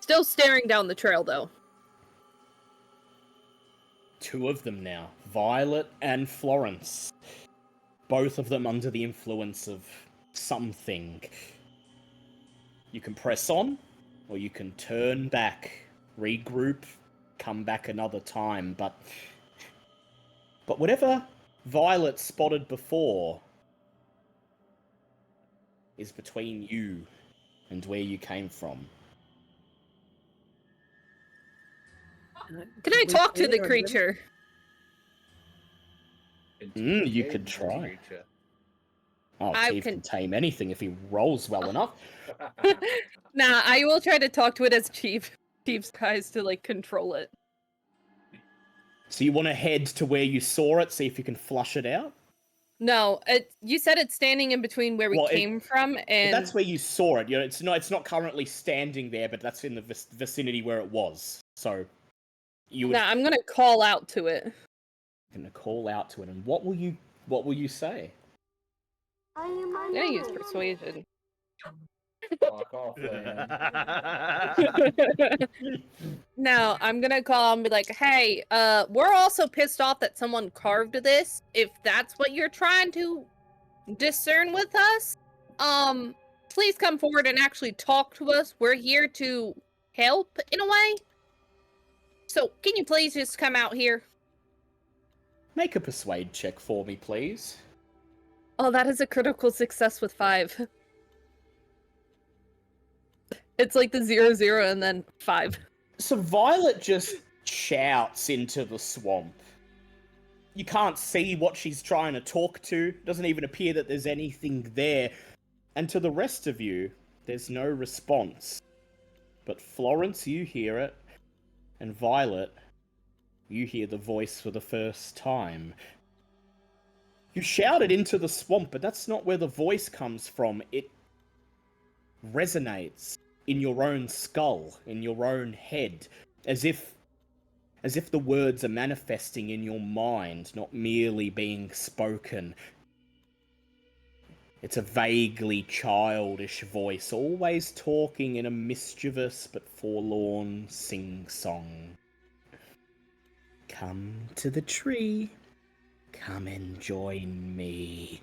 Still staring down the trail, though. Two of them now, Violet and Florence. Both of them under the influence of something. You can press on, or you can turn back, regroup, come back another time, but whatever Violet spotted before is between you and where you came from. Can I talk to the creature? You could try. Oh, Steve can tame anything if he rolls well enough. Nah, I will try to talk to it as Chief's guys to, like, control it. So you want to head to where you saw it, see if you can flush it out? No, you said it's standing in between where we came from, and that's where you saw it. You know, it's not currently standing there, but that's in the vicinity where it was. So you would. Nah, I'm gonna call out to it. Gonna call out to it, and what will you say? I'm gonna use persuasion. Fuck off, man. No, I'm gonna call and be like, hey, we're also pissed off that someone carved this. If that's what you're trying to discern with us, please come forward and actually talk to us. We're here to help in a way. So, can you please just come out here? Make a persuade check for me, please. Oh, that is a critical success with 5. It's like the 0 and then 5. So Violet just shouts into the swamp. You can't see what she's trying to talk to. Doesn't even appear that there's anything there. And to the rest of you, there's no response. But Florence, you hear it. And Violet, you hear the voice for the first time. You shouted into the swamp, but that's not where the voice comes from. It resonates in your own skull, in your own head, as if the words are manifesting in your mind, not merely being spoken. It's a vaguely childish voice, always talking in a mischievous but forlorn sing-song. Come to the tree. Come and join me.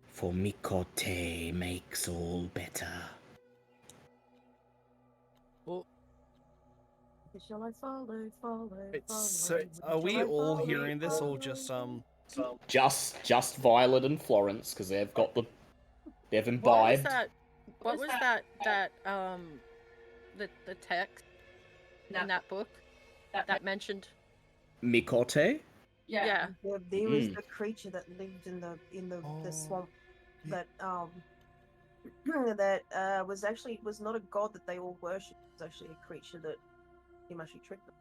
For Mikote makes all better. Well, Shall I follow? so are we all hearing this, or just Just Violet and Florence, because they've imbibed. What was that the text in that book that mentioned Mikote? Yeah. There was the creature that lived in the swamp that was not a god that they all worshipped. It was actually a creature that he actually tricked them.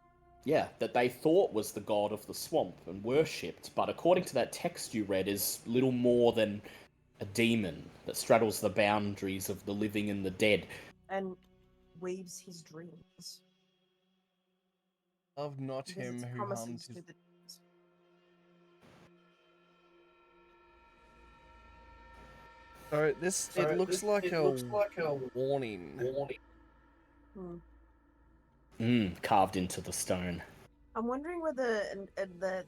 Yeah, that they thought was the god of the swamp and worshipped, but according to that text you read, is little more than a demon that straddles the boundaries of the living and the dead. And weaves his dreams. Love not Because him it's who promises harmed to his... the So it looks like a warning. Carved into the stone. I'm wondering whether the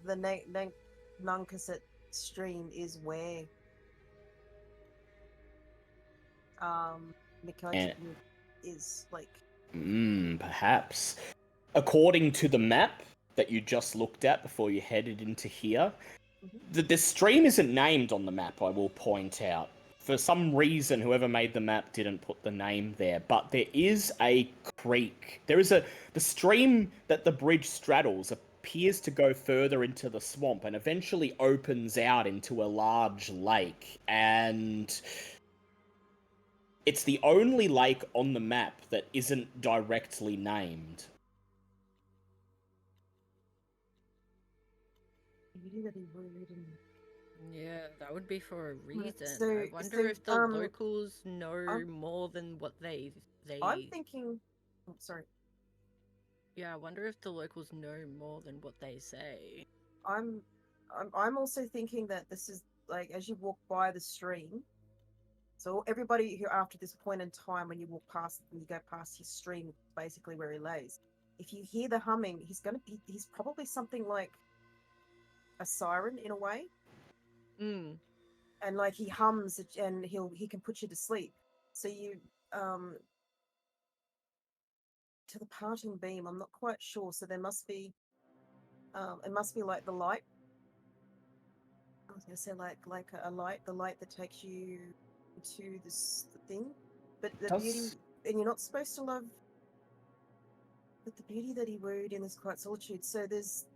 Nankaset stream is where Mikote is, like. Perhaps. According to the map that you just looked at before you headed into here, the stream isn't named on the map, I will point out. For some reason, whoever made the map didn't put the name there, but there is a creek. The stream that the bridge straddles appears to go further into the swamp and eventually opens out into a large lake. And It's the only lake on the map that isn't directly named. Beauty that he wooed and Yeah, that would be for a Right, reason. I wonder if the locals know I'm- more than what they. I'm thinking. Oh, sorry. Yeah, I wonder if the locals know more than what they say. I'm also thinking that this is like as you walk by the stream. So everybody who after this point in time, when you walk past, when you go past his stream, basically where he lays, if you hear the humming, he's probably something like a siren in a way, Mm. and like he hums and he can put you to sleep. So you to the parting beam, I'm not quite sure. So there must be it must be like the light. I was gonna say like a light, the light that takes you to this thing, but the beauty, and you're not supposed to love, but the beauty that he wooed in this quiet solitude. So there's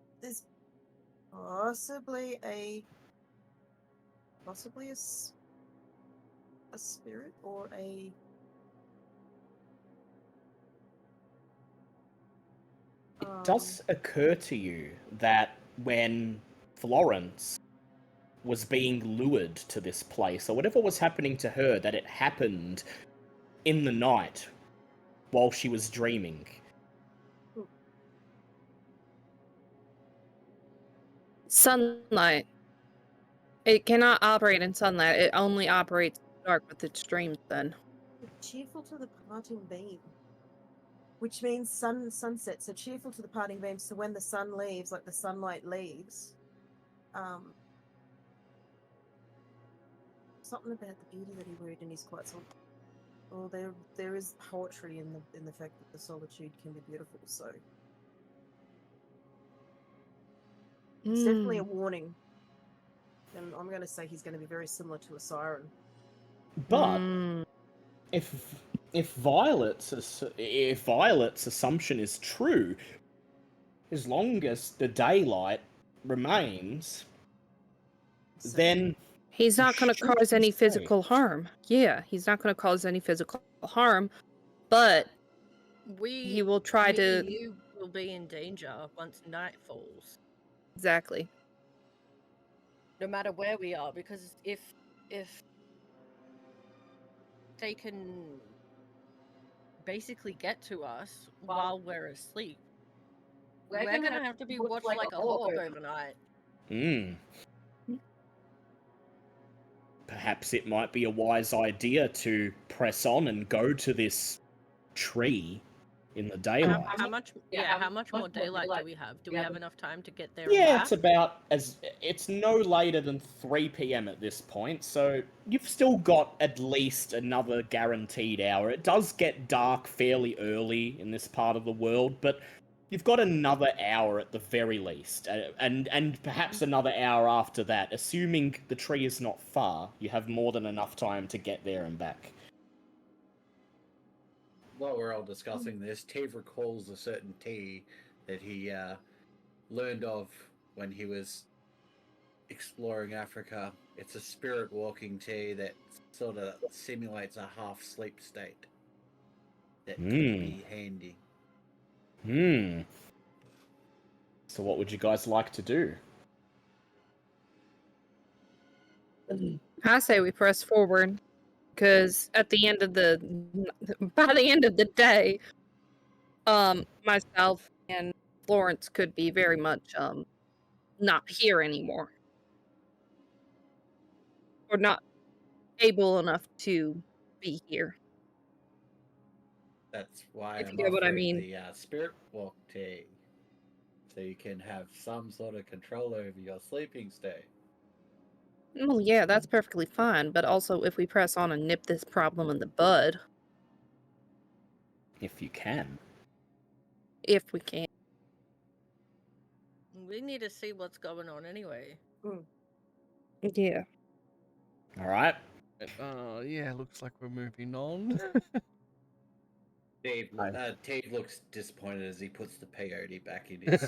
possibly a spirit or a It does occur to you that when Florence was being lured to this place, or whatever was happening to her, that it happened in the night while she was dreaming. Sunlight. It cannot operate in sunlight. It only operates in the dark with its dreams then. cheerful to the parting beam, which means sunset. So cheerful to the parting beam. So when the sun leaves, like the sunlight leaves, something about the beauty that he wooed in his quiet solitude. Well, there is poetry in the fact that the solitude can be beautiful. So it's definitely a warning, and I'm going to say he's going to be very similar to a siren. But if Violet's assumption is true, as long as the daylight remains, So- then He's not going to should cause be any safe. physical harm. Yeah, he's not going to cause any physical harm, but he will try me to. and you will be in danger once night falls. Exactly. No matter where we are, because if they can basically get to us while we're asleep, we're gonna have to be watched like a hawk overnight. Perhaps it might be a wise idea to press on and go to this tree in the daylight. How much more daylight do we have? Do we have enough time to get there? Yeah, and it's it's no later than 3 p.m. at this point, so you've still got at least another guaranteed hour. It does get dark fairly early in this part of the world, but you've got another hour at the very least, and perhaps another hour after that. Assuming the tree is not far, you have more than enough time to get there and back. While we're all discussing this, Tave recalls a certain tea that he learned of when he was exploring Africa. It's a spirit walking tea that sort of simulates a half sleep state. That could be handy. So what would you guys like to do? I say we press forward, because at the end of by the end of the day, myself and Florence could be very much not here anymore, or not able enough to be here. That's why If I'm you get what I offering mean. the spirit walk tea. So you can have some sort of control over your sleeping state. Well, yeah, that's perfectly fine, but also if we press on and nip this problem in the bud, If you can. if we can. we need to see what's going on anyway. Yeah. All right. Yeah, looks like we're moving on. Dave looks disappointed as he puts the peyote back in his.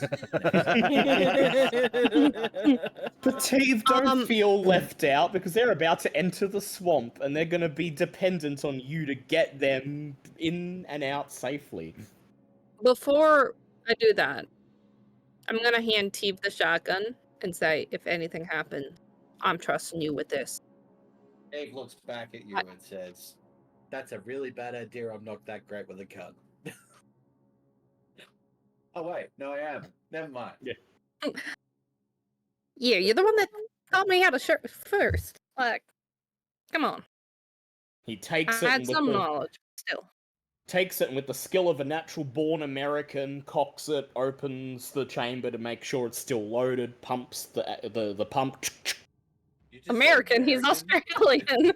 But Teve don't Um, feel left out because they're about to enter the swamp and they're going to be dependent on you to get them in and out safely. Before I do that, I'm gonna hand Teeb the shotgun and say, if anything happens, I'm trusting you with this. Dave looks back at you and says, "That's a really bad idea. I'm not that great with a gun." Oh wait, no, I am. Never mind. Yeah, you're the one that taught me how to shoot first. Like, come on. He I takes it had and some knowledge, still. takes it and with the skill of a natural born American, cocks it, opens the chamber to make sure it's still loaded, pumps the pump. You just said American, he's Australian.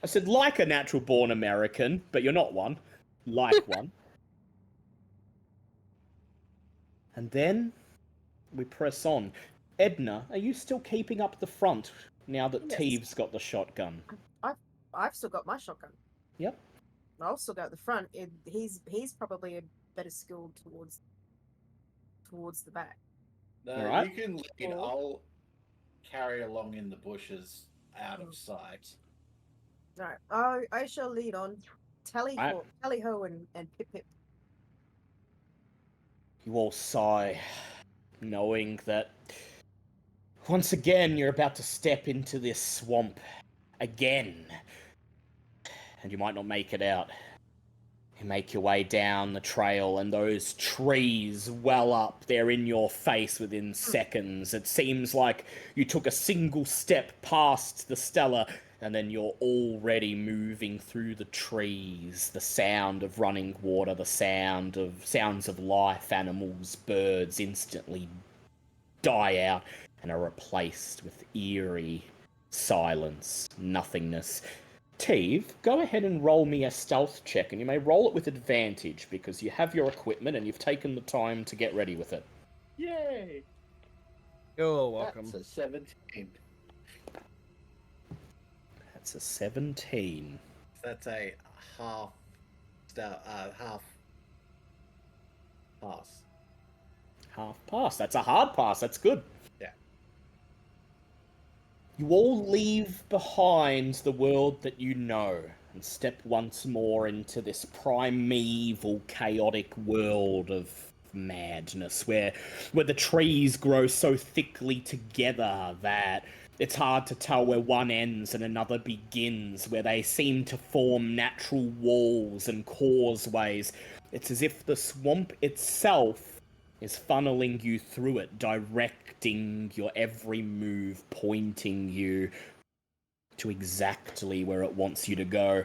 I said like a natural born American, but you're not one. Like one. And then we press on. Edna, are you still keeping up the front now that Yes. Teve's got the shotgun? I've still got my shotgun. Yep. I'll still go at the front. He's probably a better skilled towards the back. No, Alright. you can lead. I'll carry along in the bushes out of sight. Right. I shall lead on. Tally ho and pip pip. You all sigh, knowing that once again you're about to step into this swamp again. And you might not make it out. You make your way down the trail, and those trees well up. They're in your face within seconds. It seems like you took a single step past the Stella, and then you're already moving through the trees. The sound of running water, the sounds of life, animals, birds instantly die out and are replaced with eerie silence, nothingness. Teve, go ahead and roll me a stealth check, and you may roll it with advantage because you have your equipment and you've taken the time to get ready with it. Yay! You're welcome. That's a 17. That's a 17. That's a half pass. Half pass. That's a hard pass. That's good. Yeah. You all leave behind the world that you know and step once more into this primeval, chaotic world of madness where the trees grow so thickly together that it's hard to tell where one ends and another begins, where they seem to form natural walls and causeways. It's as if the swamp itself is funneling you through it, directing your every move, pointing you to exactly where it wants you to go.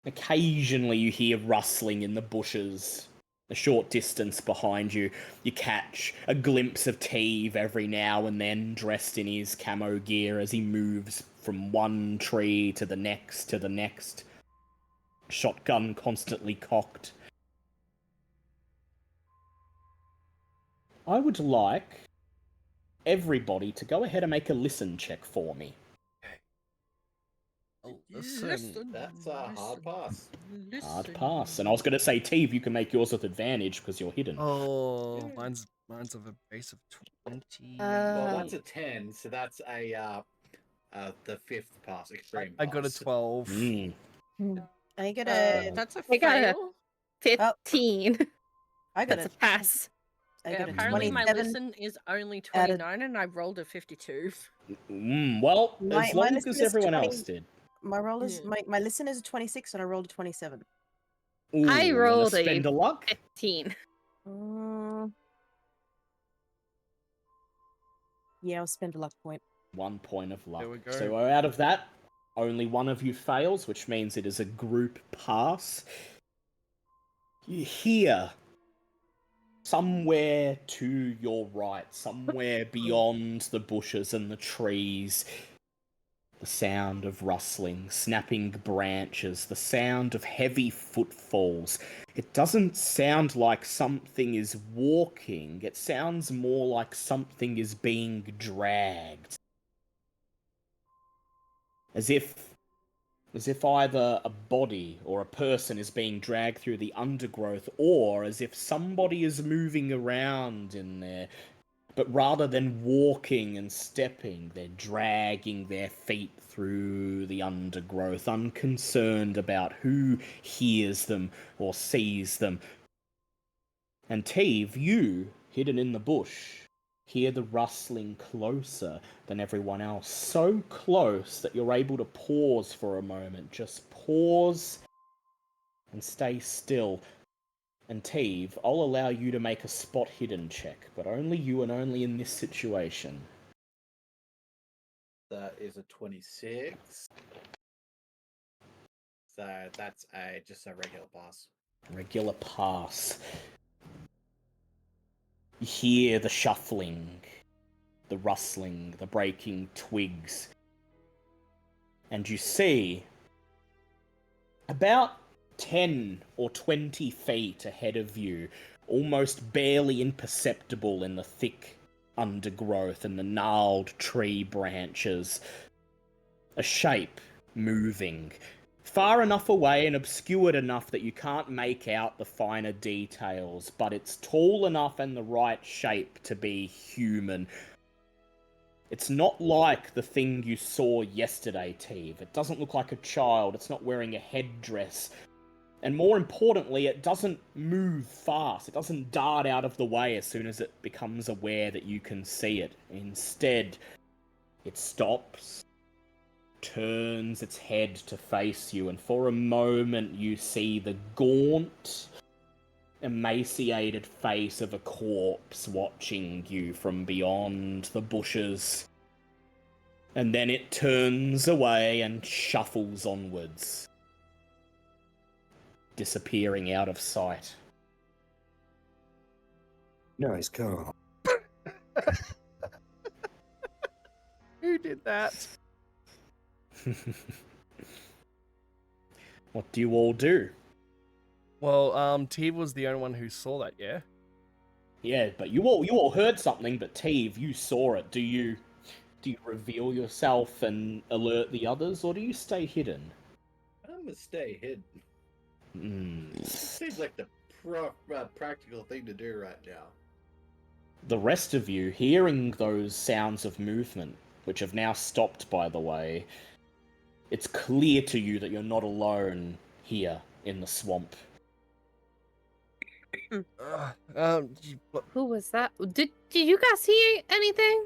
Occasionally you hear rustling in the bushes. A short distance behind you, you catch a glimpse of Teve every now and then, dressed in his camo gear as he moves from one tree to the next to the next. Shotgun constantly cocked. I would like everybody to go ahead and make a listen check for me. Oh, listen. That's a hard pass. Hard pass. And I was going to say, Teve, you can make yours with advantage because you're hidden. Oh, mine's of a base of 20. Well, that's a 10, so that's the 5th pass, extreme I got a pass. 12. I get a. That's a I got a fail. 15. I got That's a a pass. I Yeah, got a apparently my 27. listen is only out of- 29 and I rolled a 52. Well, My- as my long listen as is everyone 20. else did. My roll is Yeah. my listen is a 26 and I rolled a 27. Ooh, I you wanna rolled a spend a luck? 15. Yeah, I'll spend a luck point. 1 point of luck. There we go. So out of that, only one of you fails, which means it is a group pass. You hear somewhere to your right, somewhere beyond the bushes and the trees, the sound of rustling, snapping branches, the sound of heavy footfalls. It doesn't sound like something is walking, it sounds more like something is being dragged. As if as if either a body or a person is being dragged through the undergrowth, or as if somebody is moving around in there. But rather than walking and stepping, they're dragging their feet through the undergrowth, unconcerned about who hears them or sees them. And Teve, you, hidden in the bush, hear the rustling closer than everyone else. So close that you're able to pause for a moment. Just pause and stay still. And Teve, I'll allow you to make a spot hidden check, but only you and only in this situation. That is a 26. So that's just a regular pass. Regular pass. You hear the shuffling, the rustling, the breaking twigs. And you see about 10 or 20 feet ahead of you, almost barely imperceptible in the thick undergrowth and the gnarled tree branches, a shape moving, far enough away and obscured enough that you can't make out the finer details, but it's tall enough and the right shape to be human. It's not like the thing you saw yesterday, Teve. It doesn't look like a child, it's not wearing a headdress. And more importantly, it doesn't move fast. It doesn't dart out of the way as soon as it becomes aware that you can see it. Instead, it stops, turns its head to face you, and for a moment you see the gaunt, emaciated face of a corpse watching you from beyond the bushes. And then it turns away and shuffles onwards, disappearing out of sight. Nice call. Who did that? What do you all do? Well, Teve was the only one who saw that, yeah? Yeah, but you all heard something, but Teve, you saw it. Do you reveal yourself and alert the others, or do you stay hidden? I'm gonna stay hidden. Mm. Seems like the practical thing to do right now. The rest of you, hearing those sounds of movement, which have now stopped, by the way, it's clear to you that you're not alone here in the swamp. Who was that? Did you guys hear anything?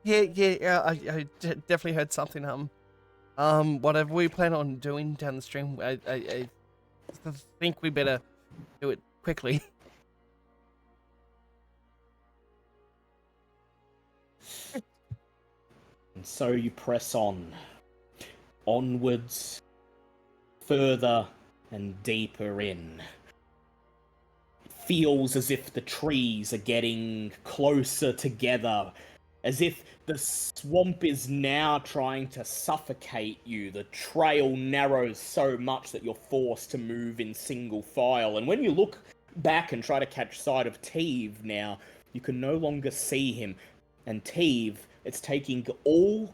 Yeah, I definitely heard something. Whatever we plan on doing down the stream, I think we better do it quickly. And so you press on. Onwards, further and deeper in. It feels as if the trees are getting closer together, as if the swamp is now trying to suffocate you. The trail narrows so much that you're forced to move in single file. And when you look back and try to catch sight of Teve now, you can no longer see him. And Teve, it's taking all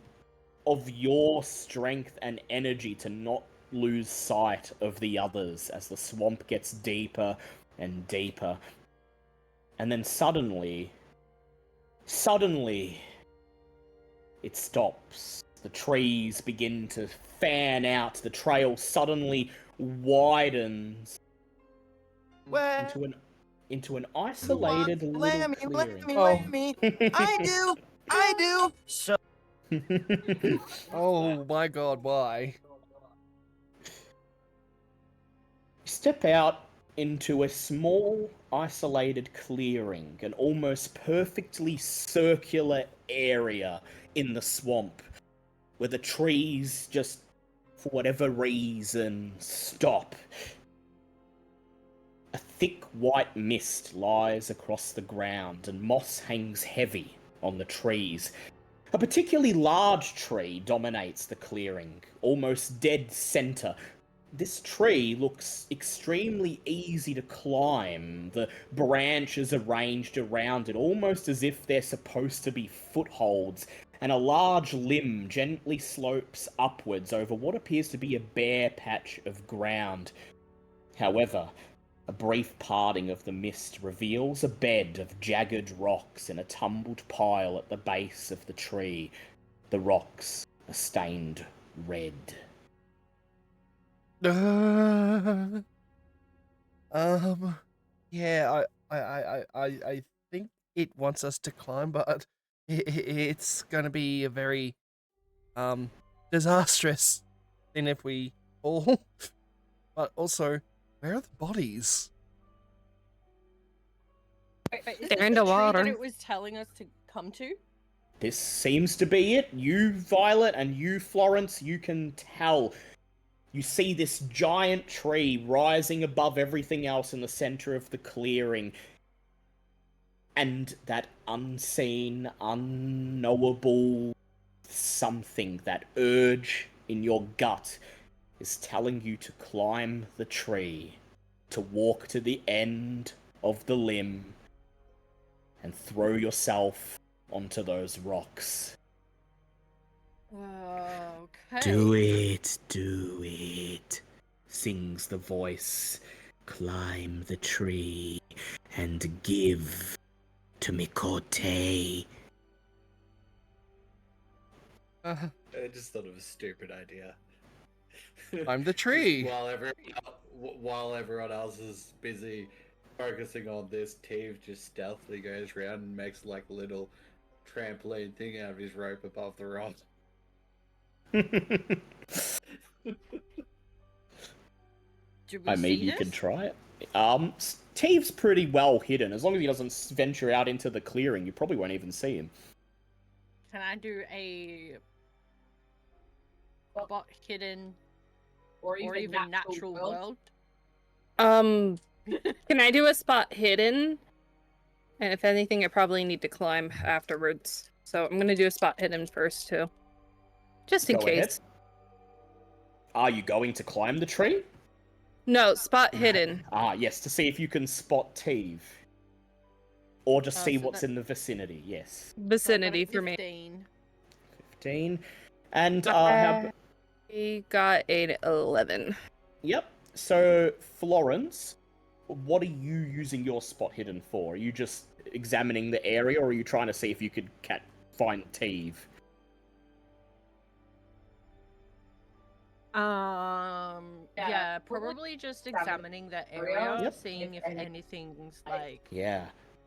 of your strength and energy to not lose sight of the others as the swamp gets deeper and deeper. And then suddenly, it stops. The trees begin to fan out. The trail suddenly widens into an isolated little clearing. Blame me. I do. So Oh my god, why? Step out into a small, isolated clearing, an almost perfectly circular area in the swamp, where the trees just, for whatever reason, stop. A thick white mist lies across the ground, and moss hangs heavy on the trees. A particularly large tree dominates the clearing, almost dead center. This tree looks extremely easy to climb. The branches arranged around it, almost as if they're supposed to be footholds. and a large limb gently slopes upwards over what appears to be a bare patch of ground. However, a brief parting of the mist reveals a bed of jagged rocks in a tumbled pile at the base of the tree. The rocks are stained red. Yeah, I think it wants us to climb, but it's gonna be a very disastrous thing if we fall. But also, where are the bodies? Wait, is They're this in the the tree that water. it was telling us to come to? This seems to be it. You, Violet, and you, Florence, you can tell. You see this giant tree rising above everything else in the center of the clearing. And that unseen, unknowable something, that urge in your gut, is telling you to climb the tree, to walk to the end of the limb, and throw yourself onto those rocks. Okay. Do it, sings the voice. Climb the tree and give to Mikote. I just thought it was a stupid idea. Climb the Just tree. while everyone else is busy focusing on this, Tave just stealthily goes around and makes like a little trampoline thing out of his rope above the rock. Do we I mean, see you this? can try it. Steve's pretty well hidden. As long as he doesn't venture out into the clearing, you probably won't even see him. Can I do a spot hidden or or even natural world? Can I do a spot hidden? And if anything, I probably need to climb afterwards. So I'm gonna do a spot hidden first too. Just in Go case. ahead. Are you going to climb the tree? No, spot hidden. Yes, to see if you can spot Teve. Or just see So what's that- in the vicinity, yes. Vicinity for me. 15. And, how... I got an 11. Yep. So, Florence, what are you using your spot hidden for? Are you just examining the area, or are you trying to see if you could find Teve? Yeah, probably just examining the area, Yep. seeing if anything's like Yeah.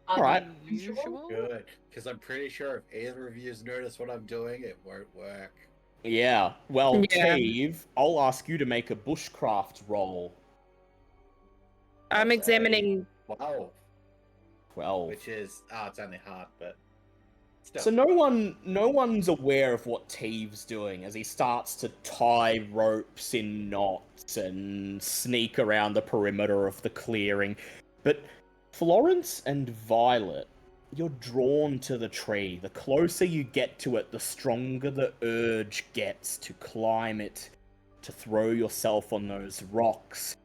Alright. unusual. Good, because I'm pretty sure if either of you notice what I'm doing, it won't work. Yeah. Well, Yeah. Teve, I'll ask you to make a bushcraft roll. I'm examining. Wow. 12. Which is it's only hard, but still. So no one's aware of what Teve's doing as he starts to tie ropes in knots and sneak around the perimeter of the clearing. But Florence and Violet, you're drawn to the tree. The closer you get to it, the stronger the urge gets to climb it, to throw yourself on those rocks.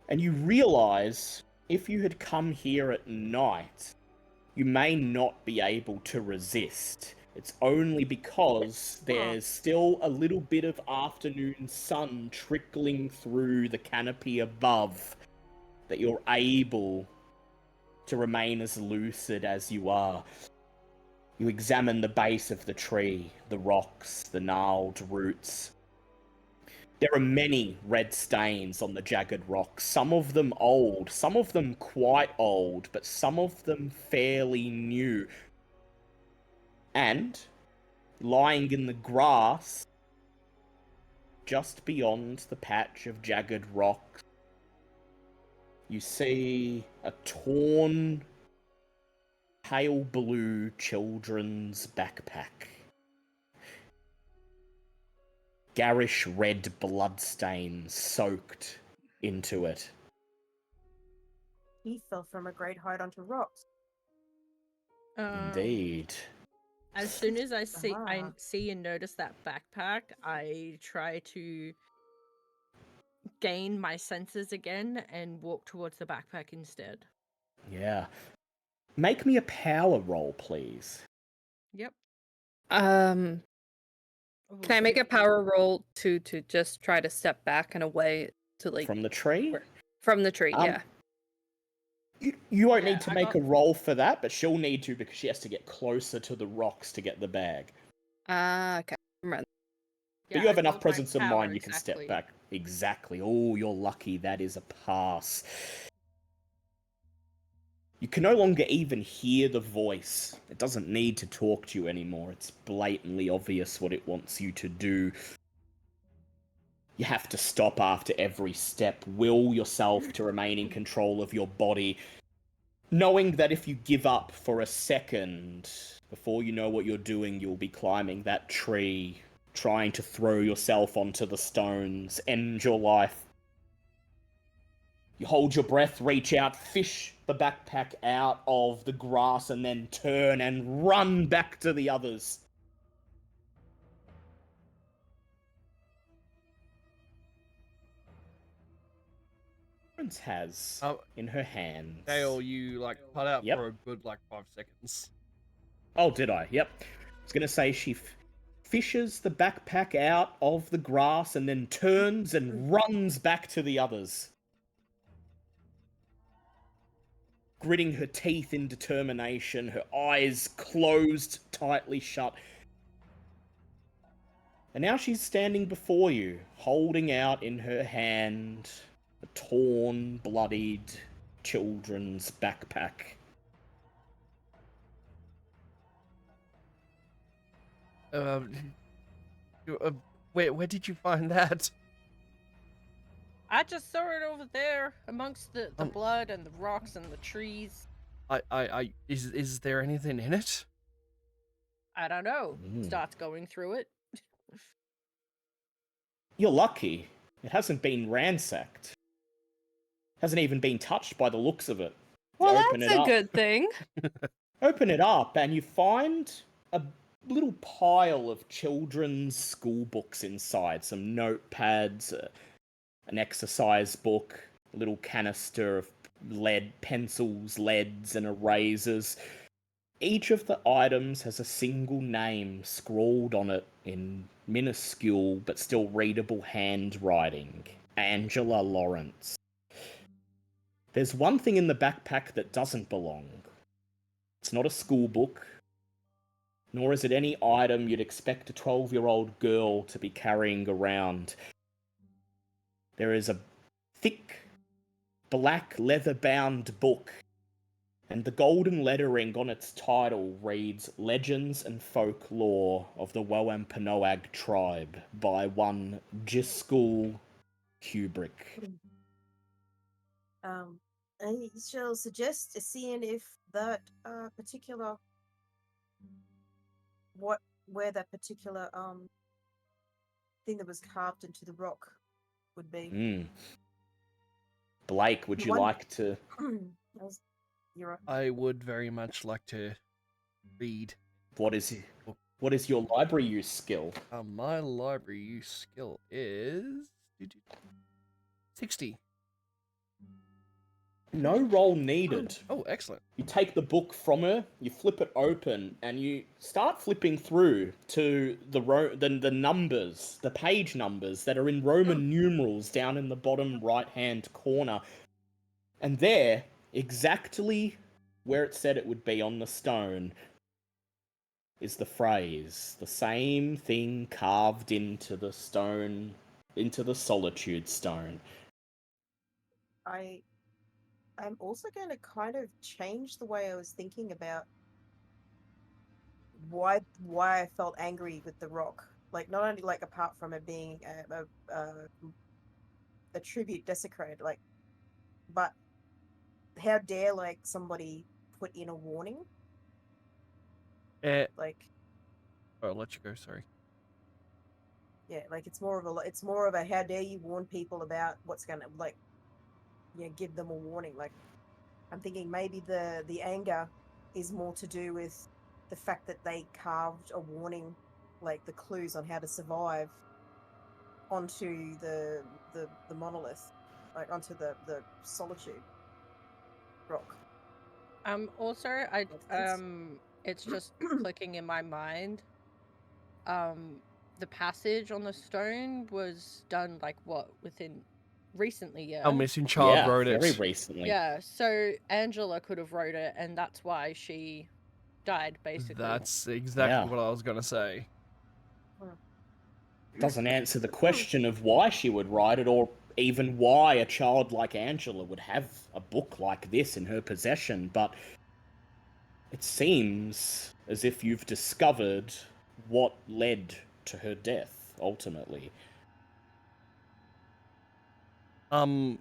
And you realize if you had come here at night, you may not be able to resist. It's only because there's still a little bit of afternoon sun trickling through the canopy above that you're able to remain as lucid as you are. You examine the base of the tree, the rocks, the gnarled roots. There are many red stains on the jagged rocks, some of them old, some of them quite old, but some of them fairly new. And, lying in the grass, just beyond the patch of jagged rocks, you see a torn, pale blue children's backpack. Garish red bloodstains soaked into it. He fell from a great height onto rocks. Indeed. As soon as I Ah. see and notice that backpack, I try to gain my senses again and walk towards the backpack instead. Yeah. Make me a power roll, please. Yep. Can I Ooh, make a power roll to just try to step back and away to like From the tree? from the tree? Um, Yeah. You won't Yeah, need to I make got- a roll for that, but she'll need to because she has to get closer to the rocks to get the bag. Okay. I'm ready. But yeah, you have I enough rolled my presence of power mind, you can step exactly. back. Exactly. Oh, you're lucky. That is a pass. You can no longer even hear the voice. It doesn't need to talk to you anymore. It's blatantly obvious what it wants you to do. You have to stop after every step, will yourself to remain in control of your body, knowing that if you give up for a second, before you know what you're doing, you'll be climbing that tree, trying to throw yourself onto the stones, end your life. You hold your breath, reach out, fish the backpack out of the grass, and then turn and run back to the others. Florence has Oh, in her hands. Dale, you like cut out Yep. for a good like 5 seconds. Oh, did I? Yep. I was going to say she fishes the backpack out of the grass and then turns and runs back to the others. Gritting her teeth in determination, her eyes closed tightly shut. And now she's standing before you, holding out in her hand a torn, bloodied children's backpack. Um, where did you find that? I just saw it over there amongst the Um, blood and the rocks and the trees. Is there anything in it? I don't know. Mm. Starts going through it. You're lucky. It hasn't been ransacked. Hasn't even been touched by the looks of it. You Well, open that's it a up. good thing. Open it up, and you find a little pile of children's school books inside. Some notepads, an exercise book, a little canister of lead pencils, leads, and erasers. Each of the items has a single name scrawled on it in minuscule but still readable handwriting. Angela Lawrence. There's one thing in the backpack that doesn't belong. It's not a school book, nor is it any item you'd expect a 12-year-old girl to be carrying around. There is a thick, black leather-bound book, and the golden lettering on its title reads Legends and Folklore of the Wampanoag Tribe by one Jiskel Kubrick. I shall suggest seeing if that particular where that particular thing that was carved into the rock would be. Blake, would The you one- like to... You're right. I would very much like to read. What is your library use skill? My library use skill is 60. No roll needed. Oh, excellent. You take the book from her, you flip it open, and you start flipping through to the numbers, the page numbers that are in Roman numerals down in the bottom right-hand corner. And there, exactly where it said it would be on the stone, is the phrase, the same thing carved into the stone, into the solitude stone. I'm also going to kind of change the way I was thinking about why I felt angry with the rock. Like, not only like apart from it being a tribute desecrated, like, but how dare like somebody put in a warning? Like, I'll let you go. Sorry. yeah, like it's more of a how dare you warn people about what's gonna like, give them a warning. Like, I'm thinking maybe the anger is more to do with the fact that they carved a warning, like the clues on how to survive, onto the monolith, like onto the solitude rock. Also, Makes sense. it's just clicking in my mind. the passage on the stone was done like what within recently, yeah. Our missing child Yeah, wrote very it. recently. Yeah, so Angela could have wrote it, and that's why she died, basically. That's exactly Yeah. what I was gonna say. Doesn't answer the question of why she would write it, or even why a child like Angela would have a book like this in her possession, but it seems as if you've discovered what led to her death, ultimately. Can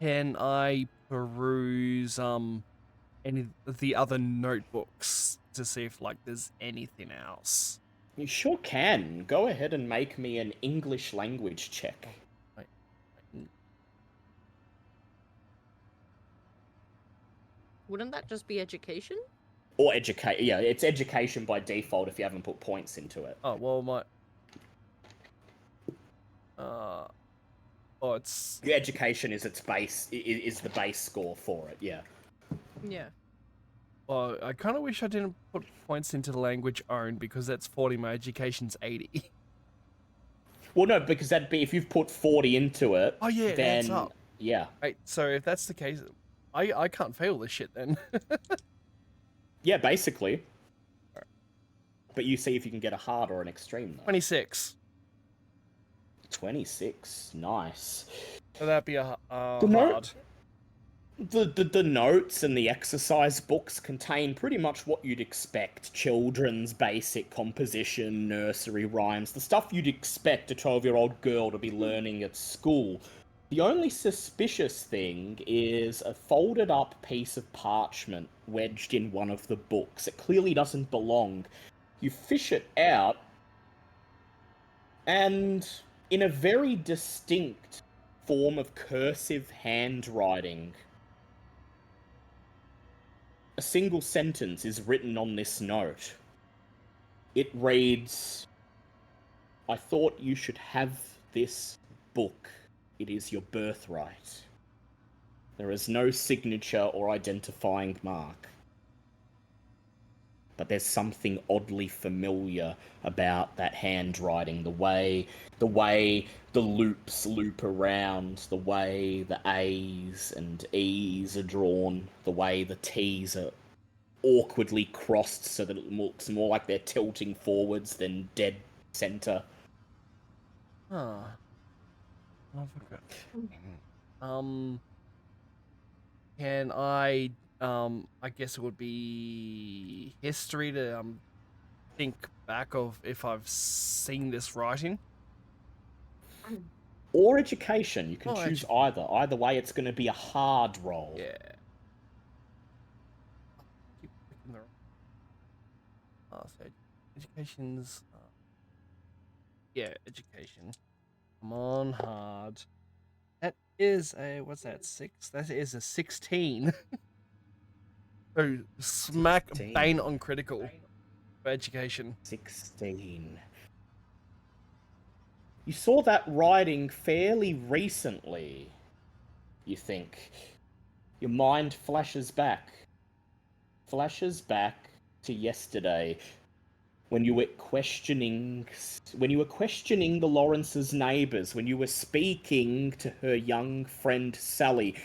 I peruse any of the other notebooks to see if like there's anything else? You sure can. Go ahead and make me an English language check. Wait. Wouldn't that just be education? Or educate. Yeah, it's education by default if you haven't put points into it. Oh well, my oh, it's The education is its base, is the base score for it, yeah. Yeah. well, I kind of wish I didn't put points into the language owned because that's 40. My education's 80. Well, no, because that'd be, if you've put 40 into it, Oh yeah, it adds then, up. yeah. Right, so if that's the case, I can't fail this shit then. Yeah, basically. But you see if you can get a hard or an extreme, though. 26. 26, nice. So that'd be a The note- hard. The notes and the exercise books contain pretty much what you'd expect. Children's basic composition, nursery rhymes, the stuff you'd expect a 12-year-old girl to be learning at school. The only suspicious thing is a folded up piece of parchment wedged in one of the books. It clearly doesn't belong. You fish it out, and in a very distinct form of cursive handwriting, a single sentence is written on this note. It reads, "I thought you should have this book. It is your birthright." There is no signature or identifying mark. But there's something oddly familiar about that handwriting, the way the loops loop around, the way the A's and E's are drawn, the way the T's are awkwardly crossed so that it looks more like they're tilting forwards than dead center. Huh. I forgot. Can I guess it would be history to think back of if I've seen this writing. Or education. You can Oh, choose either. Either way, it's going to be a hard roll. Yeah. Keep picking the. So education's. Yeah, education. Come on, hard. That is a what's that? 6. That is a 16. So smack 16. bang on critical for education. 16. You saw that writing fairly recently, you think. Your mind flashes back. Flashes back to yesterday when you were questioning the Lawrence's neighbors, when you were speaking to her young friend Sally.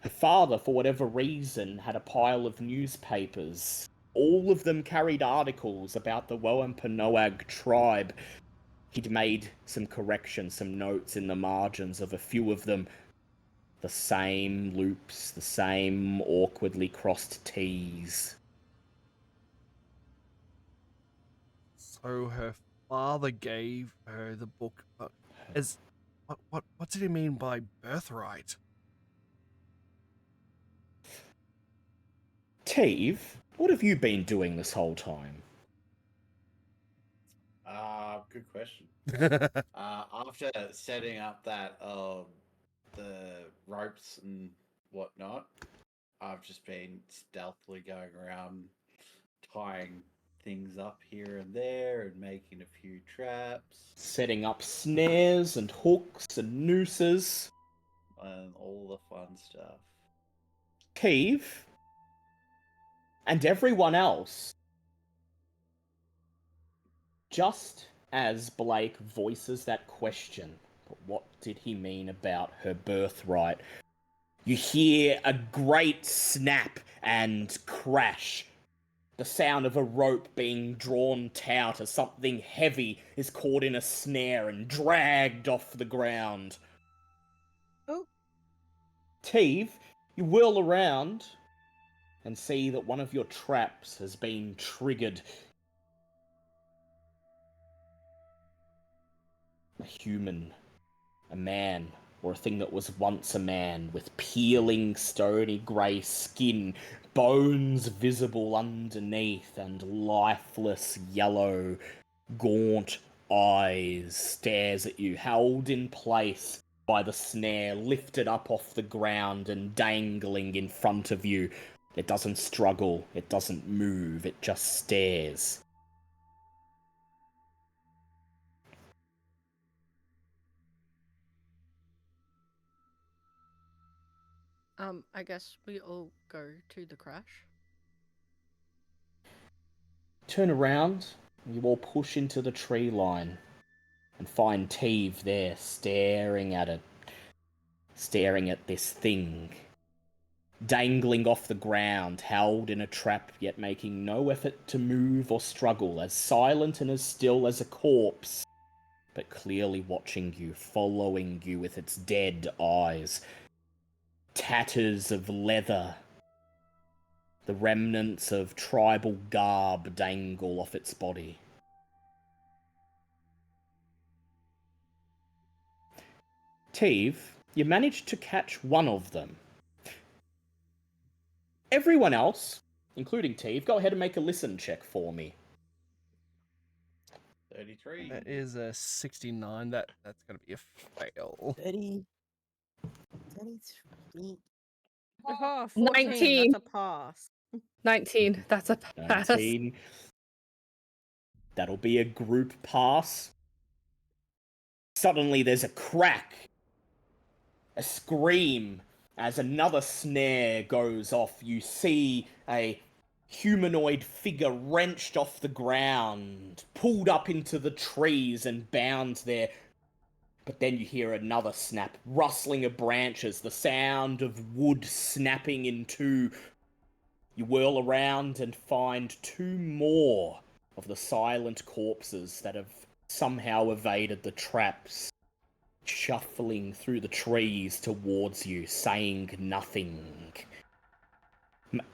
Her father, for whatever reason, had a pile of newspapers. All of them carried articles about the Wampanoag tribe. He'd made some corrections, some notes in the margins of a few of them. The same loops, the same awkwardly crossed T's. So her father gave her the book, but as what did he mean by birthright? Teve, what have you been doing this whole time? Good question. After setting up that the ropes and whatnot, I've just been stealthily going around tying things up here and there and making a few traps Setting up snares and hooks and nooses. and all the fun stuff. Teve, and everyone else, Just as Blake voices that question, but what did he mean about her birthright? You hear a great snap and crash. The sound of a rope being drawn taut as something heavy is caught in a snare and dragged off the ground. Oh. Teve, you whirl around and see that one of your traps has been triggered. A human, a man, or a thing that was once a man, with peeling stony grey skin, bones visible underneath, and lifeless yellow, gaunt eyes, stares at you, held in place by the snare, lifted up off the ground and dangling in front of you. It doesn't struggle, it doesn't move, it just stares. I guess we all go to the crash. Turn around, and you all push into the tree line and find Teve there staring at it. Staring at this thing. Dangling off the ground, held in a trap, yet making no effort to move or struggle, as silent and as still as a corpse, but clearly watching you, following you with its dead eyes. Tatters of leather. The remnants of tribal garb dangle off its body. Teve, you managed to catch one of them. Everyone else, including Teve, go ahead and make a listen check for me. 33. That is a 69. That's going to be a fail. 30. 33. Oh, 14, 19. that's a pass. 19. That's a pass. 19. That'll be a group pass. Suddenly there's a crack. A scream as another snare goes off. You see a humanoid figure wrenched off the ground, pulled up into the trees and bound there. But then you hear another snap, rustling of branches, the sound of wood snapping in two. You whirl around and find two more of the silent corpses that have somehow evaded the traps, shuffling through the trees towards you, saying nothing.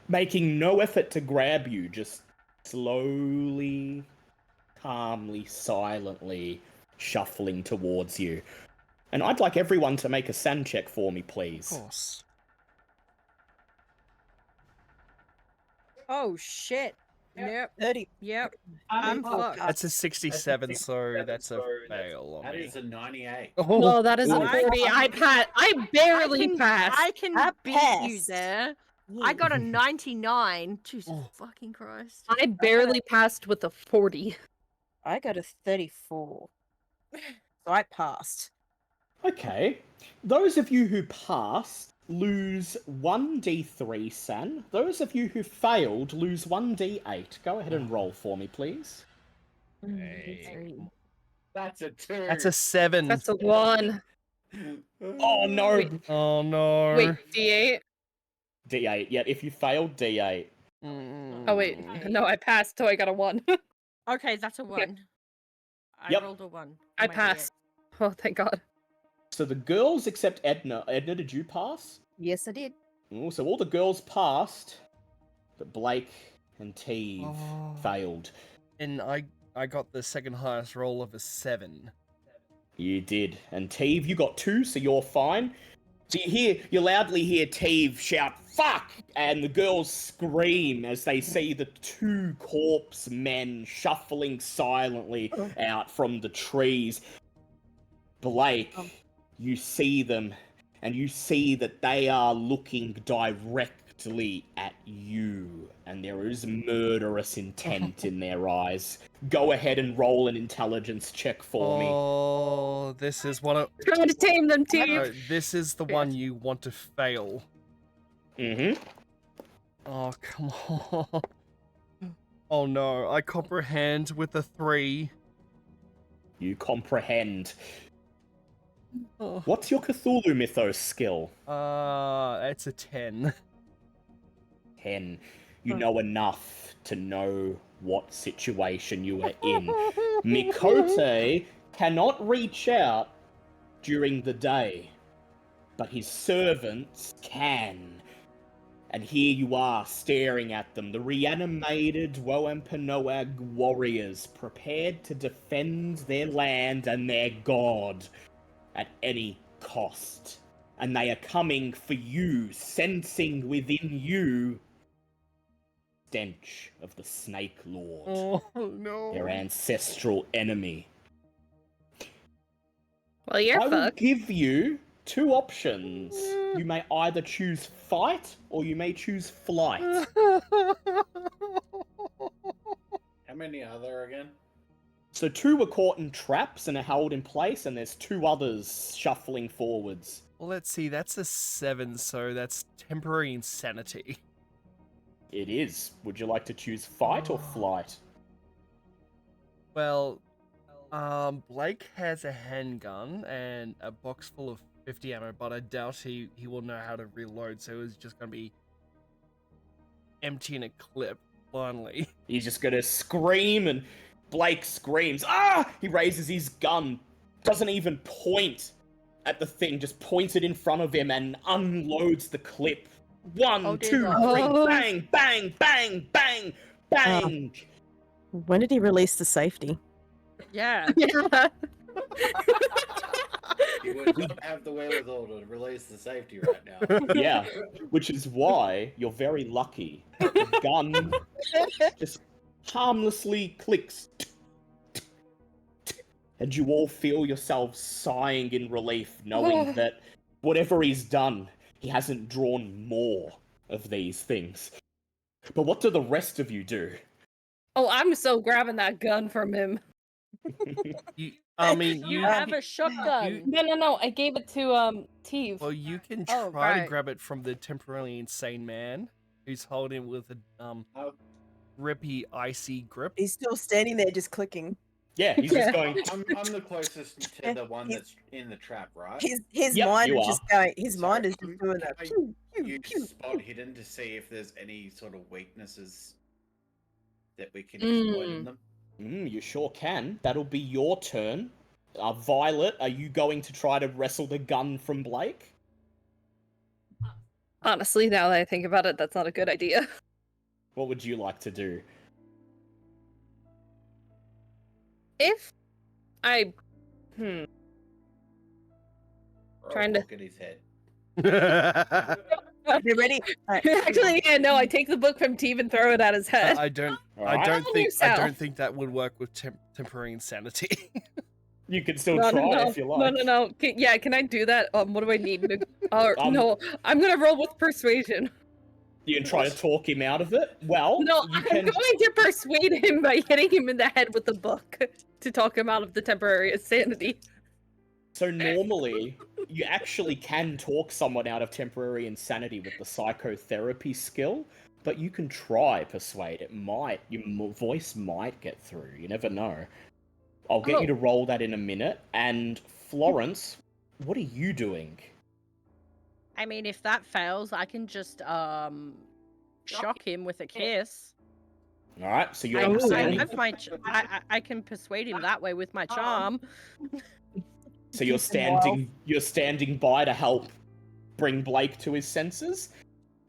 Making no effort to grab you, just slowly, calmly, silently shuffling towards you. And I'd like everyone to make a sand check for me, please. Of course. Oh, shit. Yep, 30. yep. I'm fucked. That's a 67, so that's a fail on That me. is a 98. Oh, No, that is a Ooh. 40. I barely passed. I can I beat you passed. there. I got a 99. Jesus Oh. fucking Christ. I barely passed with a 40. I got a 34. So I passed. Okay. Those of you who passed lose 1d3, San. Those of you who failed lose 1d8. Go ahead and roll for me, please. Hey. That's a 2. That's a 7. That's a 1. Oh, no! Wait. Oh, no. Wait, D8? D8. Yeah, if you failed, D8. Oh, wait. No, I passed, so I got a 1. Okay, that's a Okay. 1. I Yep. rolled a 1. I passed. Oh, thank God. So the girls except Edna. Edna, did you pass? Yes, I did. Oh, so all the girls passed, but Blake and Teve Oh. failed. And I got the second highest roll of a 7. You did. And Teve, you got 2, so you're fine. So you loudly hear Teve shout, "Fuck!" And the girls scream as they see the two corpse men shuffling silently out from the trees. Blake, you see them, and you see that they are looking directly at you, and there is murderous intent in their eyes. Go ahead and roll an intelligence check for me. Oh, this is one of... Trying to tame them, No, team. this is the one you want to fail. Mm-hmm. Oh, come on. Oh no, I comprehend with a 3. You comprehend. Oh. What's your Cthulhu Mythos skill? It's a 10. 10. You know enough to know what situation you are in. Mikote cannot reach out during the day, but his servants can. And here you are, staring at them, the reanimated Woampanoag warriors, prepared to defend their land and their god at any cost. And they are coming for you, sensing within you stench of the Snake Lord, Oh no. their ancestral enemy. Well, you're I will fucked. give you 2 options. You may either choose fight or you may choose flight. How many are there again? So 2 were caught in traps and are held in place, and there's 2 others shuffling forwards. Well, let's see. That's a 7, so that's temporary insanity. It is. Would you like to choose fight or flight? Well, Blake has a handgun and a box full of 50 ammo, but I doubt he will know how to reload, so it's just gonna be emptying a clip blindly. He's just gonna scream, and Blake screams, "Ah!" He raises his gun, doesn't even point at the thing, just points it in front of him and unloads the clip. 1, Oh, 2, 3, dear God. bang, bang, bang, bang, bang. When did he release the safety? Yeah. Yeah. He would not have the wherewithal to release the safety right now. Yeah, which is why you're very lucky. The gun just harmlessly clicks. And you all feel yourselves sighing in relief, knowing that whatever he's done, he hasn't drawn more of these things. But what do the rest of you do? Oh, I'm so grabbing that gun from him. I mean, You have a shotgun. No. I gave it to Teve. Well, you can Oh, try to right. grab it from the temporarily insane man who's holding with a Oh. grippy, icy grip. He's still standing there, just clicking. Yeah, he's just going. I'm the closest to the one that's in the trap, right? His Yep, mind you is are. just going. His So, mind is just doing that. can I Pew, pew, use pew. spot hidden to see if there's any sort of weaknesses that we can exploit in them. You sure can. That'll be your turn. Violet, are you going to try to wrestle the gun from Blake? Honestly, now that I think about it, that's not a good idea. What would you like to do? If I Or Trying to- look at his head. You ready? actually, yeah, no, I take the book from Teve and throw it at his head. I don't Alright. think yourself. that would work with temporary insanity. You can still no, try no, if you like. no. Yeah, can I do that? What do I need? Or Um, no, I'm gonna roll with persuasion. You can try to talk him out of it. Well, No, you I'm can. going to persuade him by hitting him in the head with the book to talk him out of the temporary insanity. So normally, you actually can talk someone out of temporary insanity with the psychotherapy skill, but you can try persuade. It might. Your voice might get through. You never know. I'll get you to roll that in a minute. And Florence, what are you doing? I mean, if that fails, I can just shock him with a kiss. All right. So you're I standing. have my I can persuade him that way with my charm. So you're standing. You're standing by to help bring Blake to his senses,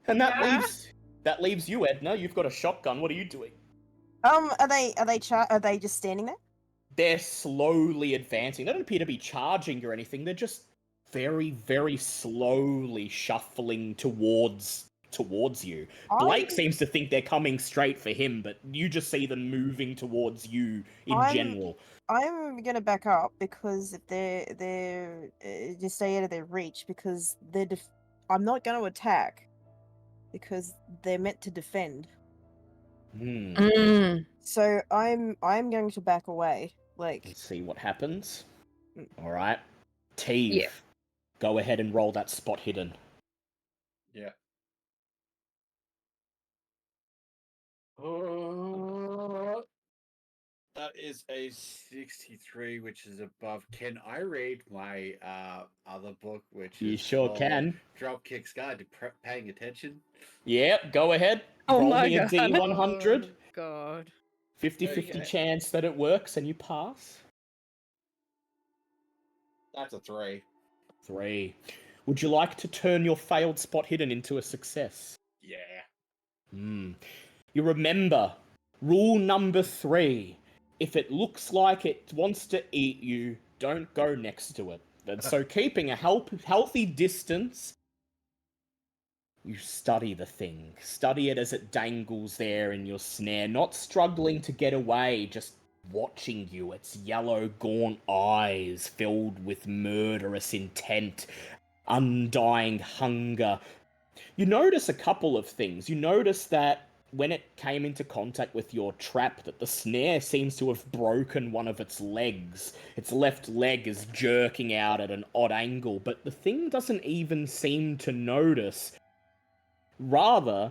and that leaves you, Edna. You've got a shotgun. What are you doing? Are they just standing there? They're slowly advancing. They don't appear to be charging or anything. They're just very, very slowly shuffling towards you. Blake seems to think they're coming straight for him, but you just see them moving towards you in general. I'm gonna back up because if they're just stay out of their reach because I'm not gonna attack because they're meant to defend. So I'm going to back away. Like, Let's see what happens. All right, Teve, Yeah. go ahead and roll that spot hidden. Yeah. That is a 63, which is above. Can I read my other book, which You is sure called can. Dropkick's Guide to Paying Attention? Yep, go ahead. Oh Roll my me a God. D100. Oh, God. 50-50 Okay. chance that it works and you pass. That's a 3. 3. Would you like to turn your failed spot hidden into a success? Yeah. You remember rule number 3. If it looks like it wants to eat you, don't go next to it. And so keeping a healthy distance, you study the thing. Study it as it dangles there in your snare, not struggling to get away, just watching you, its yellow, gaunt eyes filled with murderous intent, undying hunger. You notice a couple of things. You notice that when it came into contact with your trap, that the snare seems to have broken one of its legs. Its left leg is jerking out at an odd angle, but the thing doesn't even seem to notice. Rather,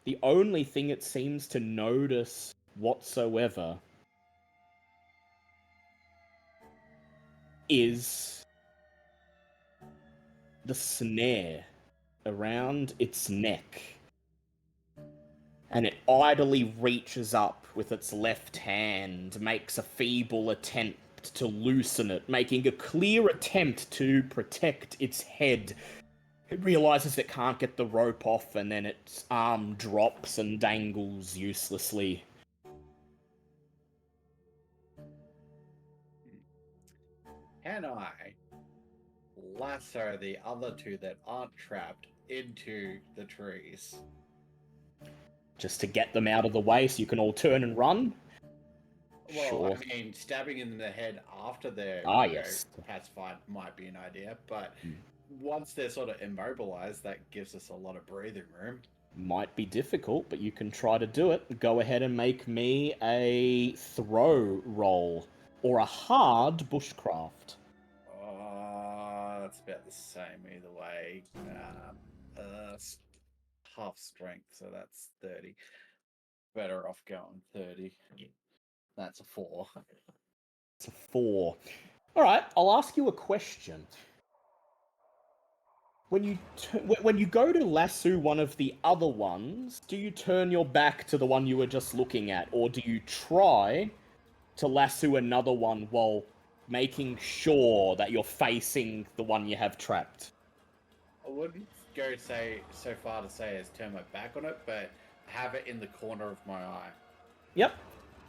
the only thing it seems to notice whatsoever is the snare around its neck. And it idly reaches up with its left hand, makes a feeble attempt to loosen it, making a clear attempt to protect its head. It realizes it can't get the rope off, and then its arm drops and dangles uselessly. Can I lasso the other two that aren't trapped into the trees? Just to get them out of the way so you can all turn and run? Well, Sure. I mean, stabbing them in the head after they're Yes. pacified might be an idea, but Hmm. once they're sort of immobilized, that gives us a lot of breathing room. Might be difficult, but you can try to do it. Go ahead and make me a throw roll. Or a hard bushcraft. That's about the same either way. Half strength, so that's 30. Better off going 30. That's a 4. It's a 4. Alright, I'll ask you a question. When you go to lasso one of the other ones, do you turn your back to the one you were just looking at, or do you try to lasso another one while making sure that you're facing the one you have trapped? I wouldn't go so far to say as turn my back on it, but have it in the corner of my eye. Yep.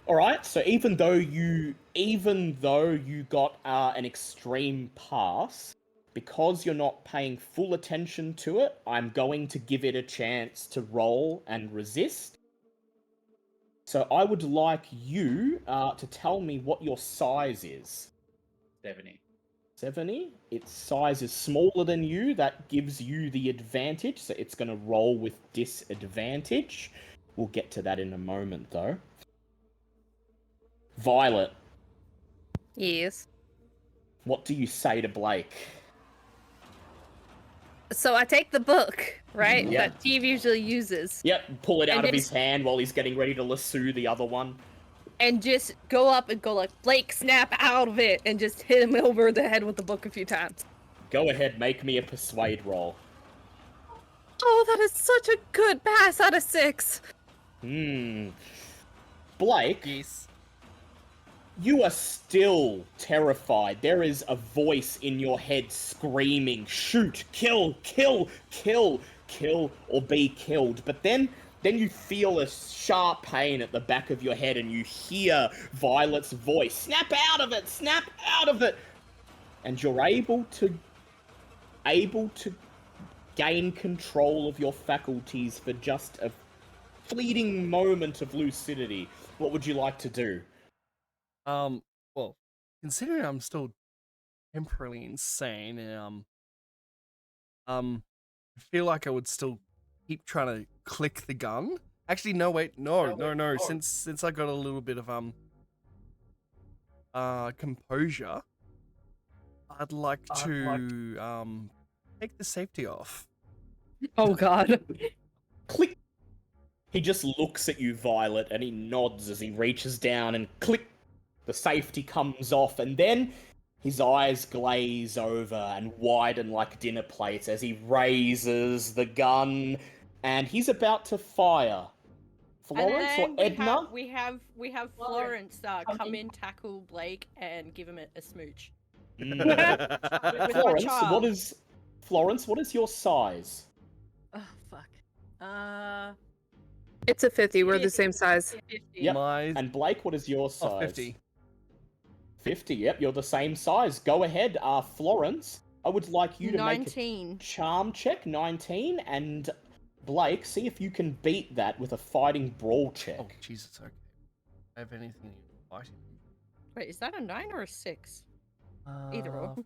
Alright, so even though you got an extreme pass, because you're not paying full attention to it, I'm going to give it a chance to roll and resist. So I would like you to tell me what your size is. 70. 70. Its size is smaller than you. That gives you the advantage, so it's going to roll with disadvantage. We'll get to that in a moment, though. Violet, Yes. what do you say to Blake? So I take the book, right? Yeah. That Steve usually uses. Yep, pull it out And of his just- hand while he's getting ready to lasso the other one. And just go up and go like, Blake, snap out of it, and just hit him over the head with the book a few times. Go ahead, make me a persuade roll. Oh, that is such a good pass out of 6. Blake, Yes. you are still terrified. There is a voice in your head screaming, shoot, kill, kill, kill, kill, or be killed. But then you feel a sharp pain at the back of your head and you hear Violet's voice, snap out of it, snap out of it. And you're able to gain control of your faculties for just a fleeting moment of lucidity. What would you like to do? Well, considering I'm still temporarily insane, and I feel like I would still keep trying to click the gun. Actually, no, wait, no. Since I got a little bit of composure, I'd like to take the safety off. Oh god. Click. He just looks at you, Violet, and he nods as he reaches down and click. The safety comes off, and then his eyes glaze over and widen like dinner plates as he raises the gun, and he's about to fire. Florence or And then Edna? we have Florence come in, tackle Blake, and give him a smooch. Mm. With my charm. Florence, what is your size? Oh fuck. It's a 50. We're the 50. same size. 50. Yep. My And Blake, what is your size? 50. 50, yep, you're the same size. Go ahead, Florence. I would like you to 19. make a charm check, 19, and Blake, see if you can beat that with a fighting brawl check. Oh, Jesus, okay. Have anything fighting? Wait, is that a 9 or a 6? Either or.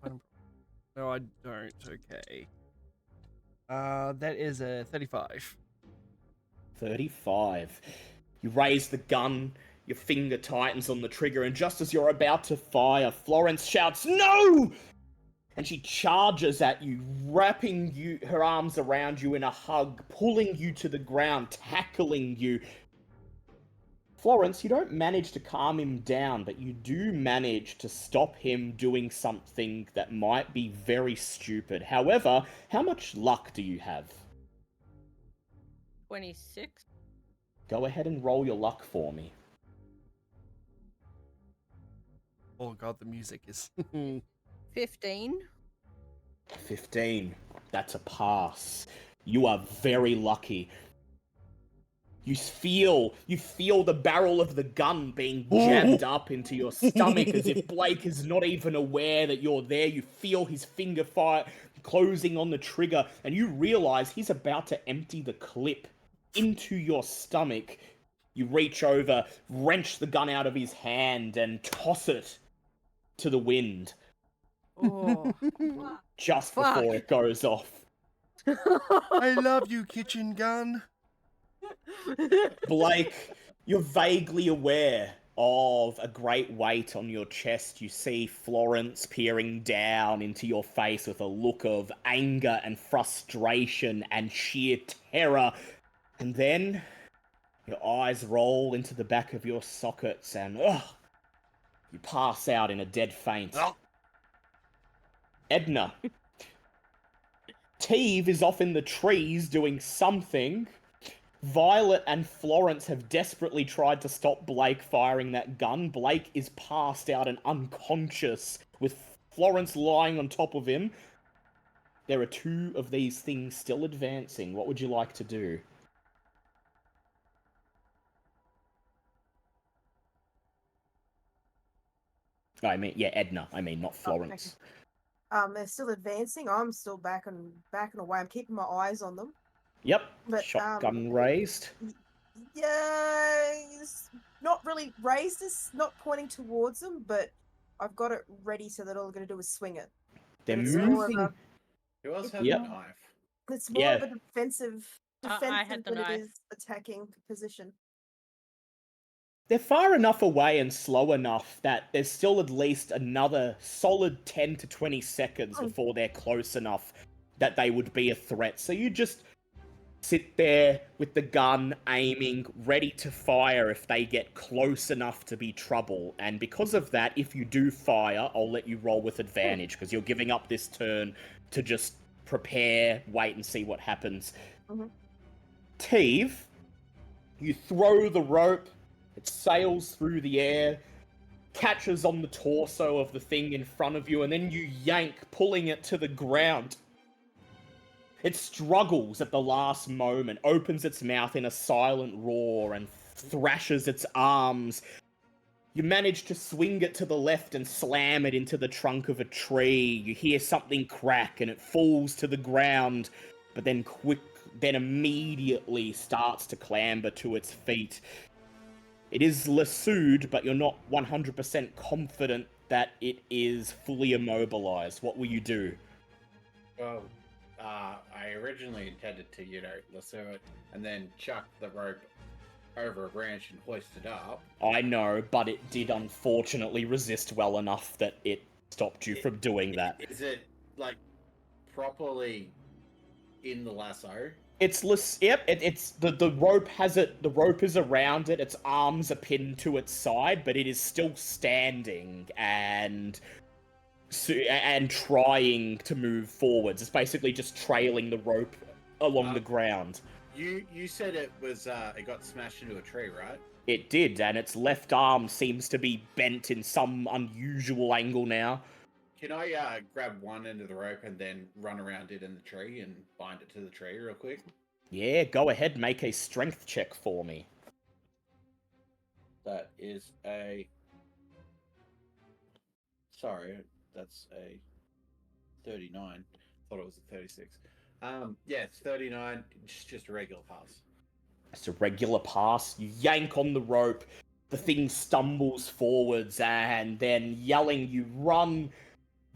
No, I don't. Okay. That is a 35. 35. You raise the gun, your finger tightens on the trigger, and just as you're about to fire, Florence shouts, "No!" And she charges at you, wrapping her arms around you in a hug, pulling you to the ground, tackling you. Florence, you don't manage to calm him down, but you do manage to stop him doing something that might be very stupid. However, how much luck do you have? 26. Go ahead and roll your luck for me. Oh god, the music is 15. 15. That's a pass. You are very lucky. You feel the barrel of the gun being jammed up into your stomach as if Blake is not even aware that you're there. You feel his finger fire closing on the trigger, and you realize he's about to empty the clip into your stomach. You reach over, wrench the gun out of his hand, and toss it to the wind. Oh. Just Fuck. before it goes off. I love you, kitchen gun. Blake, you're vaguely aware of a great weight on your chest. You see Florence peering down into your face with a look of anger and frustration and sheer terror. And then your eyes roll into the back of your sockets and you pass out in a dead faint. Edna. Teve is off in the trees doing something. Violet and Florence have desperately tried to stop Blake firing that gun. Blake is passed out and unconscious, with Florence lying on top of him. There are two of these things still advancing. What would you like to do? Edna. Not Florence. They're still advancing. I'm still backing away. I'm keeping my eyes on them. Yep. But, Shotgun raised. Yeah, it's not really raised. It's not pointing towards them, but I've got it ready so that all I'm going to do is swing it. They're It's more of moving. a, Who else had Yep. a knife? it's more of a defensive I had the than it knife. is attacking position. They're far enough away and slow enough that there's still at least another solid 10 to 20 seconds before they're close enough that they would be a threat. So you just sit there with the gun aiming, ready to fire if they get close enough to be trouble. And because of that, if you do fire, I'll let you roll with advantage because you're giving up this turn to just prepare, wait and see what happens. Mhm. Teve, you throw the rope, it sails through the air, catches on the torso of the thing in front of you, and then you yank, pulling it to the ground. It struggles at the last moment, opens its mouth in a silent roar, and thrashes its arms. You manage to swing it to the left and slam it into the trunk of a tree. You hear something crack, and it falls to the ground, but then immediately starts to clamber to its feet. It is lassoed, but you're not 100% confident that it is fully immobilized. What will you do? Well, I originally intended to, lasso it and then chuck the rope over a branch and hoist it up. I know, but it did unfortunately resist well enough that it stopped you from doing that. Is it, properly in the lasso? It's the rope has it. The rope is around it. Its arms are pinned to its side, but it is still standing and trying to move forwards. It's basically just trailing the rope along the ground. You said it was it got smashed into a tree, right? It did, and its left arm seems to be bent in some unusual angle now. Can I grab one end of the rope and then run around it in the tree and bind it to the tree real quick? Yeah, go ahead, make a strength check for me. That is a. Sorry, that's a 39. Thought it was a 36. Yeah, it's 39. Just a regular pass. It's a regular pass. You yank on the rope. The thing stumbles forwards, and then yelling, you run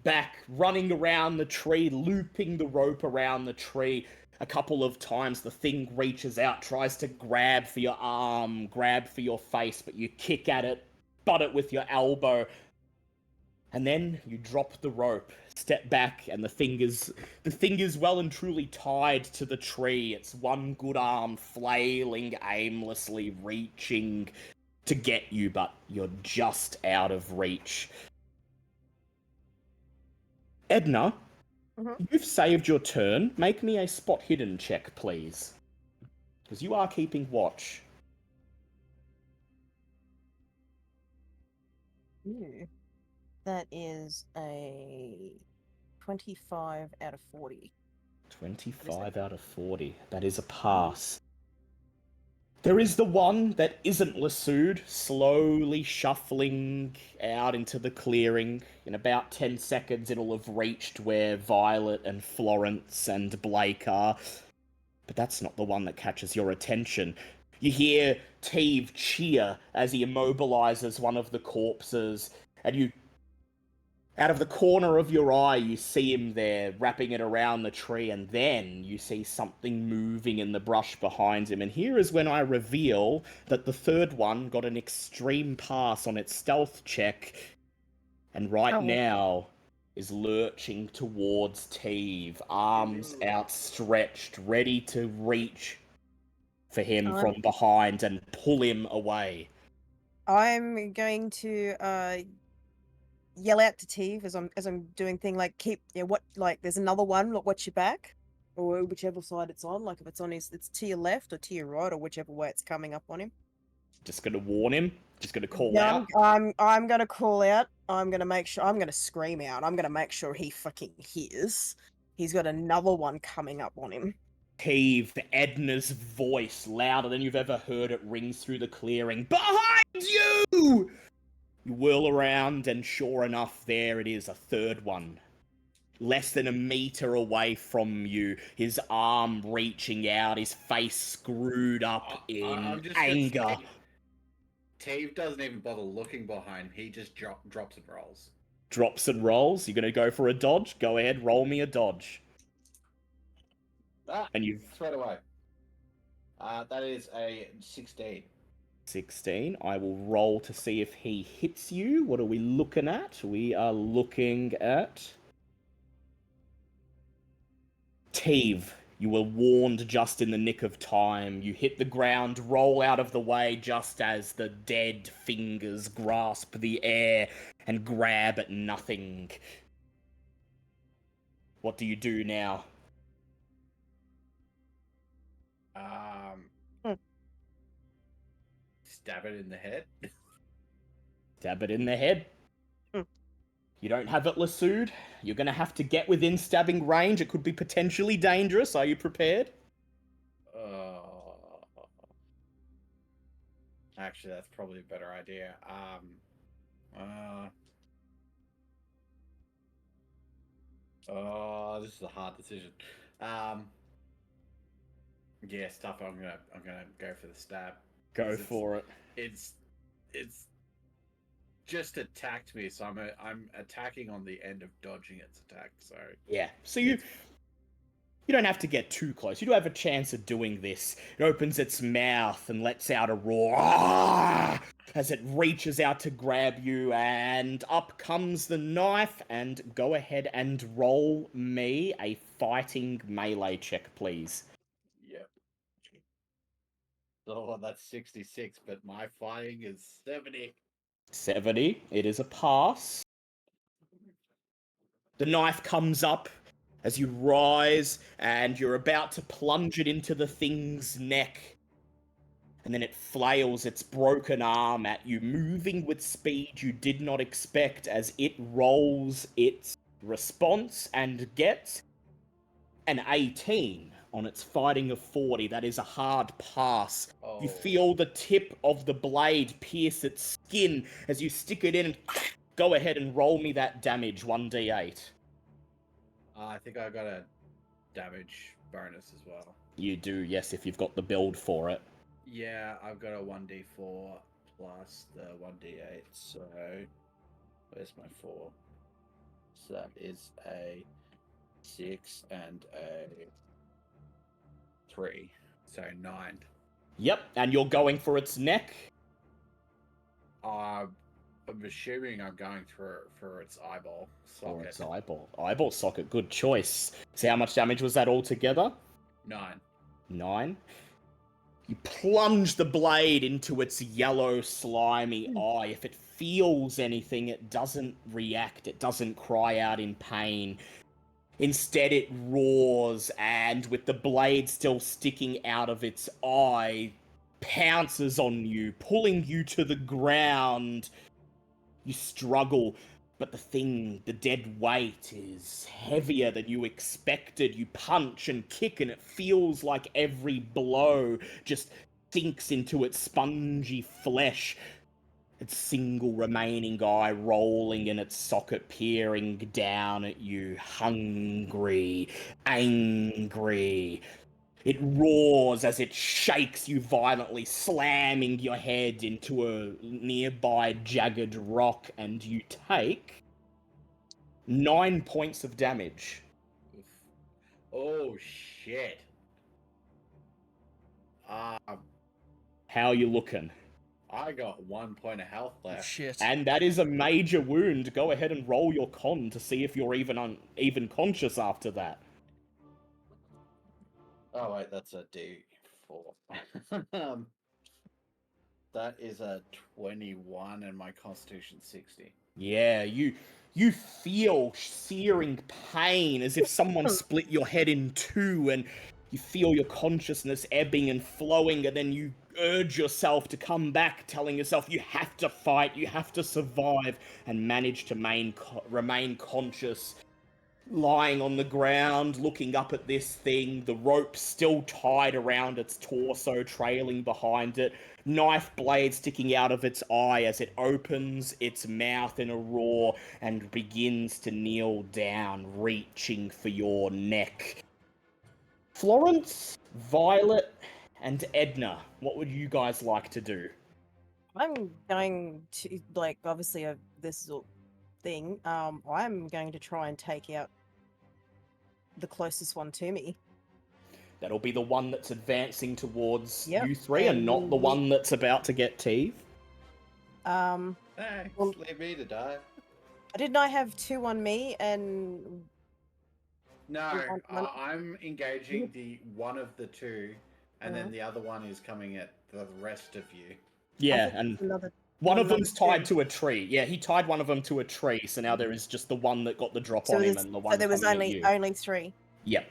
back, running around the tree, looping the rope around the tree. A couple of times the thing reaches out, tries to grab for your arm, grab for your face, but you kick at it, butt it with your elbow. And then you drop the rope, step back, and the thing is well and truly tied to the tree. It's one good arm flailing aimlessly, reaching to get you, but you're just out of reach. Edna, you've saved your turn. Make me a spot hidden check, please. Because you are keeping watch. Yeah. That is a 25 out of 40. 25 out of 40. That is a pass. There is the one that isn't lassoed, slowly shuffling out into the clearing. In about 10 seconds, it'll have reached where Violet and Florence and Blake are. But that's not the one that catches your attention. You hear Teve cheer as he immobilizes one of the corpses, and you, out of the corner of your eye, you see him there, wrapping it around the tree, and then you see something moving in the brush behind him. And here is when I reveal that the third one got an extreme pass on its stealth check, and right now is lurching towards Teve, arms outstretched, ready to reach for him from behind and pull him away. I'm going to yell out to Teve as I'm doing thing like keep there's another one, look, watch your back, or whichever side it's on. Like if it's on it's to your left or to your right, or whichever way it's coming up on him. Just gonna warn him. Just gonna call out. I'm gonna call out. I'm gonna make sure. I'm gonna scream out. I'm gonna make sure he fucking hears. He's got another one coming up on him. Teve, Edna's voice, louder than you've ever heard it, rings through the clearing. Behind you! You whirl around, and sure enough, there it is, a third one. Less than a meter away from you, his arm reaching out, his face screwed up in anger. Tave doesn't even bother looking behind. He just drops and rolls. Drops and rolls? You're gonna go for a dodge? Go ahead, roll me a dodge. And you've straight away. That is a 16. 16. I will roll to see if he hits you. What are we looking at? We are looking at Teve. You were warned just in the nick of time. You hit the ground, roll out of the way just as the dead fingers grasp the air and grab at nothing. What do you do now? Stab it in the head. Stab it in the head. You don't have it lassoed. You're going to have to get within stabbing range. It could be potentially dangerous. Are you prepared? Actually, that's probably a better idea. This is a hard decision. Yeah, stuff. I'm gonna go for the stab. Go for it. It's just attacked me, so I'm attacking on the end of dodging its attack. So yeah, so you don't have to get too close. You do have a chance of doing this. It opens its mouth and lets out a roar as it reaches out to grab you, and up comes the knife. And go ahead and roll me a fighting melee check, please. Oh, that's 66, but my flying is 70. 70. It is a pass. The knife comes up as you rise, and you're about to plunge it into the thing's neck. And then it flails its broken arm at you, moving with speed you did not expect as it rolls its response and gets an 18 on its fighting of 40. That is a hard pass. Oh. You feel the tip of the blade pierce its skin as you stick it in and go ahead and roll me that damage, 1d8. I think I got a damage bonus as well. You do, yes, if you've got the build for it. Yeah, I've got a 1d4 plus the 1d8, so where's my 4? So that is a 6 and a 3, so 9. Yep, and you're going for its neck. I'm assuming I'm going for its eyeball socket. Or its eyeball. Eyeball socket, good choice. See how much damage was that altogether? 9. 9. You plunge the blade into its yellow, slimy eye. If it feels anything, it doesn't react. It doesn't cry out in pain. Instead, it roars, and with the blade still sticking out of its eye, pounces on you, pulling you to the ground. You struggle, but the dead weight is heavier than you expected. You punch and kick, and it feels like every blow just sinks into its spongy flesh. Its single remaining eye rolling in its socket, peering down at you, hungry, angry. It roars as it shakes you violently, slamming your head into a nearby jagged rock, and you take 9 points of damage. Oof. Oh shit. How are you looking? I got 1 point of health left. Shit. And that is a major wound. Go ahead and roll your con to see if you're even conscious after that. Oh wait, that's a D4. That is a 21 and my constitution 60. Yeah, you feel searing pain as if someone split your head in two, and you feel your consciousness ebbing and flowing, and then you urge yourself to come back, telling yourself you have to fight, you have to survive, and manage to remain conscious. Lying on the ground, looking up at this thing, the rope still tied around its torso, trailing behind it, knife blade sticking out of its eye as it opens its mouth in a roar and begins to kneel down, reaching for your neck. Florence, Violet, and Edna, what would you guys like to do? I'm going to, like, obviously, this is a thing. I'm going to try and take out the closest one to me. That'll be the one that's advancing towards Yep, you three, and not the and- one that's about to get Teeve. Thanks, Well- leave me to die. Didn't I have 2 on me and No, One- I'm engaging the one of the two, and then the other one is coming at the rest of you. Yeah, and another? one of another them's tied two. to a tree. Yeah, he tied one of them to a tree, so now there is just the one that got the drop So, on him there's- and the one so there was coming at only you. only 3. Yep.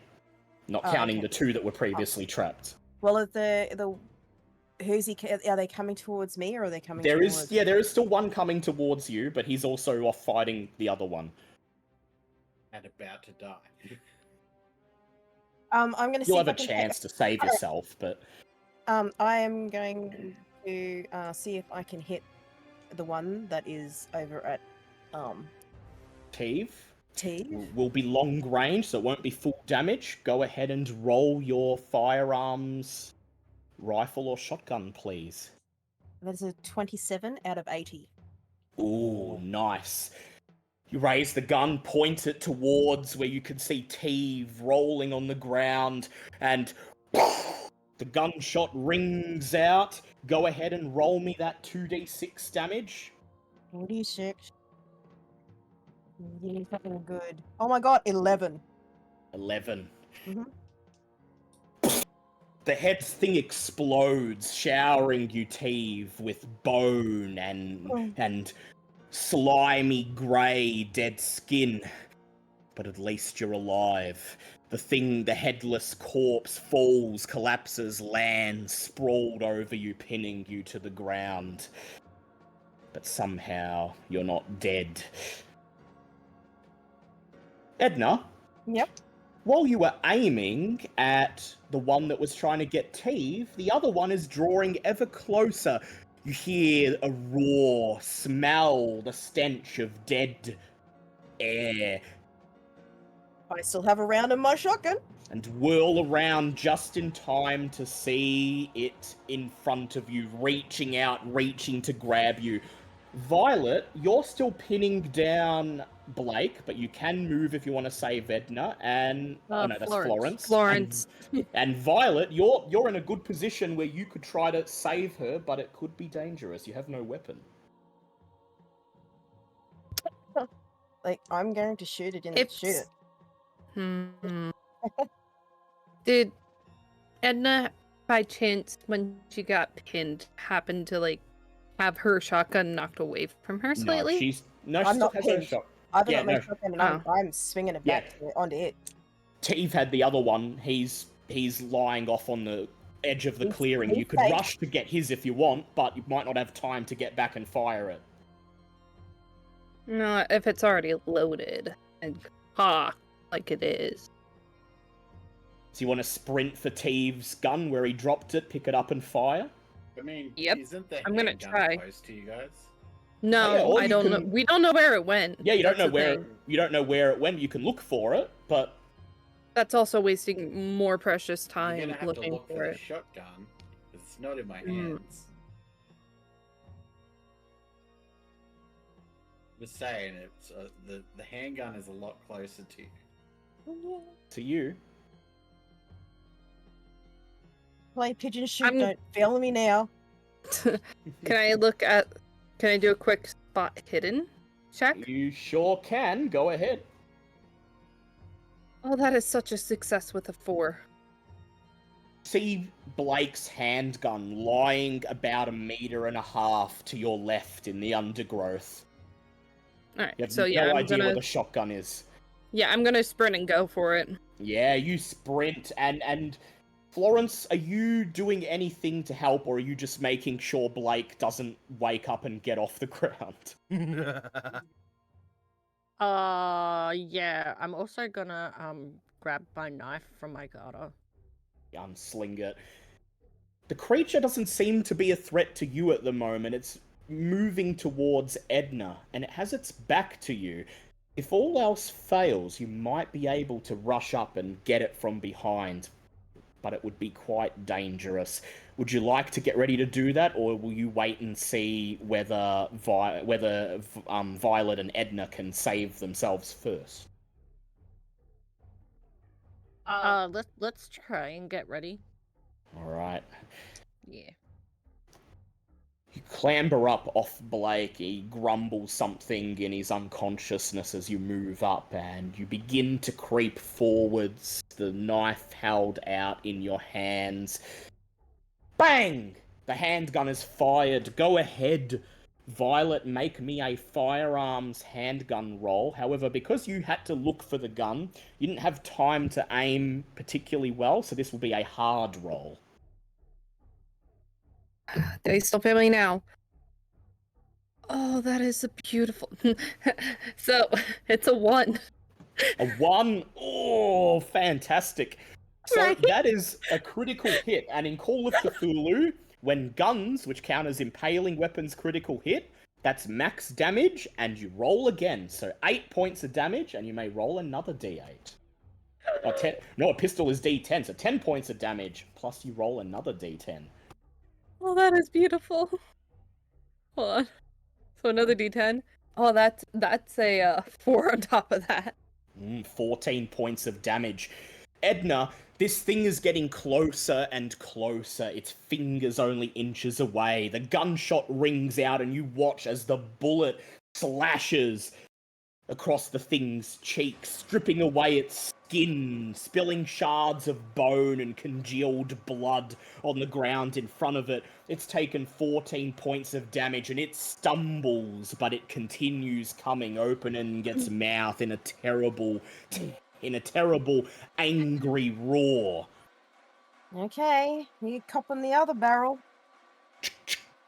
Not Oh, counting okay. the 2 that were previously trapped. Well, are are they coming towards me or are they coming There towards? is still one coming towards you, but he's also off fighting the other one. And about to die. I'm going to see You'll if have I a can chance to save yourself, but I am going to see if I can hit the one that is over at Teeve T. will be long range, so it won't be full damage. Go ahead and roll your firearms, rifle or shotgun, please. That's a 27 out of 80. Ooh, nice. You raise the gun, point it towards where you can see Teeve rolling on the ground, and the gunshot rings out. Go ahead and roll me that 2d6 damage. 46. Really fucking good. Oh my god, 11. 11. Mhm. The head thing explodes, showering you, Teve, with bone and slimy grey dead skin. But at least you're alive. The headless corpse falls, collapses, lands, sprawled over you, pinning you to the ground. But somehow you're not dead. Edna? Yep. While you were aiming at the one that was trying to get Teve, the other one is drawing ever closer. You hear a roar, smell the stench of dead air, I still have a round in my shotgun. and whirl around just in time to see it in front of you, reaching out, reaching to grab you. Violet, you're still pinning down Blake, but you can move if you want to save Edna, and oh no, that's Florence. Florence. And Violet, you're in a good position where you could try to save her, but it could be dangerous. You have no weapon. Like, I'm going to shoot it in the shoot it. Did Edna, by chance, when she got pinned, happen to like have her shotgun knocked away from her slightly? No, I'm she not still has her pinned. shot. I've Yeah, got my no. shotgun and I'm swinging it back onto it. Teve had the other one. He's lying off on the edge of the clearing. he's You could safe. rush to get his if you want, but you might not have time to get back and fire it. No, if it's already loaded and cocked like it is. So you want to sprint for Teve's gun where he dropped it, pick it up and fire? I mean, Yep, isn't the I'm gonna handgun try. close to you guys? No, yeah, or I you don't can- know. We don't know where it went. Yeah, you don't That's know the where thing. it went. You can look for it, but That's also wasting more precious You're time gonna have to looking look for for the it. shotgun. It's not in my Mm. hands. Just saying, it's the handgun is a lot closer to you. to you. Play pigeon shoot, I'm- don't fail me now. Can I do a quick spot hidden check? You sure can. Go ahead. Oh, that is such a success with a 4. See Blake's handgun lying about 1.5 meters to your left in the undergrowth. Alright, You have so no yeah, idea where the shotgun is. I'm gonna sprint and go for it. Yeah, you sprint and Florence, are you doing anything to help, or are you just making sure Blake doesn't wake up and get off the ground? Yeah. I'm also gonna grab my knife from my garter. Unsling it. The creature doesn't seem to be a threat to you at the moment. It's moving towards Edna, and it has its back to you. If all else fails, you might be able to rush up and get it from behind, but it would be quite dangerous. Would you like to get ready to do that, or will you wait and see whether Violet and Edna can save themselves first? Let's try and get ready. All right. Yeah. You clamber up off Blake, he grumbles something in his unconsciousness as you move up, and you begin to creep forwards, the knife held out in your hands. Bang! The handgun is fired. Go ahead, Violet, make me a firearms handgun roll. However, because you had to look for the gun, you didn't have time to aim particularly well, so this will be a hard roll. They still feel me now. Oh, that is a beautiful. So it's a 1. A 1? Oh, fantastic. So Right. that is a critical hit. And in Call of Cthulhu, when guns, which count as impaling weapons, critical hit, that's max damage, and you roll again. So 8 points of damage, and you may roll another d8. Or 10. No, a pistol is d10, so 10 points of damage, plus you roll another d10. Oh, that is beautiful. Hold on. So another D10. Oh, that's a 4 on top of that. 14 points of damage. Edna, this thing is getting closer and closer, its fingers only inches away. The gunshot rings out and you watch as the bullet slashes across the thing's cheeks, stripping away its skin, spilling shards of bone and congealed blood on the ground in front of it. It's taken 14 points of damage and it stumbles, but it continues coming, opening its mouth in a terrible, angry roar. Okay, you copping the other barrel.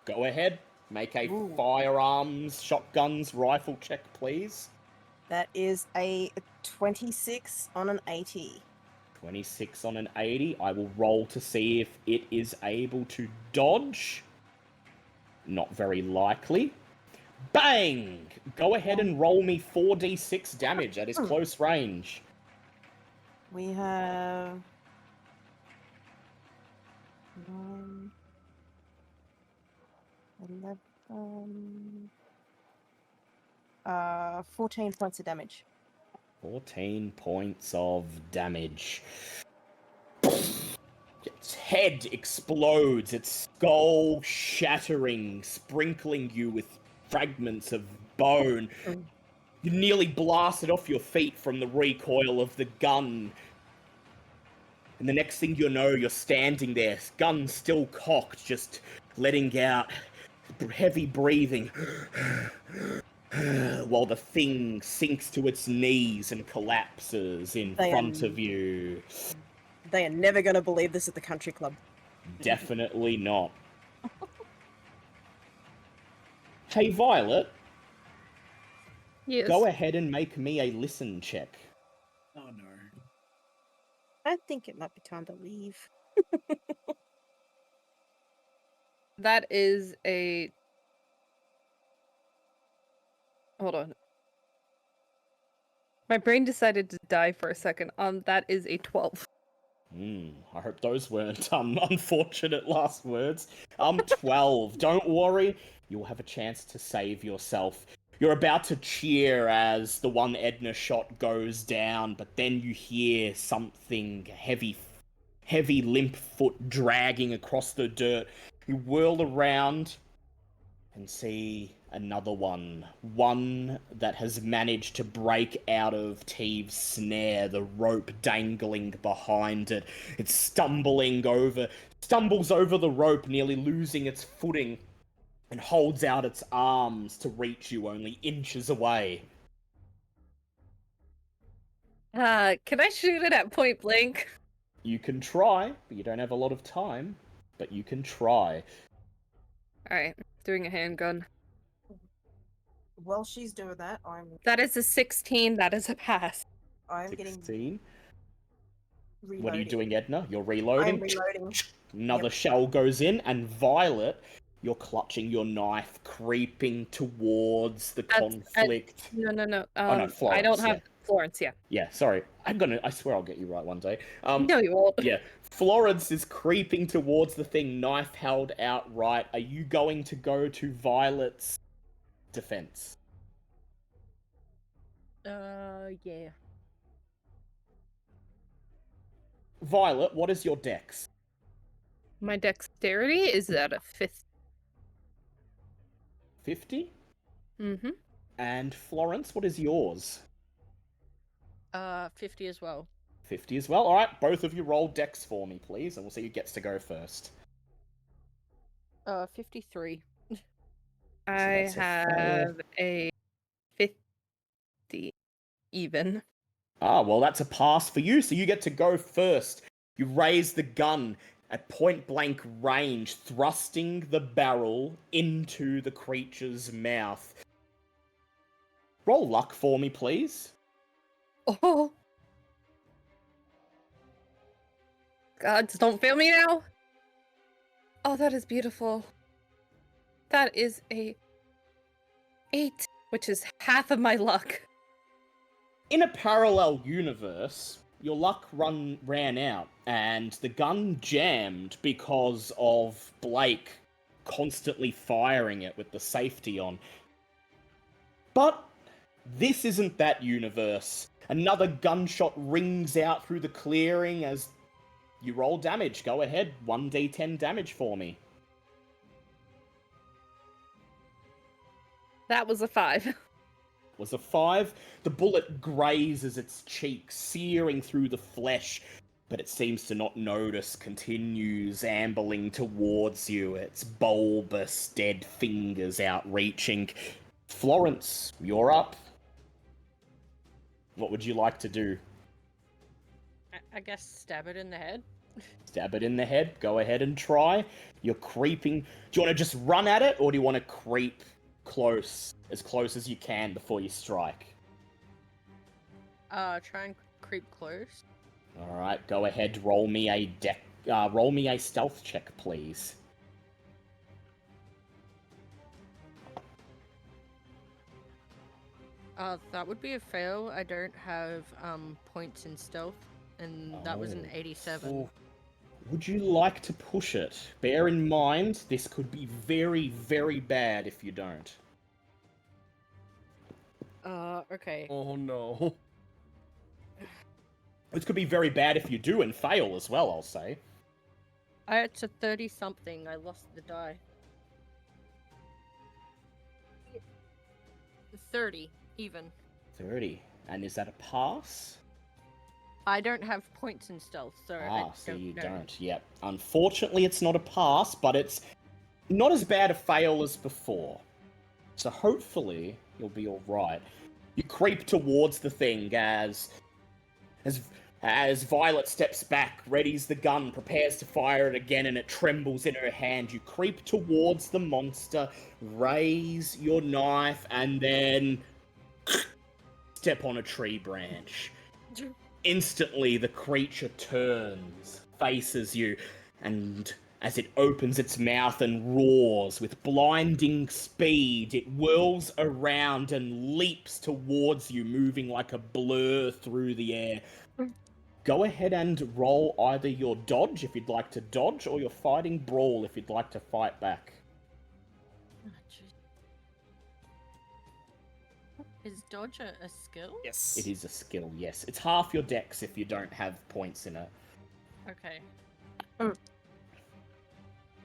Go ahead, make a Ooh. firearms, shotguns, rifle check, please. That is a 26 on an 80. 26 on an 80. I will roll to see if it is able to dodge. Not very likely. Bang! Go ahead and roll me 4d6 damage. That is close range. We have 9, 11, 14 points of damage. 14 points of damage. Its head explodes, its skull shattering, sprinkling you with fragments of bone. You nearly blasted off your feet from the recoil of the gun. And the next thing you know, you're standing there, gun still cocked, just letting out heavy breathing. While the thing sinks to its knees and collapses in front of you. They are never going to believe this at the country club. Definitely not. Hey, Violet. Yes. Go ahead and make me a listen check. Oh no. I think it might be time to leave. That is a... Hold on. My brain decided to die for a second. That is a 12. I hope those weren't unfortunate last words. 12. Don't worry, you'll have a chance to save yourself. You're about to cheer as the one Edna shot goes down, but then you hear something heavy, limp foot dragging across the dirt. You whirl around and see another one. One that has managed to break out of Teve's snare, the rope dangling behind it. It stumbles over the rope, nearly losing its footing, and holds out its arms to reach you only inches away. Can I shoot it at point blank? You can try, but you don't have a lot of time, but you can try. Alright, doing a handgun. While she's doing that, That is a 16, that is a pass. I'm getting 16. reloading. What are you doing, Edna? You're reloading? I'm reloading. Another shell goes in, and Violet, you're clutching your knife, creeping towards the conflict. No. Oh no, Florence. I don't have Florence, yeah. Yeah, sorry. I swear I'll get you right one day. No, you won't. Yeah, Florence is creeping towards the thing, knife held out right. Are you going to go to Violet's defense? Yeah. Violet, what is your dex? My dexterity is at a 5th. 50? Mm-hmm. And Florence, what is yours? 50 as well. 50 as well. Alright, both of you roll dex for me, please, and we'll see who gets to go first. 53. I have a 50 even. Ah, well, that's a pass for you, so you get to go first. You raise the gun at point-blank range, thrusting the barrel into the creature's mouth. Roll luck for me, please. Oh! Gods, don't fail me now! Oh, that is beautiful. That is a 8, which is half of my luck. In a parallel universe, your luck ran out, and the gun jammed because of Blake constantly firing it with the safety on. But this isn't that universe. Another gunshot rings out through the clearing as you roll damage. Go ahead, 1d10 damage for me. That was a 5. was a 5. The bullet grazes its cheek, searing through the flesh, but it seems to not notice, continues ambling towards you, its bulbous, dead fingers outreaching. Florence, you're up. What would you like to do? I guess stab it in the head. Stab it in the head. Go ahead and try. You're creeping. Do you want to just run at it, or do you want to creep as close as you can before you strike? Try and creep close. All right. Go ahead. Roll me a stealth check, please. That would be a fail. I don't have points in stealth, and that was an 87. Ooh. Would you like to push it? Bear in mind, this could be very, very bad if you don't. Okay. Oh no. This could be very bad if you do and fail as well, I'll say. It's a 30-something. I lost the die. 30, even. 30. And is that a pass? I don't have points in stealth, so I So don't you know. don't. Yep. Unfortunately, it's not a pass, but it's not as bad a fail as before. So hopefully, you'll be alright. You creep towards the thing as Violet steps back, readies the gun, prepares to fire it again, and it trembles in her hand. You creep towards the monster, raise your knife, and then step on a tree branch. Instantly, the creature turns, faces you, and as it opens its mouth and roars with blinding speed, it whirls around and leaps towards you, moving like a blur through the air. Go ahead and roll either your dodge if you'd like to dodge, or your fighting brawl if you'd like to fight back. Oh, jeez. Is dodge a skill? Yes. It is a skill, yes. It's half your dex if you don't have points in it. Okay.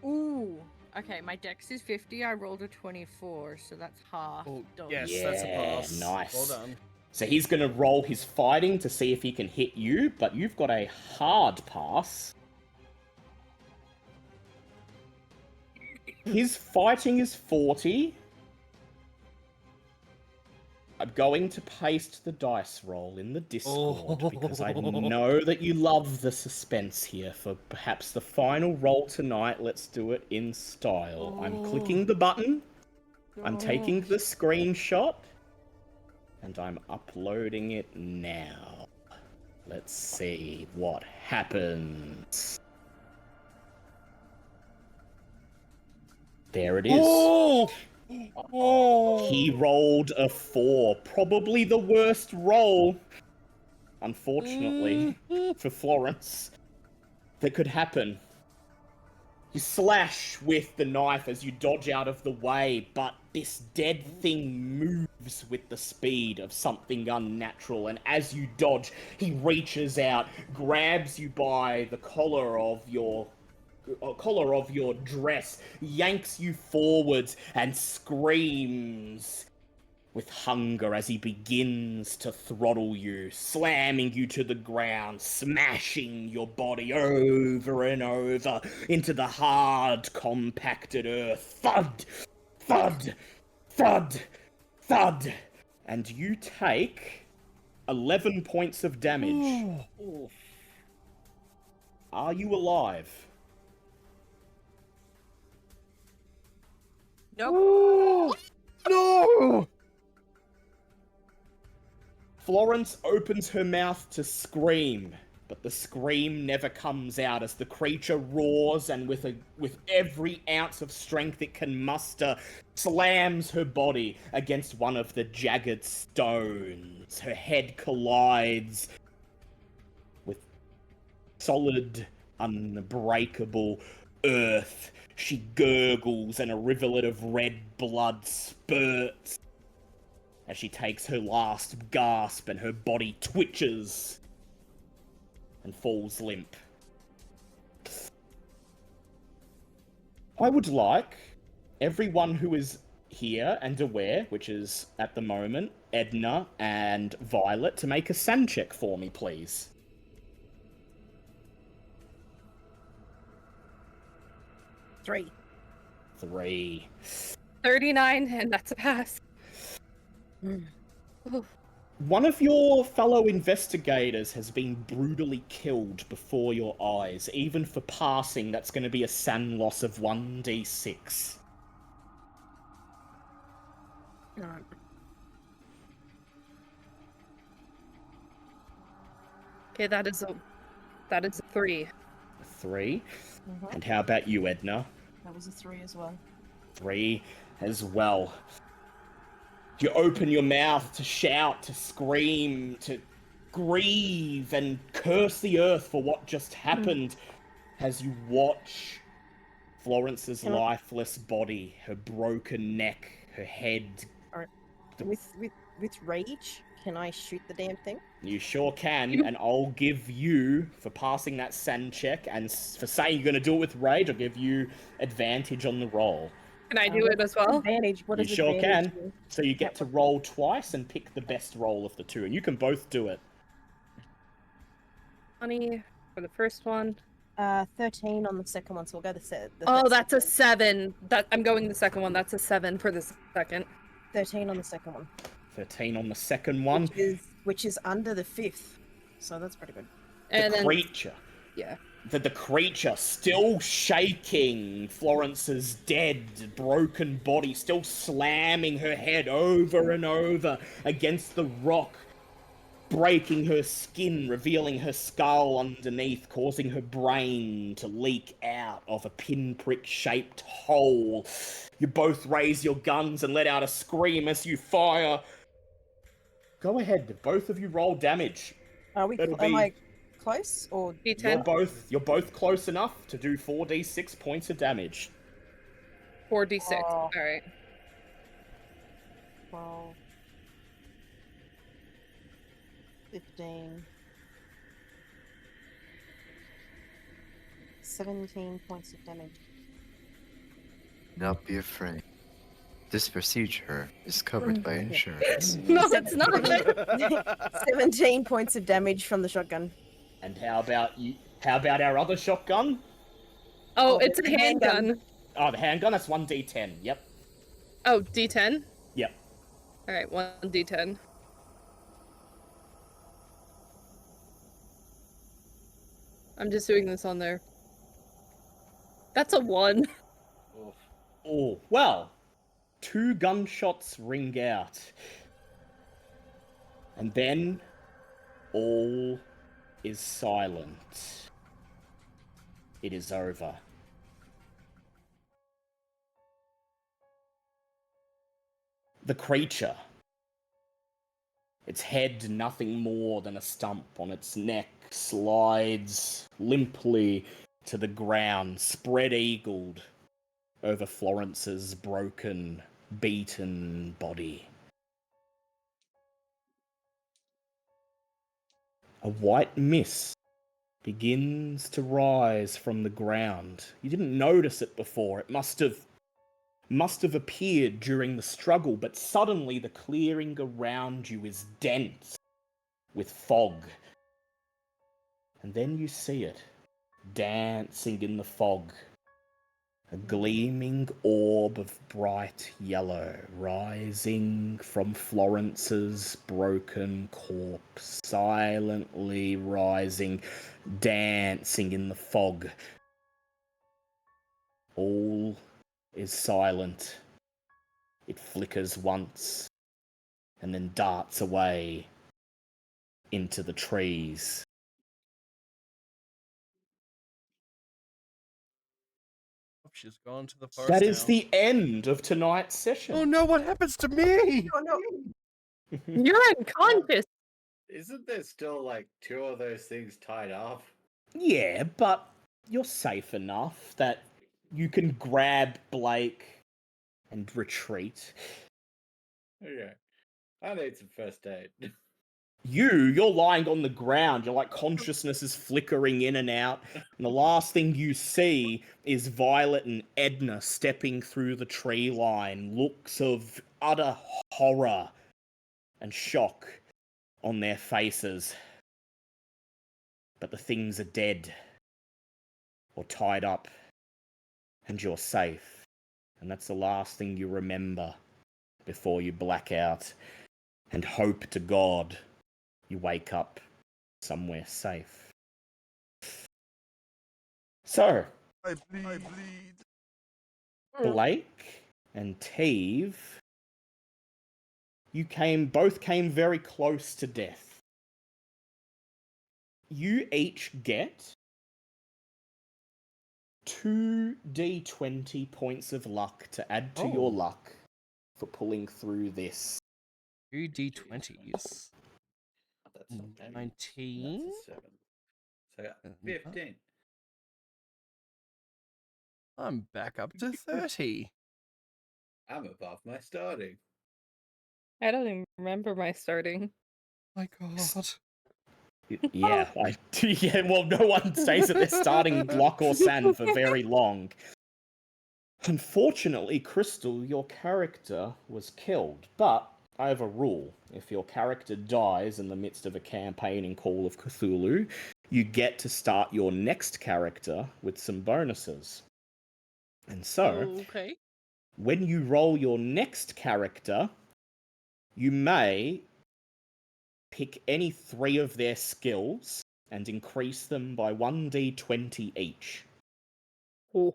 Ooh. Okay, my dex is 50. I rolled a 24, so that's half. Oh, dodge. yes, Yeah, that's a pass. nice. Well done. So he's going to roll his fighting to see if he can hit you, but you've got a hard pass. His fighting is 40. I'm going to paste the dice roll in the Discord because I know that you love the suspense here for perhaps the final roll tonight. Let's do it in style. I'm clicking the button. I'm taking the screenshot. And I'm uploading it now. Let's see what happens. There it is. Oh! Oh! He rolled a 4. Probably the worst roll, unfortunately, for Florence, that could happen. You slash with the knife as you dodge out of the way, but this dead thing moves with the speed of something unnatural, and as you dodge, he reaches out, grabs you by the collar of your dress, yanks you forwards, and screams with hunger as he begins to throttle you, slamming you to the ground, smashing your body over and over into the hard, compacted earth. Thud! Thud! Thud! Thud! And you take 11 points of damage. Ooh. Are you alive? Nope. No! Florence opens her mouth to scream, but the scream never comes out as the creature roars and with every ounce of strength it can muster, slams her body against one of the jagged stones. Her head collides with solid, unbreakable earth. She gurgles and a rivulet of red blood spurts as she takes her last gasp and her body twitches and falls limp. I would like everyone who is here and aware, which is at the moment Edna and Violet, to make a sand check for me, please. 3. 3. 39, and that's a pass. Oof. One of your fellow investigators has been brutally killed before your eyes. Even for passing, that's going to be a SAN loss of 1d6. Alright. Okay, that is a 3. 3. Mhm. And how about you, Edna? That was a 3 as well. 3 as well. You open your mouth to shout, to scream, to grieve and curse the earth for what just happened as you watch Florence's Can I- lifeless body, her broken neck, her head. Alright. The- With rage, can I shoot the damn thing? You sure can, and I'll give you, for passing that sand check, and for saying you're going to do it with rage, I'll give you advantage on the roll. Can I do it What's as well? Advantage. What You is sure advantage can. do? So you get to roll twice and pick the best roll of the two, and you can both do it. 20 for the first one. 13 on the second one, so we'll go the Oh, that's a 7. I'm going the second one. That's a 7 for the second. 13 on the second one. 13 on the second one. Which is under the 5th. So that's pretty good. And The then, creature. yeah. The creature still shaking Florence's dead, broken body, still slamming her head over and over against the rock, breaking her skin, revealing her skull underneath, causing her brain to leak out of a pinprick-shaped hole. You both raise your guns and let out a scream as you fire. Go ahead, both of you roll damage. Are we? It'll Am be- I close or? D10, You're both close enough to do 4d6 points of damage. 4d6. Oh. Alright. 12, 15, 17 points of damage. Not be afraid. This procedure is covered by insurance. No, it's not. 17 points of damage from the shotgun. And how about you? How about our other shotgun? Oh, Oh, it's a the handgun. handgun. Oh, the handgun. That's 1d10. Yep. Oh, D10? Yep. Alright, 1d10. I'm just doing this on there. That's a 1. Oh, well. 2 gunshots ring out. And then all is silent. It is over. The creature. Its head nothing more than a stump on its neck slides limply to the ground, spread-eagled over Florence's broken, beaten body. A white mist begins to rise from the ground. You didn't notice it before. It must have appeared during the struggle, but suddenly the clearing around you is dense with fog. And then you see it, dancing in the fog. A gleaming orb of bright yellow rising from Florence's broken corpse, silently rising, dancing in the fog. All is silent. It flickers once and then darts away into the trees. She's gone to the forest. That is now. the end of tonight's session. Oh no! What happens to me? Oh no! You're unconscious. Isn't there still like 2 of those things tied up? Yeah, but you're safe enough that you can grab Blake and retreat. Okay. I need some first aid. You're lying on the ground. Your like consciousness is flickering in and out. And the last thing you see is Violet and Edna stepping through the tree line, looks of utter horror and shock on their faces. But the things are dead or tied up, and you're safe. And that's the last thing you remember before you black out and hope to God you wake up somewhere safe. So, I bleed. Blake and Teve, you both came very close to death. You each get 2d20 points of luck to add to your Oh. luck for pulling through this. 2 d20s. That's not bad. 19. That's a 7. So I got 15. I'm back up to 30. I'm above my starting. I don't even remember my starting. My God. Yeah, yeah, well, no one stays at their starting block or sand for very long. Unfortunately, Crystal, your character was killed, but I have a rule. If your character dies in the midst of a campaign in Call of Cthulhu, you get to start your next character with some bonuses. And so, Okay. when you roll your next character, you may pick any 3 of their skills and increase them by 1d20 each. Oh.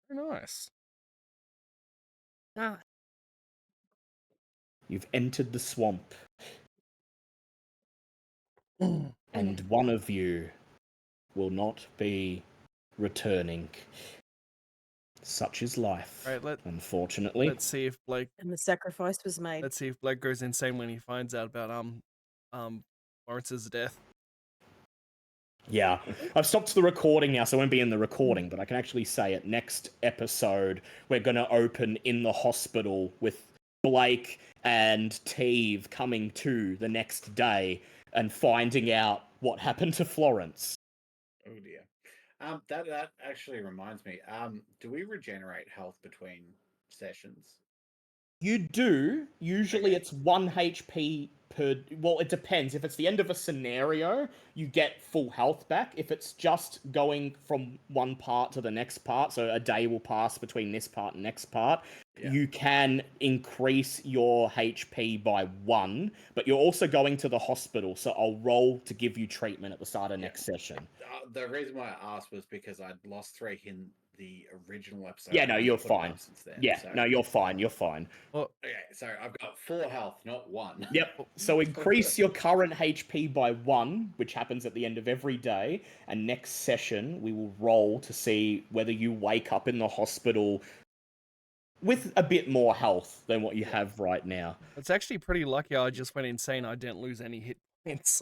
Very nice. Ah. You've entered the swamp, Mm. and one of you will not be returning. Such is life, Right, unfortunately. let's see if Blake And the sacrifice was made. let's see if Blake goes insane when he finds out about Lawrence's death. Yeah, I've stopped the recording now, so I won't be in the recording, but I can actually say it. Next episode, we're going to open in the hospital with Blake and Teve coming to the next day and finding out what happened to Florence. Oh dear. That actually reminds me. Do we regenerate health between sessions? You do. Usually Okay. it's 1 HP per... Well, it depends. If it's the end of a scenario, you get full health back. If it's just going from one part to the next part, so a day will pass between this part and next part, Yeah. you can increase your HP by 1, but you're also going to the hospital, so I'll roll to give you treatment at the start of next session. The reason why I asked was because I'd lost 3 in the original episode. Yeah, no, and I've you're put it up fine. Since then, Yeah, so. no, you're fine, you're fine. Well, Okay, so I've got 4 health, not 1. Yep. So increase your current HP by 1, which happens at the end of every day. And next session, we will roll to see whether you wake up in the hospital with a bit more health than what you have right now. it's actually pretty lucky I just went insane. I didn't lose any hit points.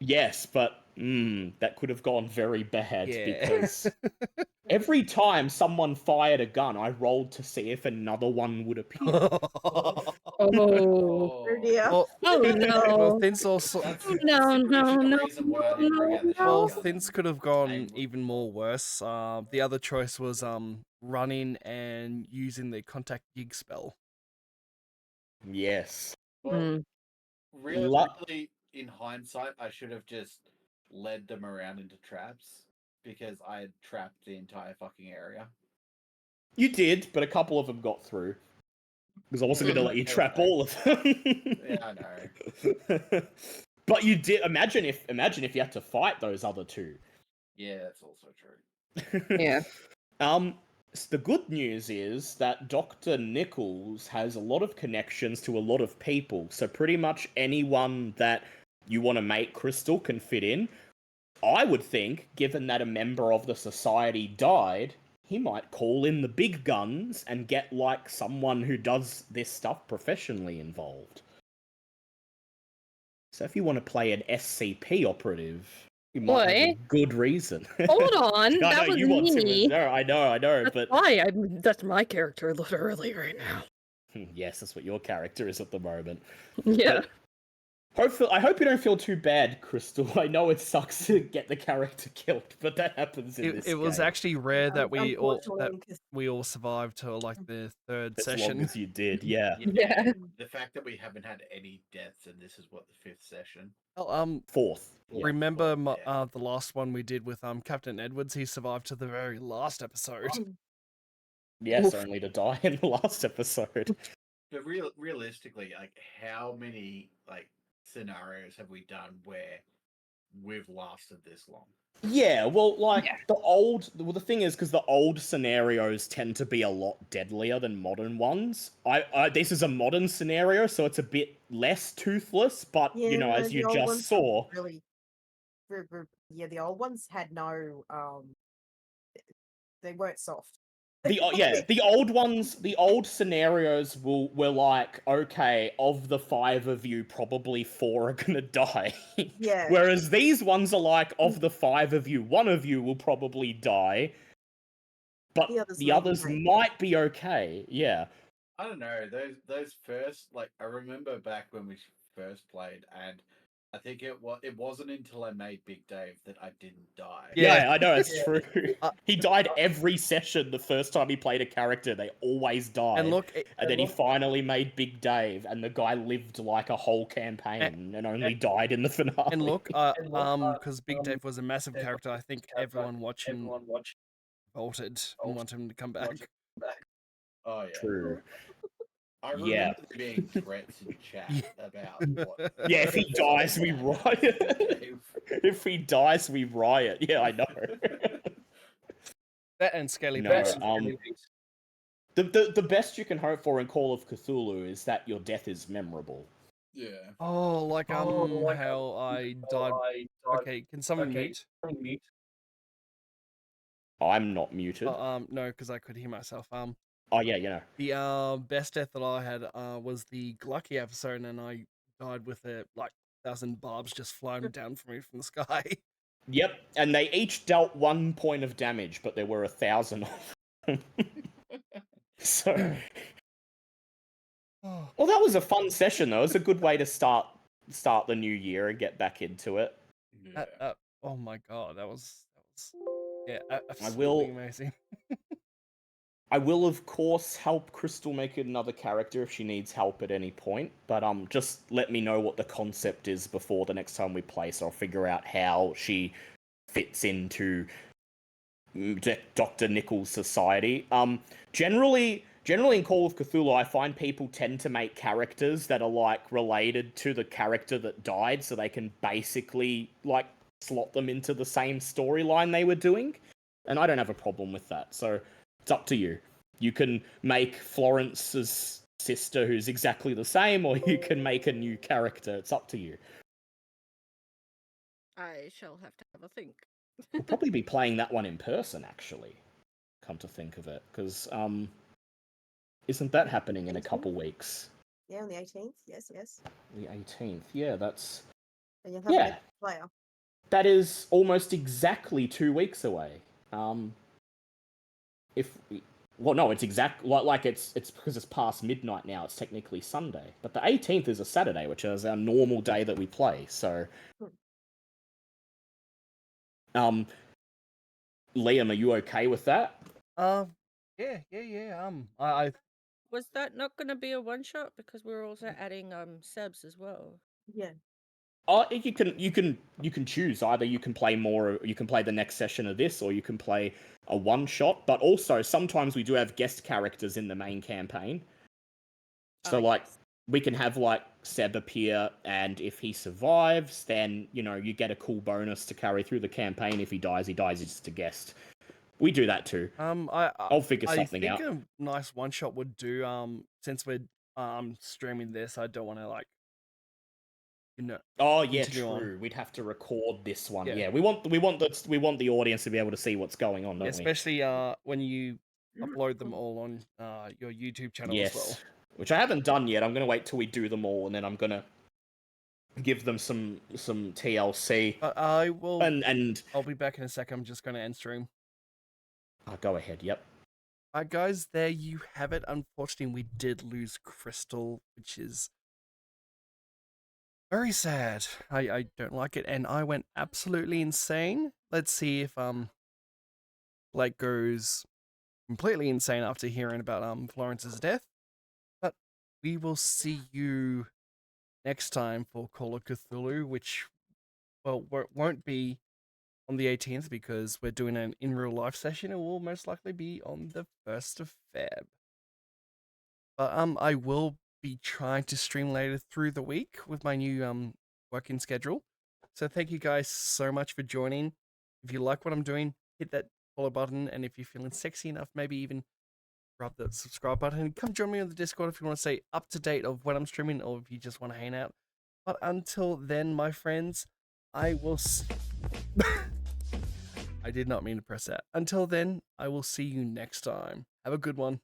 Yes, but that could have gone very bad Yeah. because every time someone fired a gun, I rolled to see if another one would appear. Oh. Oh dear. Well, Oh no. well, Thins also. That's No, the no, no, reason why I didn't bring out the Well, shotgun. Thins could have gone even more worse. The other choice was running and using the contact gig spell. Yes. Well, Mm. really, in hindsight, I should have just led them around into traps because I had trapped the entire fucking area. You did, but a couple of them got through. Because I wasn't going to let you trap all of them. Yeah, I know. But you did. Imagine if you had to fight those other 2. Yeah, that's also true. Yeah. The good news is that Dr. Nichols has a lot of connections to a lot of people. So pretty much anyone that you want to make Crystal can fit in. I would think, given that a member of the society died, he might call in the big guns and get, like, someone who does this stuff professionally involved. So if you want to play an SCP operative, you might have a good reason. Hold on, I that know was you want me. to. No, I know, That's but why that's my character literally right now. yes, that's what your character is at the moment. Yeah. Hopefully, I hope you don't feel too bad, Crystal. I know it sucks to get the character killed, but that happens in this It was game. actually rare that Unfortunately, 'cause- we all survived till like the third As long session. as you did, yeah. Yeah. The fact that we haven't had any deaths and this is what the 5th session. Well, Fourth. Yeah. remember Yeah. the last one we did with Captain Edwards? He survived to the very last episode. Yes, Oof. only to die in the last episode. But realistically, like, how many like scenarios have we done where we've lasted this long? Yeah, well, like the thing is, because the old scenarios tend to be a lot deadlier than modern ones. This is a modern scenario, so it's a bit less toothless, but you know, as the you old just ones saw, really, yeah, the old ones had no, they weren't soft. the old scenarios were like, okay, of the 5 of you, probably 4 are gonna die. Yeah. Whereas these ones are like, of the 5 of you, 1 of you will probably die, but The others may be okay. might be okay. Yeah. I don't know. Those first, like, I remember back when we first played, and I think it wasn't until I made Big Dave that I didn't die. Yeah, I know, it's true. Uh, He died every session the first time he played a character. They always died. And look, And then he finally made Big Dave, and the guy lived like a whole campaign and only died in the finale. and look, because Big Dave was a massive character, I think everyone watching voted and want him to come back. Oh yeah. True. I remember Yeah. there being threats in chat about what. Yeah, if he dies, we riot. If he dies, we riot. Yeah, I know. That and Scaly No, Bats. the best you can hope for in Call of Cthulhu is that your death is memorable. Yeah. Oh, like how I died. Okay, can someone mute? I'm not muted. No, because I could hear myself. Oh yeah, you know. The best death that I had was the Glucky episode, and I died with like 1,000 barbs just flying down from me from the sky. Yep, and they each dealt 1 point of damage, but there were 1,000 of them. So, well, that was a fun session though. It was a good way to start the new year and get back into it. Yeah. Oh my god, that was yeah, will- absolutely amazing. I will, of course, help Crystal make another character if she needs help at any point, but just let me know what the concept is before the next time we play, so I'll figure out how she fits into Dr. Nichols' society. Generally in Call of Cthulhu, I find people tend to make characters that are like related to the character that died, so they can basically like slot them into the same storyline they were doing, and I don't have a problem with that. So it's up to you. You can make Florence's sister who's exactly the same, or you can make a new character. It's up to you. I shall have to have a think. We'll probably be playing that one in person, actually. Come to think of it, because isn't that happening in a couple weeks? Yeah, on the 18th. Yes. The 18th. Yeah, that's And you'll have Yeah. a player. that is almost exactly 2 weeks away. No, it's it's because it's past midnight now. It's technically Sunday, but the 18th is a Saturday, which is our normal day that we play. So, Liam, are you okay with that? Yeah. I Was that not going to be a one shot? Because we're also adding Sebs as well. Yeah. You can choose either. You can play more. You can play the next session of this, or you can play a one shot. But also sometimes we do have guest characters in the main campaign. So like we can have like Seb appear, and if he survives, then you get a cool bonus to carry through the campaign. If he dies, he's just a guest. We do that too. I'll figure something out. I think a nice one shot would do. Since we're streaming this, I don't want to like. Oh yeah, continue on. true. We'd have to record this one. Yeah. Yeah, we want the audience to be able to see what's going on, don't we? Especially when you upload them all on your YouTube channel as well. Which I haven't done yet. I'm gonna wait till we do them all, and then I'm gonna give them some TLC. I will. And I'll be back in a sec. I'm just gonna end stream. Go ahead. Yep. Guys, there you have it. Unfortunately, we did lose Crystal, which is Very sad. I don't like it, and I went absolutely insane. Let's see if Blake goes completely insane after hearing about Florence's death. But we will see you next time for Call of Cthulhu, which won't be on the 18th because we're doing an in real life session. It will most likely be on the 1st of Feb. But I will be trying to stream later through the week with my new working schedule. So thank you guys so much for joining. If you like what I'm doing, hit that follow button, and if you're feeling sexy enough, maybe even rub that subscribe button and come join me on the Discord if you want to stay up to date of when I'm streaming or if you just want to hang out. But until then, my friends, I will I did not mean to press that. Until then, I will see you next time. Have a good one.